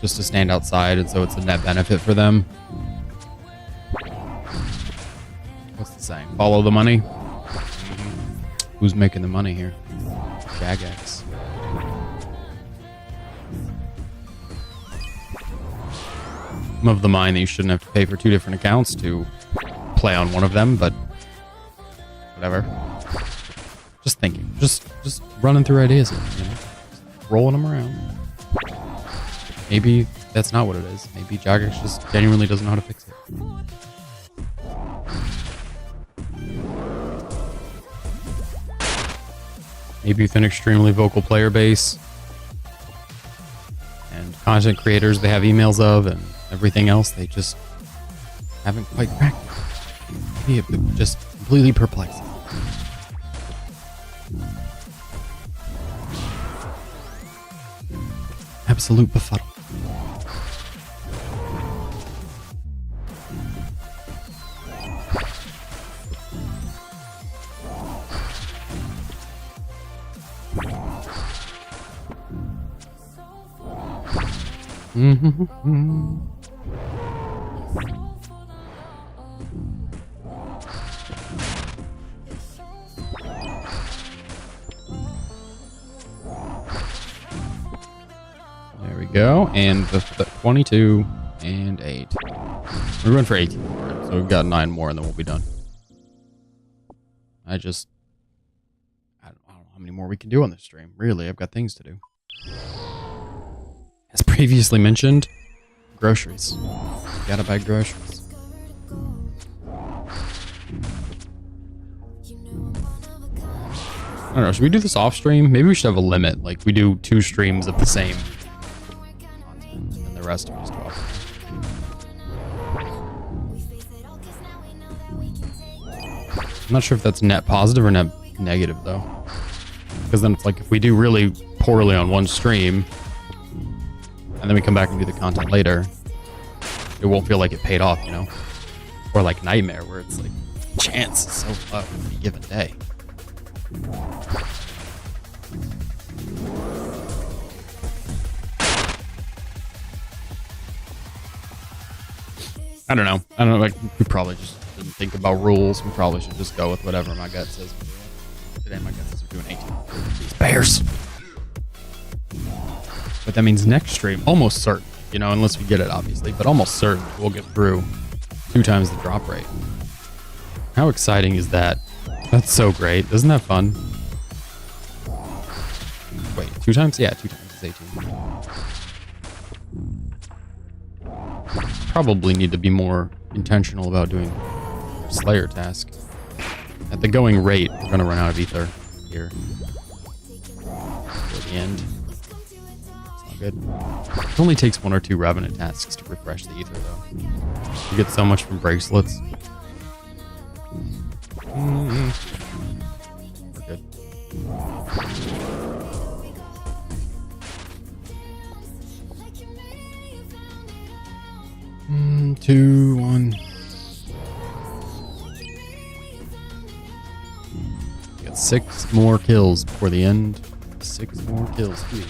just to stand outside, and so it's a net benefit for them? What's the saying? Follow the money? Who's making the money here? Jagex. I'm of the mind that you shouldn't have to pay for 2 different accounts to play on one of them, but whatever. Just thinking. Just running through ideas here, you know? Just rolling them around. Maybe that's not what it is. Maybe Jagex just genuinely doesn't know how to fix it. Maybe with an extremely vocal player base and content creators they have emails of and everything else, they just haven't quite cracked it. Maybe it would just completely perplexing. Absolute befuddle. There we go, and the 22 and 8. We're going for 18 more, so we've got 9 more and then we'll be done. I don't know how many more we can do on this stream. Really, I've got things to do. As previously mentioned, groceries. Gotta buy groceries. I don't know, should we do this off stream? Maybe we should have a limit. Like, we do 2 streams of the same content, and the rest are just off. I'm not sure if that's net positive or net negative, though. Because then it's like, if we do really poorly on one stream, and then we come back and do the content later, it won't feel like it paid off, you know? Or like Nightmare, where it's like, chance is so low on any given day. I don't know, like, we probably just didn't think about rules. We probably should just go with whatever my gut says. Today my gut says we're doing 18. These bears! But that means next stream, almost certain, you know, unless we get it, obviously, but almost certain we'll get through 2 times the drop rate. How exciting is that? That's so great. Isn't that fun? Wait, 2 times? Yeah, 2 times is 18. Probably need to be more intentional about doing Slayer task. At the going rate, we're gonna run out of ether here. At the end. It's not good. It only takes 1 or 2 Revenant tasks to refresh the ether, though. You get so much from bracelets. We're good. 2, 1. Got 6 more kills before the end. 6 more kills, too.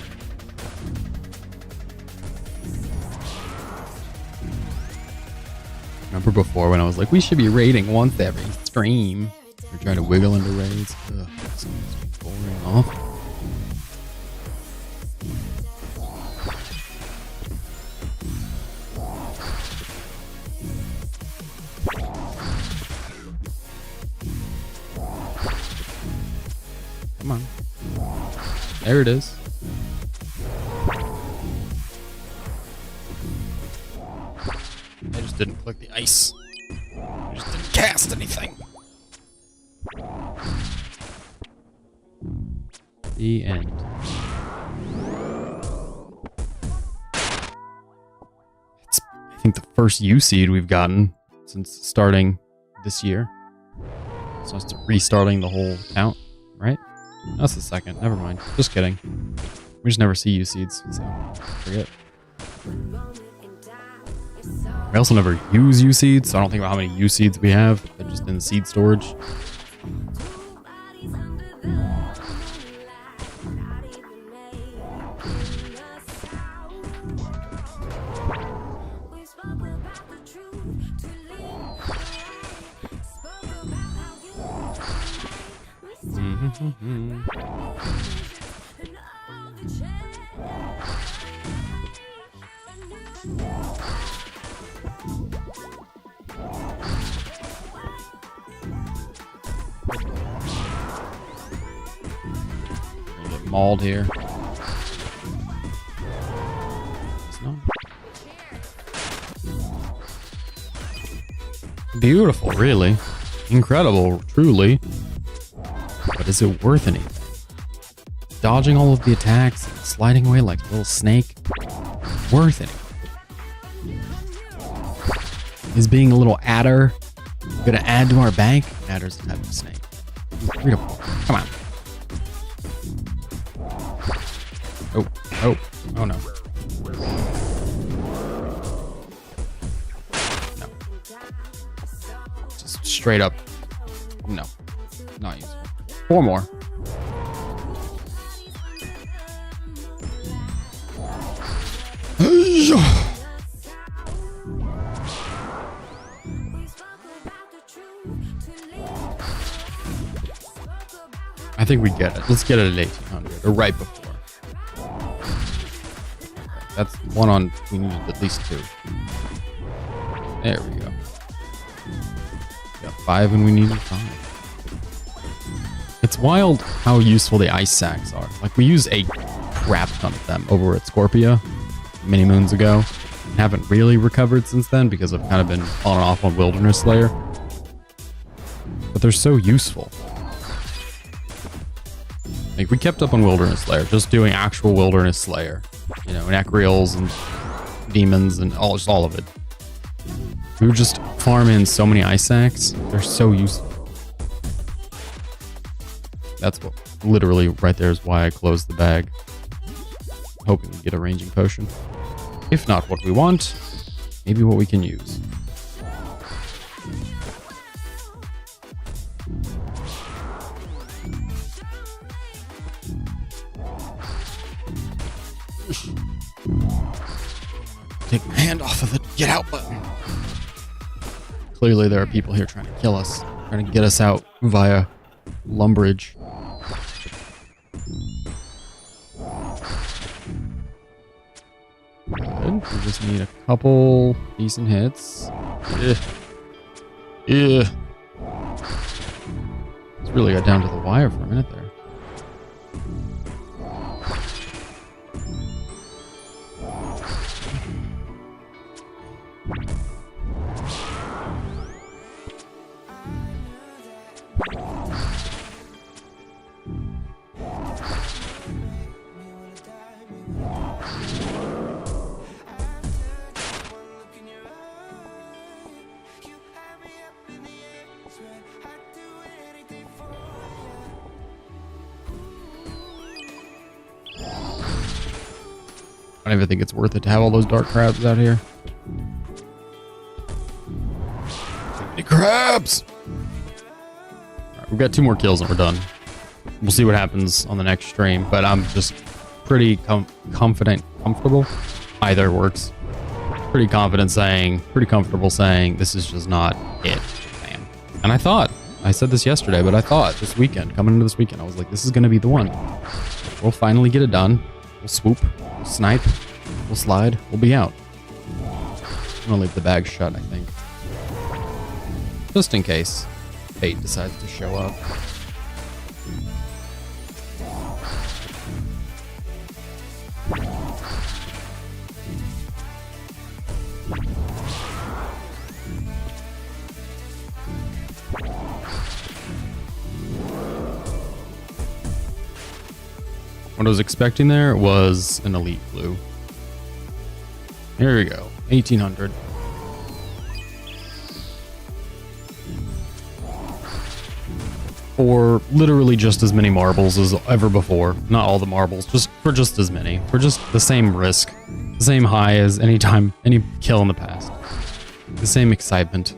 Remember before when I was like, we should be raiding once every stream? We're trying to wiggle into raids. Ugh, it's boring off. Come on. There it is. I just didn't click the ice. I just didn't cast anything. The end. It's, I think, the first U seed we've gotten since starting this year. So it's restarting the whole count, right? That's the second. Never mind. Just kidding. We just never see U seeds, so forget. We also never use U seeds, so I don't think about how many U seeds we have. They're just in the seed storage. Get mauled here. It's not. Beautiful, really. Incredible, truly. But is it worth anything? Dodging all of the attacks and sliding away like a little snake? Worth anything? Is being a little adder gonna add to our bank? Adder's the type of snake. 3 to 4. Come on. Oh, oh, oh no. No. Just straight up. No. Not useful. 4 more. I think we get it. Let's get it at 1800 or right before. That's one on. We needed at least 2. There we go. Got 5 and we needed 5. It's wild how useful the ice sacks are. Like, we used a crap ton of them over at Scorpia many moons ago. And haven't really recovered since then because I've kind of been on and off on Wilderness Slayer. But they're so useful. Like, we kept up on Wilderness Slayer, just doing actual Wilderness Slayer. You know, Necreals and demons and just all of it. We would just farm in so many ice sacks. They're so useful. That's what, literally, right there is why I closed the bag. Hoping to get a ranging potion. If not what we want, maybe what we can use. Take my hand off of the get out button. Clearly there are people here trying to kill us. Trying to get us out via Lumbridge. Good. We just need a couple decent hits. Yeah. Yeah. It's really got down to the wire for a minute there. I don't even think it's worth it to have all those dark crabs out here. Too many crabs! Alright, we've got 2 more kills and we're done. We'll see what happens on the next stream, but I'm just pretty comfortable. Either works. Pretty comfortable saying this is just not it, man. And I said this yesterday, but I thought this weekend, coming into this weekend, I was like, this is going to be the one. We'll finally get it done. We'll swoop, we'll snipe, we'll slide, we'll be out. I'm gonna leave the bag shut, I think. Just in case fate decides to show up. What I was expecting there was an elite clue. Here we go. 1800. For literally just as many marbles as ever before. Not all the marbles, just as many. For just the same risk. The same high as any kill in the past. The same excitement.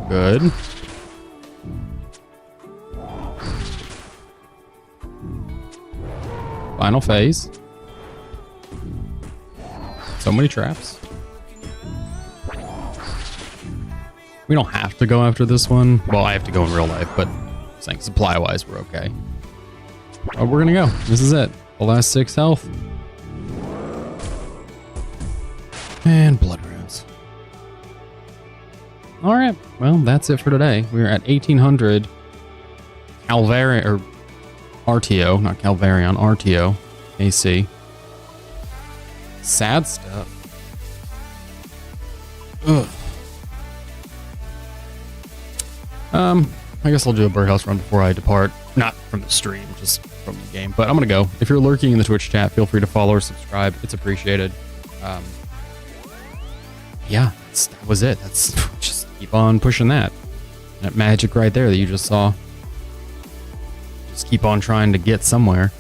Good. Final phase. So many traps. We don't have to go after this one. Well, I have to go in real life, but I'm saying supply-wise, we're okay. Oh, we're gonna go. This is it. The last 6 health. And blood runes. All right. Well, that's it for today. We're at 1800 Calvarion, or RTO, not Calvarion, RTO, AC. Sad stuff. Ugh. I guess I'll do a birdhouse run before I depart. Not from the stream, just from the game. But I'm gonna go. If you're lurking in the Twitch chat, feel free to follow or subscribe. It's appreciated. Yeah, that was it. That's just keep on pushing that magic right there that you just saw. Just keep on trying to get somewhere.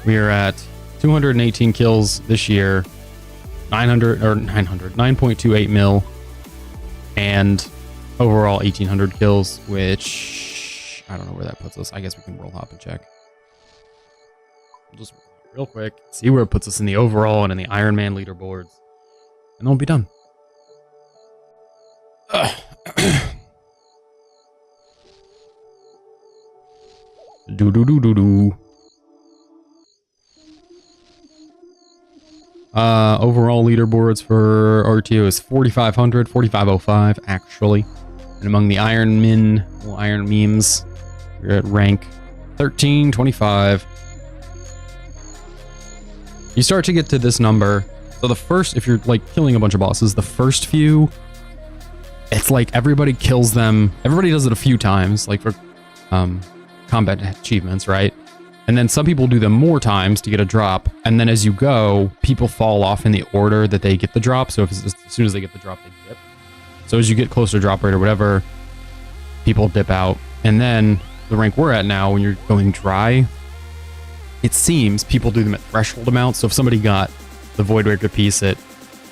We are at 218 kills this year, 9.28 mil, and overall 1800 kills, which I don't know where that puts us. I guess we can roll hop and check. We'll just real quick see where it puts us in the overall and in the Iron Man leaderboards, and then we'll be done. Overall leaderboards for RTO is 4,500, 4,505 actually. And among the Iron memes, we're at rank 1325. You start to get to this number. So the first, if you're like killing a bunch of bosses, the first few, it's like everybody kills them. Everybody does it a few times, like for combat achievements, right? And then some people do them more times to get a drop. And then as you go, people fall off in the order that they get the drop. So if it's, as soon as they get the drop, they dip. So as you get closer to drop rate or whatever, people dip out. And then the rank we're at now, when you're going dry, it seems people do them at threshold amounts. So if somebody got the Void Waker piece at,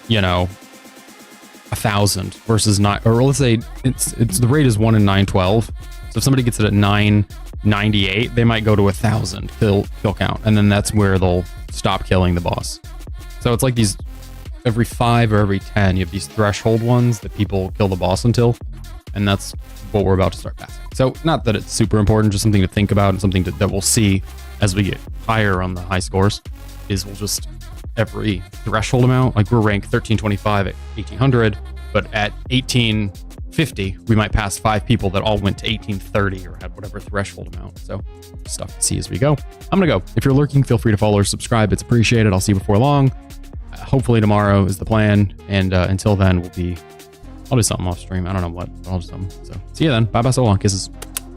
1,000 versus 9, or let's say it's the rate is 1 in 912. So if somebody gets it at 998, they might go to 1,000 kill count, and then that's where they'll stop killing the boss. So it's like these every 5 or every 10, you have these threshold ones that people kill the boss until, and that's what we're about to start passing. So not that it's super important, just something to think about and something that we'll see as we get higher on the high scores. Is we'll just every threshold amount, like we're ranked 1325 at 1800, but at 1850 we might pass 5 people that all went to 1830 or had whatever threshold amount. So stuff to see as we go. I'm gonna go. If you're lurking, feel free to follow or subscribe. It's appreciated. I'll see you before long. Hopefully tomorrow is the plan, and until then I'll do something off stream. I don't know what, but I'll do something. So see you then. Bye bye, so long, kisses.